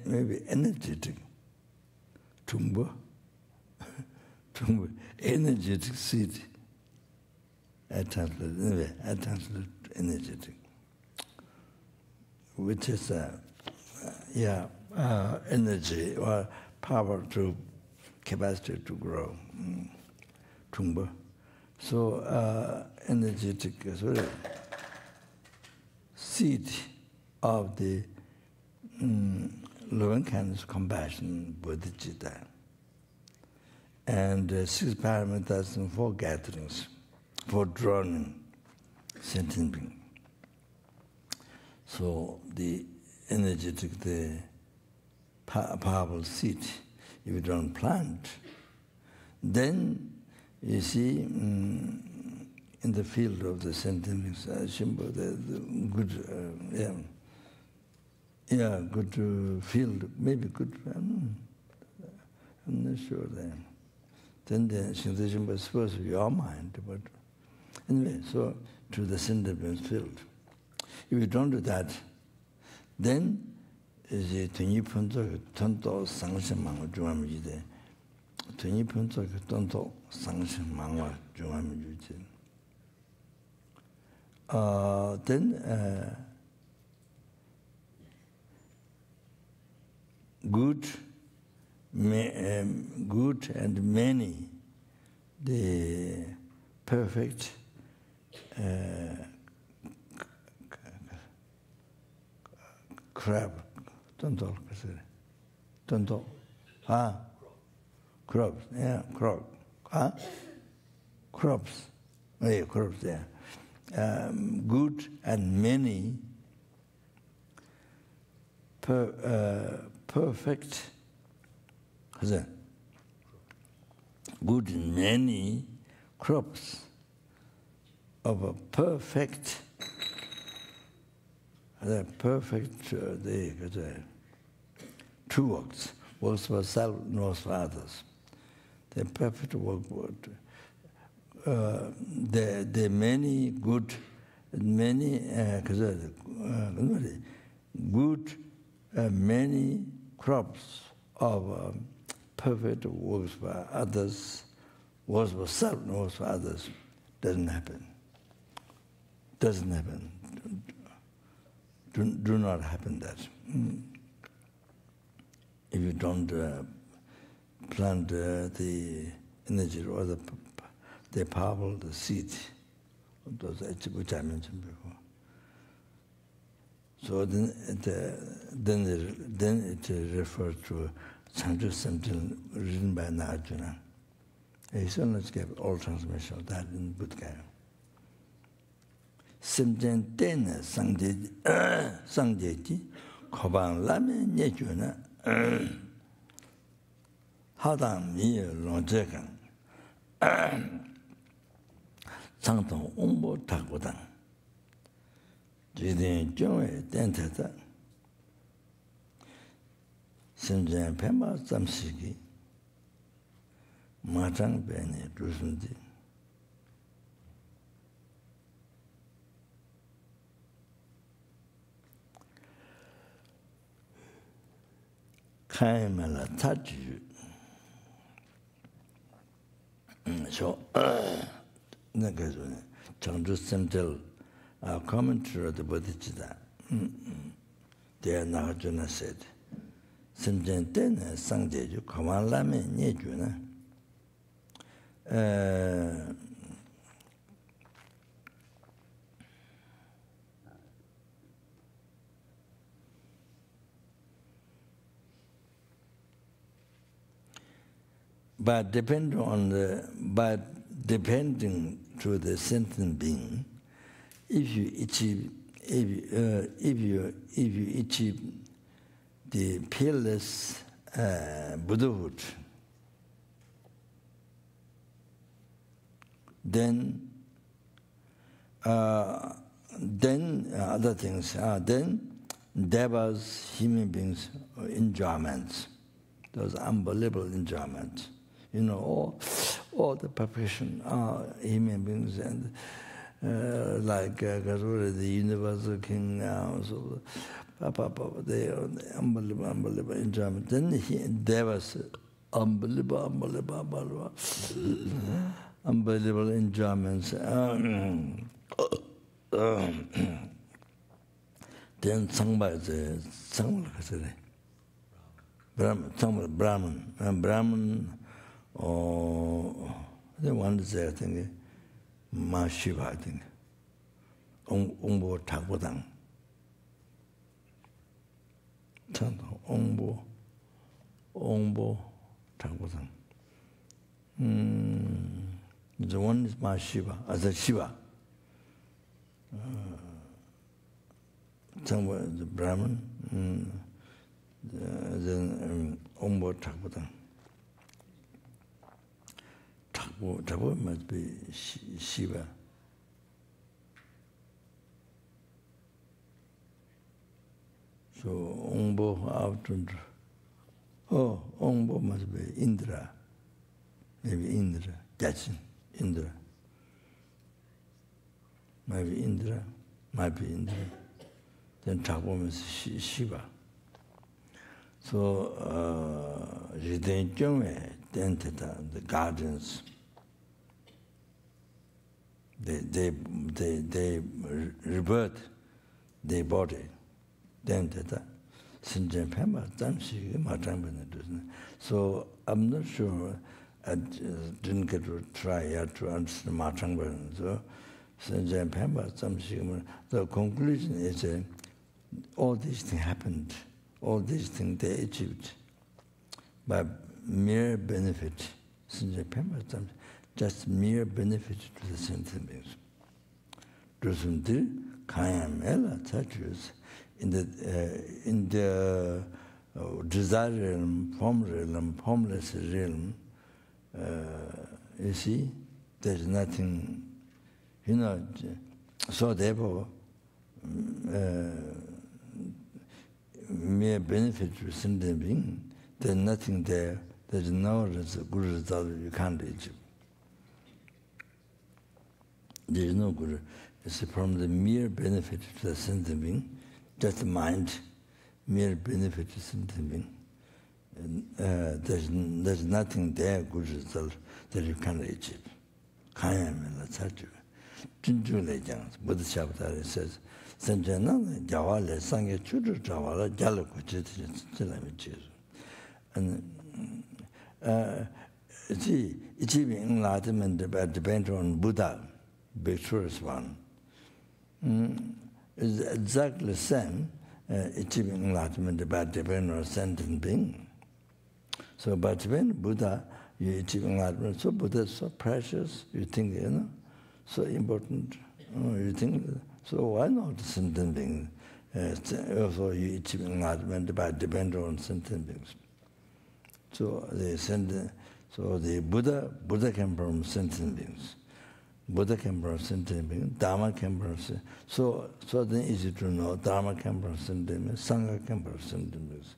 [SPEAKER 2] maybe energetic, Chungbu, energetic seed. I translate energetic, which is energy or power to capacity to grow. Chungba. So energetic seed of the loving kindness, compassion, bodhicitta, and 6 parameters and 4 gatherings for drawing sentient being. So the energetic, the powerful seed, if you don't plant, then you see in the field of the sentient Shimbo, the good, good field, maybe good, I'm not sure then. Then the Shimbo is supposed to be your mind, but anyway, so to the sentient field. If you don't do that, then 이제 등이pun적 tonto 상심망을 중함이지. 등이pun적 tonto 상심망을 중함이지. Then good and many, the perfect crab. Tonto, crops, yeah, crops, yeah, crops, yeah. Good and many, perfect, good and many crops of a perfect. The perfect, two works for self, works for others. The perfect work, the many good, many good, many crops of perfect works for others, works for self, works for others, doesn't happen. Doesn't happen. Do not happen that. If you don't plant the energy or the powerful, the seed, those which I mentioned before. So then it refers to Chanchu Samtil written by Nagarjuna. He certainly gave all transmission of that in Buddha. Simchen tena sangjeji kobang lame nyechuna hadang mi longjekan changtong ongbo takbodang jidin jongwe tentata simchen pemba zamshiki machang bene rusundi Kaimala Taju. So, Chandu Central commentary of the Bodhicitta. There Nagarjuna said, Simchen Tena Sangjeju Kawan Lame Nyejuna. But depending to the sentient being, if you achieve the peerless Buddhahood, then other things then devas, human beings, enjoyments, those unbelievable enjoyments. You know, all the perfection are human beings, and like the universal king, so they are unbelievable enjoyment. Then there was unbelievable enjoyments. Then Sangba Brahman. The one is there, I think, Ma Shiva, I think. Ongbo Takbodang. Ongbo Takbodang. The one is Ma Shiva, as a Shiva. the Brahman, then Ombo Thakpa. Thakpa must be Shiva. So Ombo after Ombo must be Indra. Maybe Indra. That's Indra. Maybe Indra. Might be Indra. Then Thakpa is Shiva. So then the guardians, they rebirth their body. Then so I'm not sure. I didn't get to try yet to understand Matangban. So the conclusion is all these things happened. All these things they achieved by mere benefit. Just mere benefit to the sentient beings. In the desire realm, formless realm, you see, there's nothing, so therefore, mere benefit to sentient being, there's nothing there, there's no good result you can't achieve. There is no good. It's from the mere benefit to the sentient being, just mind, mere benefit to sentient being. There's nothing there, good result, that you can't achieve. Kayamela Sachu. Junjule Jans, Buddha Shabbatari says, Sanjana, Jawale, Sangya Chudu Jawala, Jalaku Chilamichir. And achieving enlightenment depends on Buddha, victorious one. It's exactly the same, achieving enlightenment depends on sentient being. So, but when Buddha, you achieve enlightenment, so Buddha is so precious, you think, so important, you think, so why not sentient being? Also, you achieve enlightenment depends on sentient beings. So the Buddha came from sentient beings. Buddha came from sentient beings. Dharma came from so then easy to know. Dharma came from sentient beings. Sangha came from sentient beings.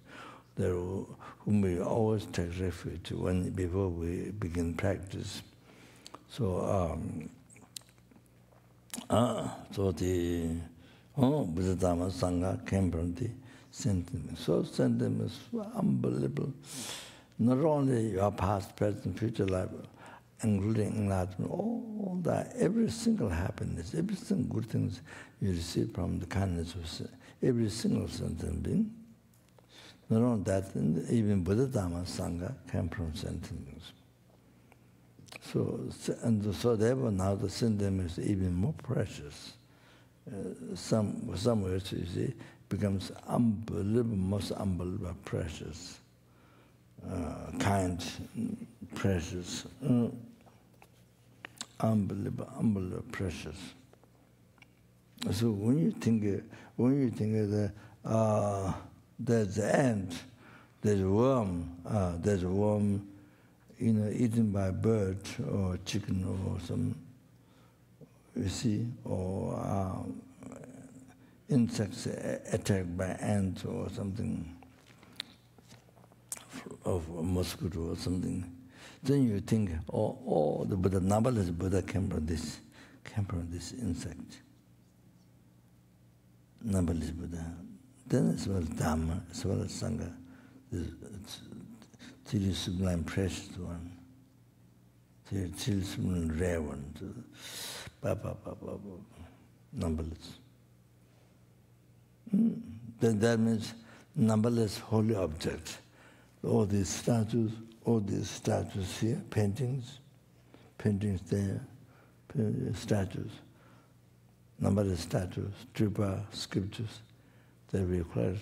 [SPEAKER 2] There whom we always take refuge before we begin practice. So the Buddha Dharma Sangha came from the sentient beings. So sentient beings were unbelievable. Not only your past, present, future life, including enlightenment, all that, every single happiness, every single good things you receive from the kindness of every single sentient being. Not only that, even Buddha Dhamma Sangha came from sentient beings. So therefore now the sentient beings is even more precious. Some words you see becomes unbelievable, most unbelievable precious. Kind, precious, unbelievable, precious. So when you think of there's the ant, there's a worm, eaten by a bird or chicken or some, you see, or insects attacked by ants or something. Of a mosquito or something, then you think, the Buddha, Nabal's Buddha came from this insect. Nabal's Buddha. Then as well as Dhamma, as well as Sangha, it's really sublime, precious one. Really sublime, rare one. Numberless. Then that means numberless holy objects. All these statues here, paintings there, statues, numberless statues, tripa, scriptures, they require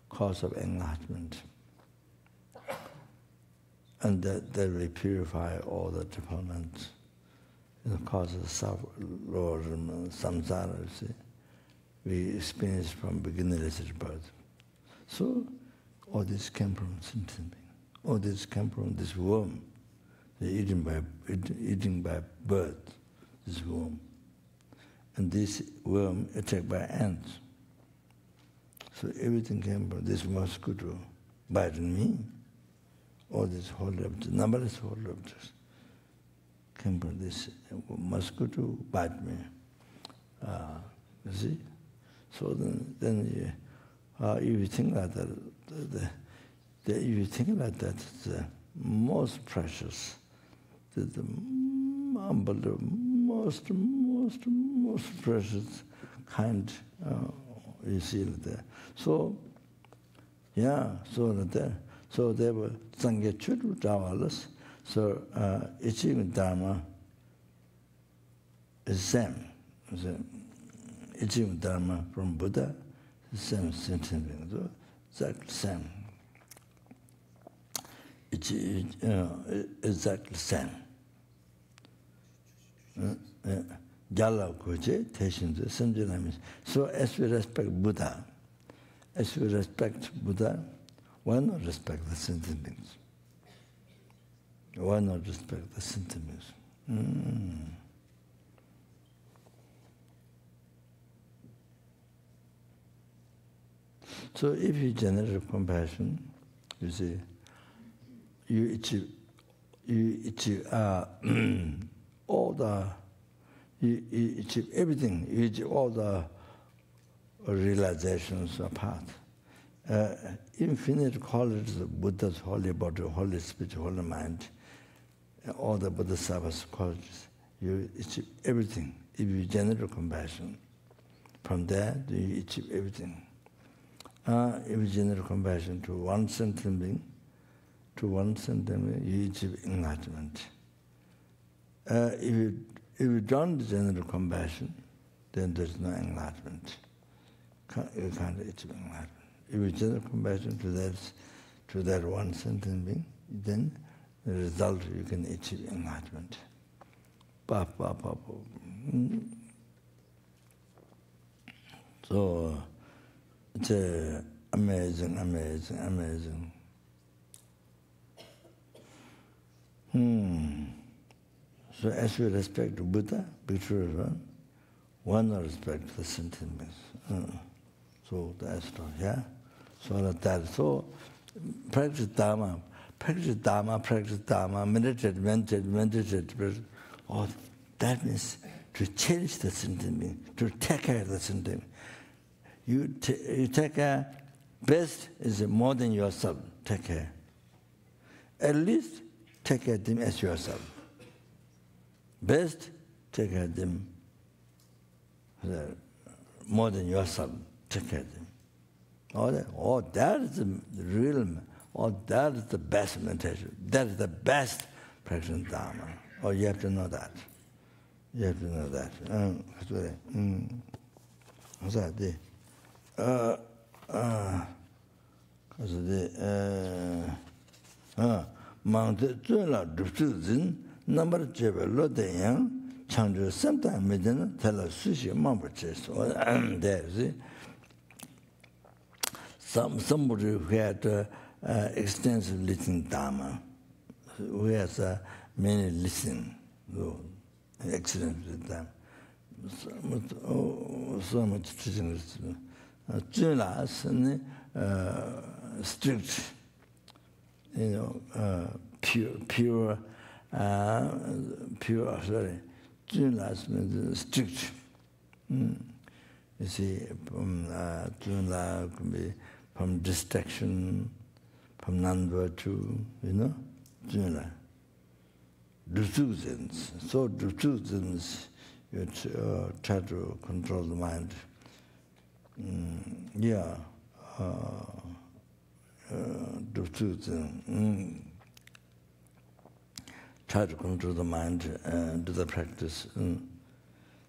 [SPEAKER 2] cause of enlightenment. And that they will purify all the defilements. it causes Lord samsara, see. We experience from beginningless birth. So, all this came from sentient being. All this came from this worm. They're eating by birth, this worm. And this worm attacked by ants. So everything came from this mosquito biting me. All these holy objects, numberless holy objects, came from this mosquito bite me. You see? So then if you think like that, if you think like that, the most precious, the unbelievable, most precious kind you see there. So, yeah, so there. So they were Sangye Chudu Davalas. So achieving Dharma is same. Achieving Dharma from Buddha is same sentient being. So exactly same. Exactly same. Jala Koje, Teshin, Sanjana. So as we respect Buddha, why not respect the sentient beings? Why not respect the sentient beings? So if you generate compassion, you see, you achieve all the, you achieve everything, you achieve all the realizations of path. Infinite qualities of Buddha's holy body, holy speech, holy mind, all the Bodhisattva's qualities, you achieve everything. If you generate compassion, from there you achieve everything. If you generate compassion to one sentient being, you achieve enlightenment. If you don't generate compassion, then there's no enlightenment. You can't achieve enlightenment. If you generate compassion to that one sentient being, then the result you can achieve enlightenment. So it's amazing. So as we respect Buddha, picture one, why not respect the sentient beings? So that's all, yeah? So that, so practice Dharma, meditate. Oh, that means to change the sentient being, to take care of the sentient being. You take care, best is more than yourself, take care. At least take care of them as yourself. Best, take care of them more than yourself, take care of them. Oh, that is the real, that is the best meditation. That is the best practice of Dharma. Oh, you have to know that. You have to know that. What's that? Mount Zula Dufuzin, number Jebelo de Yang, Chanju sometime Medina, tell us Sushi Mambaches, or there's somebody who had extensive listening Dharma, who has many listening, excellent with them. So much teaching. Julas and strict, pure. Sorry, Julas means strict. You see, Jula could be from distraction, from non-virtue, Jula. Dusuzens. So Dusuzens, you try to control the mind. Try to control the mind and do the practice.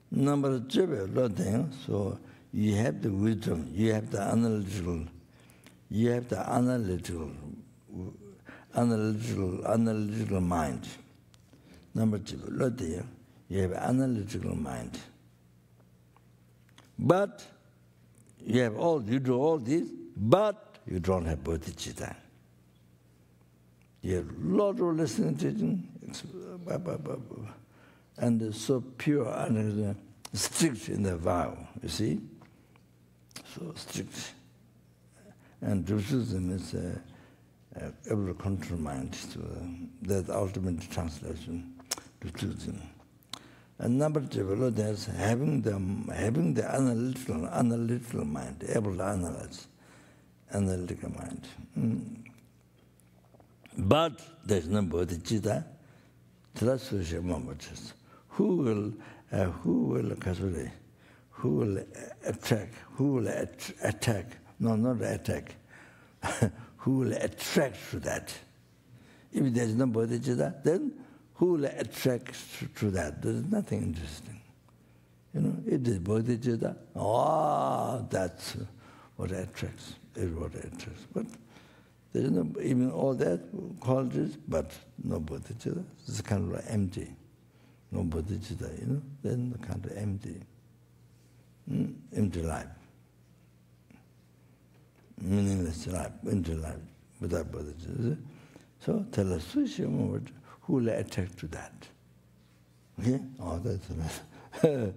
[SPEAKER 2] Number two, so you have the wisdom, you have the analytical analytical mind. Number two, You have analytical mind. But you do all this, but you don't have bodhicitta. You have a lot of listening, teaching, and so pure and strict in the vow, you see? So strict. And Drushism is able to control mind. That's the ultimate translation, Drushism. And number two, there's having the analytical mind, able to analyze, analytical mind. But there's no bodhicitta. Who will attack? No, not attack. Who will attract to that? If there's no bodhicitta, then who will attract to that? There's nothing interesting. You know, it is bodhicitta. That's what attracts. Is what attracts. But there is no even all that qualities, but no bodhicitta. It's kind of empty. No bodhicitta, you know. Then kind of empty. Empty life. Meaningless life, empty life, without bodhicitta. So tell us, who will attract to that? Okay? That's right.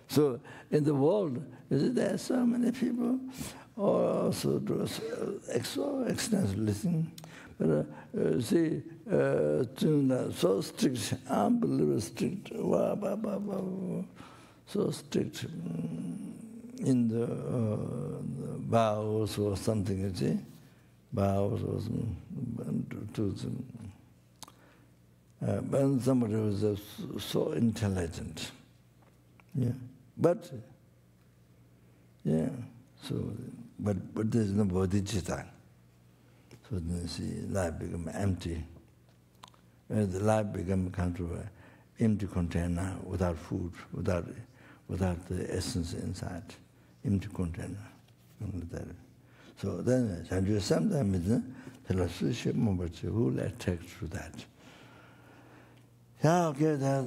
[SPEAKER 2] So in the world, there are so many people also do so extensive listening. But see, so strict, unbelievably strict, so strict in the vows or something, you see? Vows or something. But somebody was so intelligent. Yeah. But, yeah, so, but there's no bodhicitta. So then you see, life becomes empty. The life becomes kind of an empty container without food, without the essence inside. Empty container. So then, sometimes who will attack to that? Yeah, okay, that.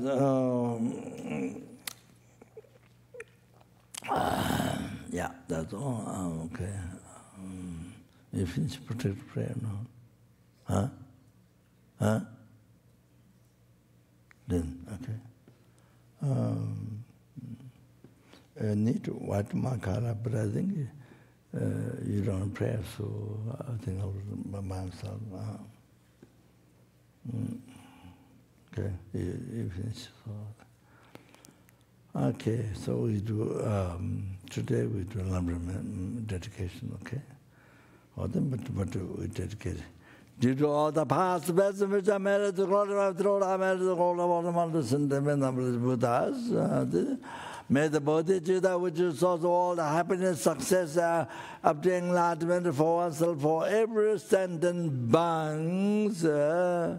[SPEAKER 2] Yeah, that's all. Okay. You finish protected prayer now? Huh? Then, okay. I need to white makara, but I think you don't pray, so I think I'll by myself. Okay, you finish. Okay, so we do, today we do a number of dedication, okay? But we dedicate. Due to all the past best which I made the glory of the Lord, I made the glory of all the wonders and the numberless Buddhas. May the bodhicitta, which is source of all the happiness, success, obtaining enlightenment for oneself, for every sentient beings, may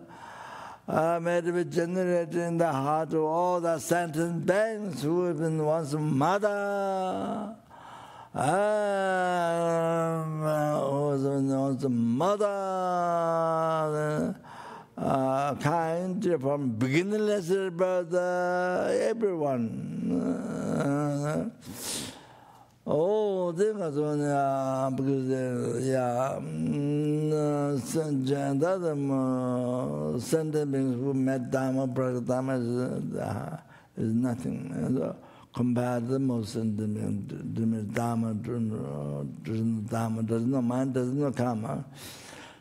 [SPEAKER 2] it be generated in the heart of all the sentient beings who have been once mother. Was mother, kind from beginningless birth, everyone. Because sentient beings who met Dhamma, Pragatama is nothing. Compared to the most Dhamma, there's no mind, there's no karma.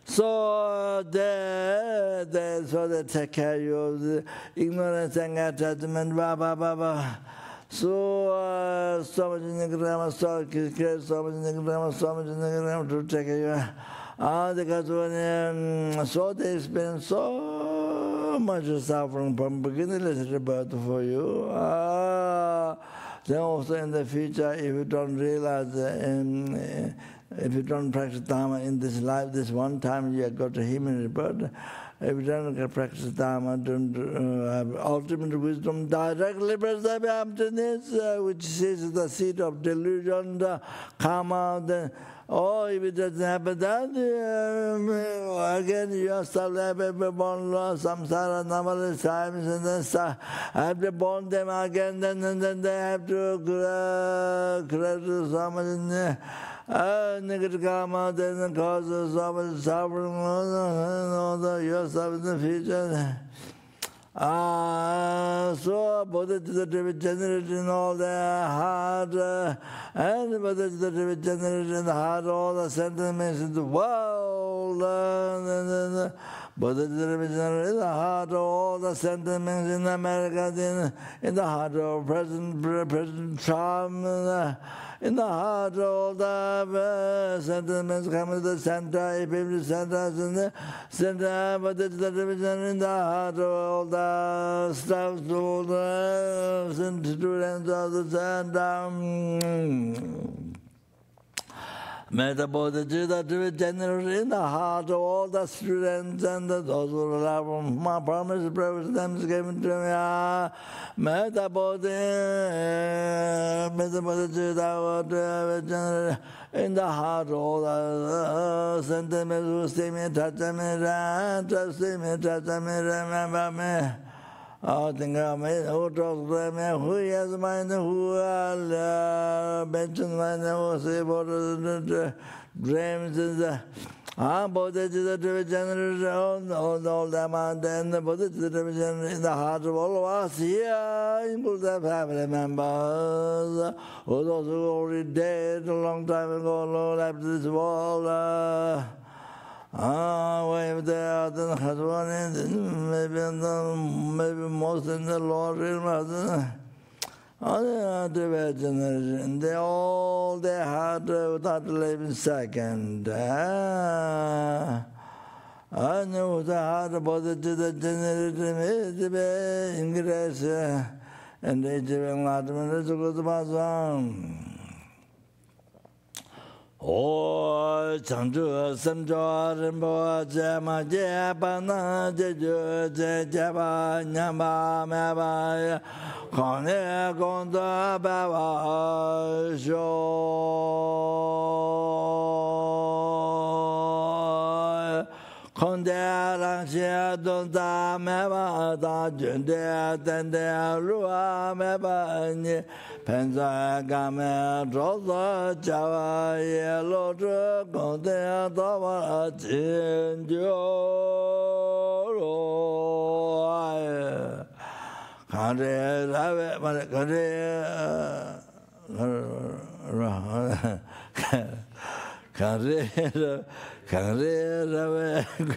[SPEAKER 2] So they take care of you of the ignorance and attachment, So much Nigrama, so much Nigrama, to take care of you. So they experience so much suffering from beginningless rebirth for you. Then also in the future, if you don't realize, if you don't practice Dhamma in this life, this one time you have got a human rebirth. If you don't practice Dhamma, don't have ultimate wisdom, directly perceive emptiness, which is the seat of delusion, the karma, Oh, if it doesn't happen, then again you have to have born samsara number of times, and then have to born them again, then they have to create some negative karma, then cause so much suffering, yourself in the future. So Buddha generating all the heart, and Buddha generating in the heart all the sentiments in the world, Buddha generating in the heart all the sentiments in America, in the heart of President Trump, in the heart all the sentiments coming to the center, people centers in the center, but it's the division in the heart of all the staff, all the students of the center. May the Buddha generate in the heart of all the students and those who love my promise, brothers, them given to me. May the Buddha generate in the heart of all the sentiments who see me, touch me, trust me, touch me, remember me. Oh, think of me, who talks to me, who has mind, who mentions my name, who say about the dreams, Buddha is the generation on all the mountain, the Buddha is the generation in the heart of all of us here, in Buddha family members, who those who already dead a long time ago, left this world. If they are the husband, maybe most in the Lord the generation, they all they had without living second. I know the heart about the generation in grace and they giving Latin to go to Mazam. Oh, Chandu, Samjo, Rimbo, Jama, Jabana, Jeju, Jaba, Nyama, Maba, Kone, Gonda, Baba, Jo, Konde, Ranxia, Donda, Meba, Da, Junde, Dende, Rua, Meba, Penza, Game, Rosa, Java, Yellow, Konde, Dava, Jinjo, Kande, Rave, Kande,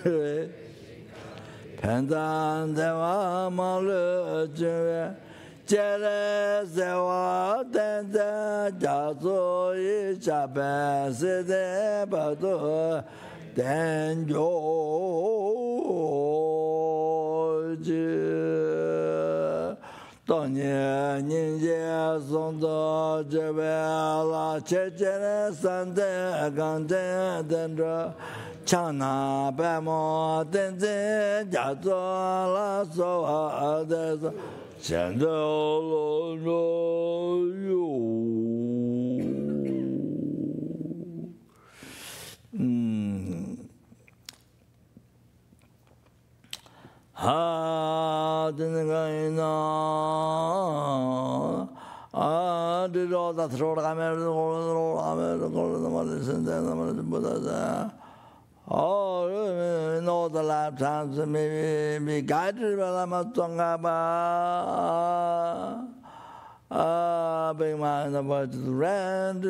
[SPEAKER 2] Rave, Pendan, Deva, Malu, Juve. Jere sewa dende jazo yi chabe se de bado denjo ji donye ninje sondo jebe la chechere sande gande dendro chana bemo denze jazo la so adeso Chandalo no you. Ha didn't did all the throat Oh, in all the lifetimes, maybe be guided by the Matongaba. Being mind about the rand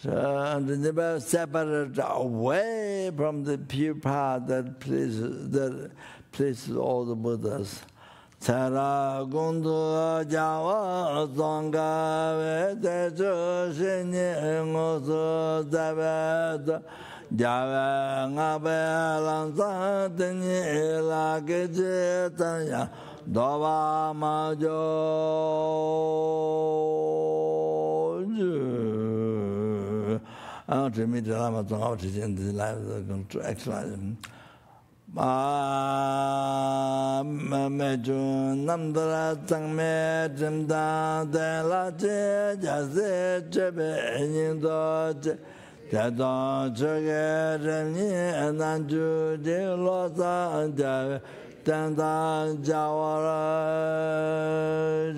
[SPEAKER 2] and never separate away from the pure path that pleases all the Buddhas. Tara Gundu Jawa Zonga Vedejo Shinye Ngosu Zabed Java Ngabe Lanza Tenye Lakeje Tanya Dova Majo I want to meet the Lama to how to in the life of the exercise. Mejun Namdara Tangme Jimda De La Je Jase Chebe Nindo Jadon Choge Reni Nanju De Losa Jave Tanda Jawara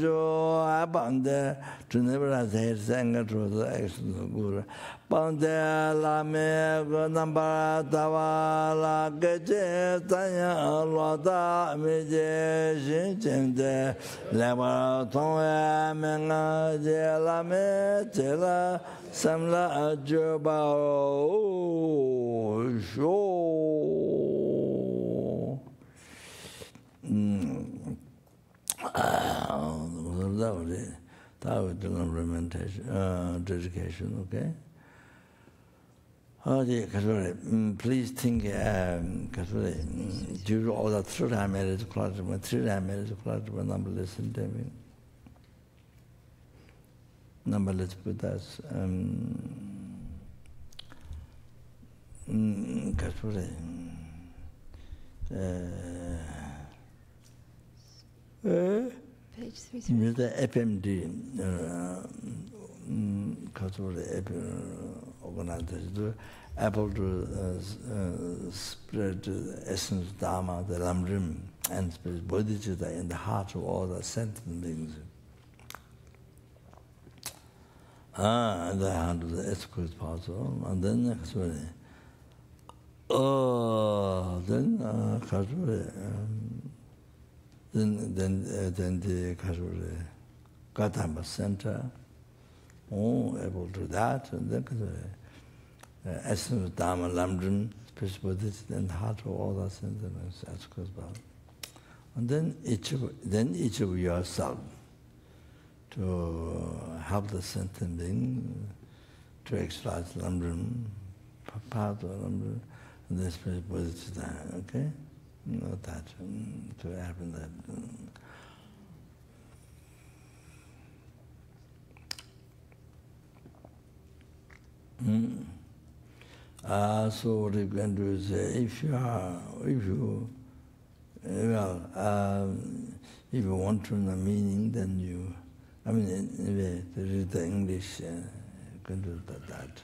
[SPEAKER 2] Jo Abande to never has hair sang to the action guru. Bande la me number Tavala Gaje Tanya Loda Meje Shinjende Leva Tonga Menga Jela Me Jela Samla Juba Show. That was the dedication, okay? Please think, due to all the 3-time marriage class, 3-time marriage class, number listen to me. Number let's put that.
[SPEAKER 1] Page 3.
[SPEAKER 2] The FMD, organizers, able to spread the essence of Dharma, the Lamrim, and spread Bodhicitta in the heart of all the sentient beings. And the hand of the exquisite possible, and then then the Gautama Center, able to do that, and then the essence of Dharma, Lamdrin, spiritual Buddhist, and heart of all the sentiments, as goes by. And then each of yourself to help the sentient being to extract Lamdrin, part of Lamdrin, and the spiritual Buddhist, okay? Not that to happen that. So what you can do is, if you want to know the meaning, then you, anyway, to read the English, you can do that.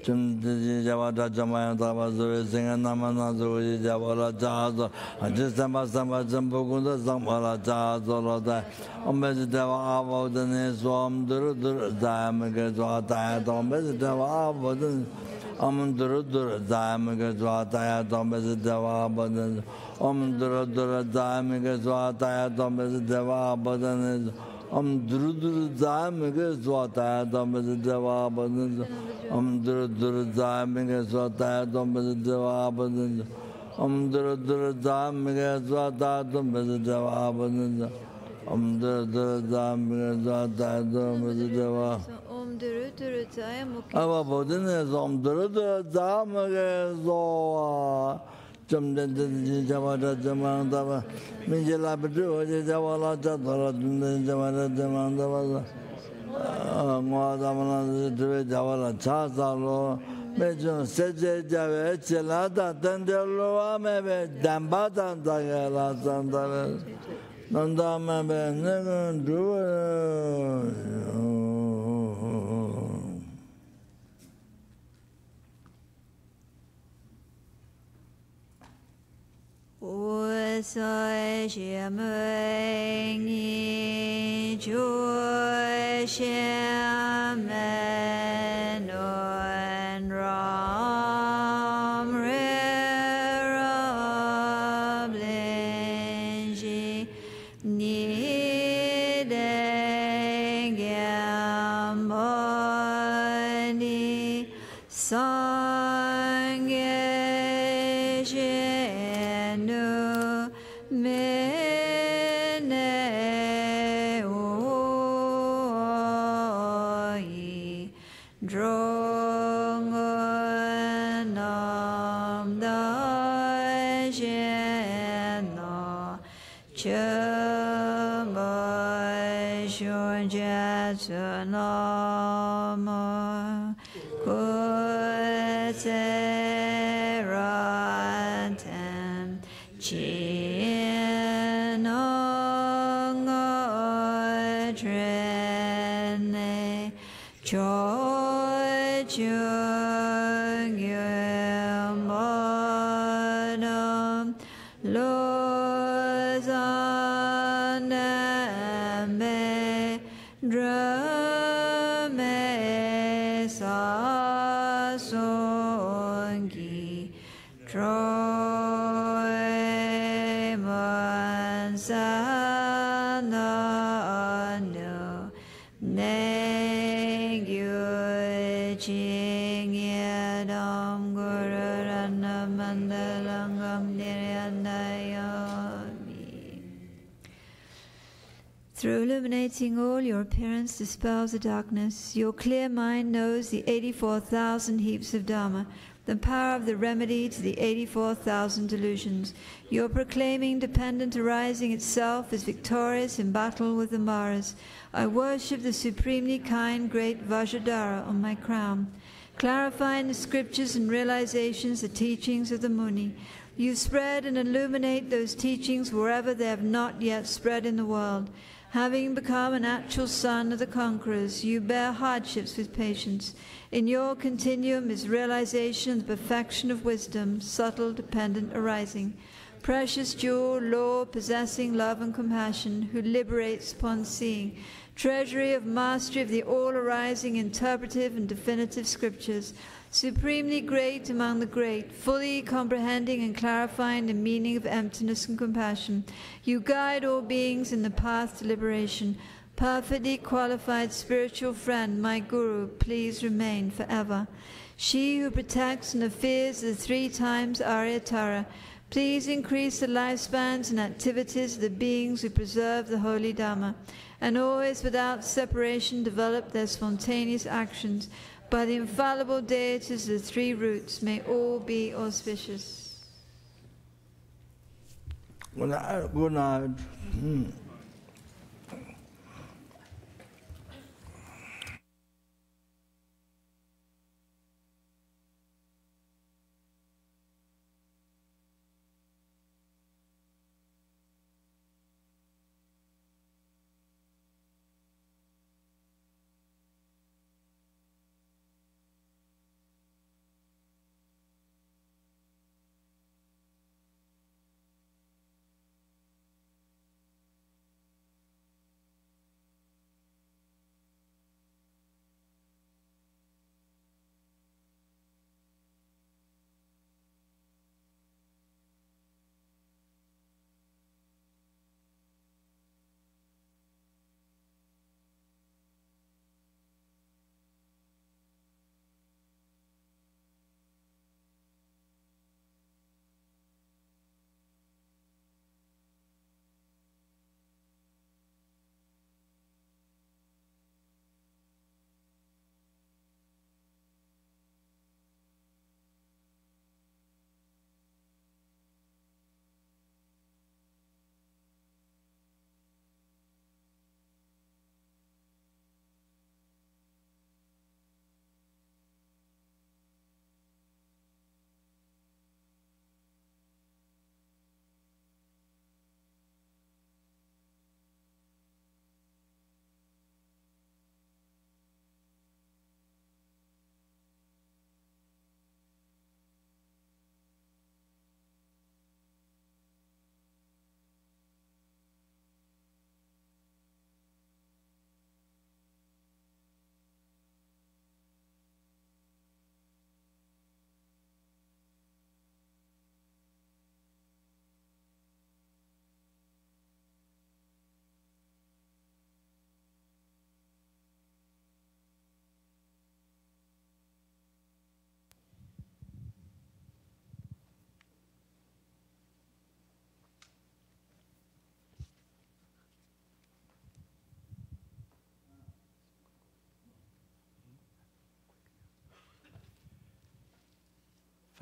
[SPEAKER 2] 좀 Javada Jamaya Tavazu, Singha Namanazu, Javala Jazo, Ajistama Sama Jambukunda, Zamala Jazo, Ombedava Avodan, Swam Dur Zamagazwata, Ombedava Avodan, Dur Zamagazwata, Ombedava Avodan, Dur Zamagazwata, Ombedava Avodan. Drudur Zamega Swata Dombas Devabans, Drudur Zamega Swata Dombas Devabans, Drudur Zamega Swata Dombas Devabans, Drudur Zamega Swata Dombas Devabans. Our Bodin is Drudur Zamega Zoa. Jamada Jamanda Mijala Bedu, Javala Jadala, Jamada Jamanda, Madamana Javala Chazalo, Major Seja Javechelata, Tendelo, maybe Dambata, Dagala, Santa Nanda, maybe never do.
[SPEAKER 1] Sai Xiameng Yi Zhu Xiamen On Ram Re Rab Lin Ji Ni Deng Yam Bo Ni Sang Ye Shen Nu Mene Oi Drong Nam Da Shen No Cheng Bai Shun Jatsu Nam Ku Tse Ran Tem Chin Ong Tren Choi Chung Yum Bonum Lo Zan Me Drame Sa Song Gi Troy Man San No Neng Yu Ching Yadam Guru Rana Mandalangam Niryanayami. Through illuminating all your appearance dispels the darkness. Your clear mind knows the 84,000 heaps of Dharma, the power of the remedy to the 84,000 delusions. Your proclaiming dependent arising itself is victorious in battle with the Maras. I worship the supremely kind great Vajradhara on my crown, clarifying the scriptures and realizations, the teachings of the Muni. You spread and illuminate those teachings wherever they have not yet spread in the world. Having become an actual son of the conquerors, you bear hardships with patience. In your continuum is realization of the perfection of wisdom, subtle, dependent arising. Precious jewel, Lord, possessing love and compassion, who liberates upon seeing. Treasury of mastery of the all-arising interpretive and definitive scriptures. Supremely great among the great, fully comprehending and clarifying the meaning of emptiness and compassion. You guide all beings in the path to liberation. Perfectly qualified spiritual friend, my Guru, please remain forever. She who protects and fears the 3 times Aryatara, please increase the lifespans and activities of the beings who preserve the holy Dhamma, and always without separation develop their spontaneous actions. By the infallible deities of the 3 roots, may all be auspicious.
[SPEAKER 2] Good night.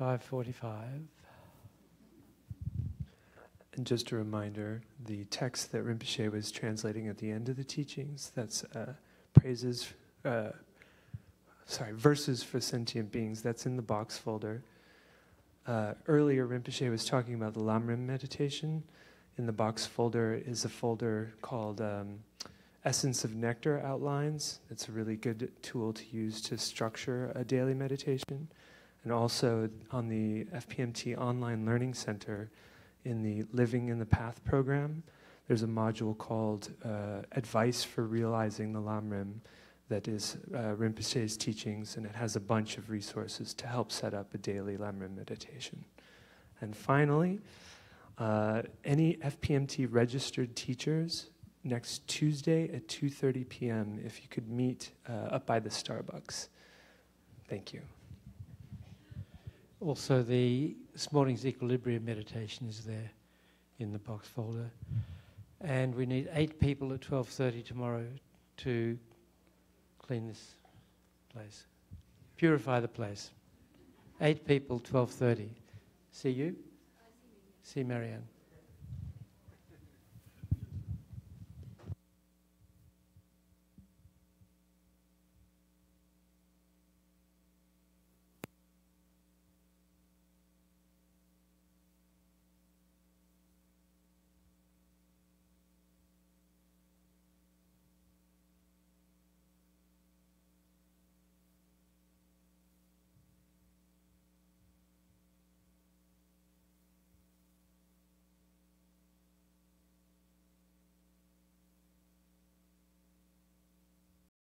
[SPEAKER 4] 5:45. And just a reminder, the text that Rinpoche was translating at the end of the teachings, that's verses for sentient beings, that's in the box folder. Earlier, Rinpoche was talking about the Lamrim meditation. In the box folder is a folder called Essence of Nectar Outlines. It's a really good tool to use to structure a daily meditation. And also on the FPMT Online Learning Center, in the Living in the Path program, there's a module called Advice for Realizing the Lamrim that is Rinpoche's teachings, and it has a bunch of resources to help set up a daily Lamrim meditation. And finally, any FPMT registered teachers, next Tuesday at 2:30 p.m., if you could meet up by the Starbucks. Thank you.
[SPEAKER 5] Also, this morning's equilibrium meditation is there in the box folder. And we need 8 people at 12:30 tomorrow to clean this place. Purify the place. 8 people, 12:30. See you? See Marianne.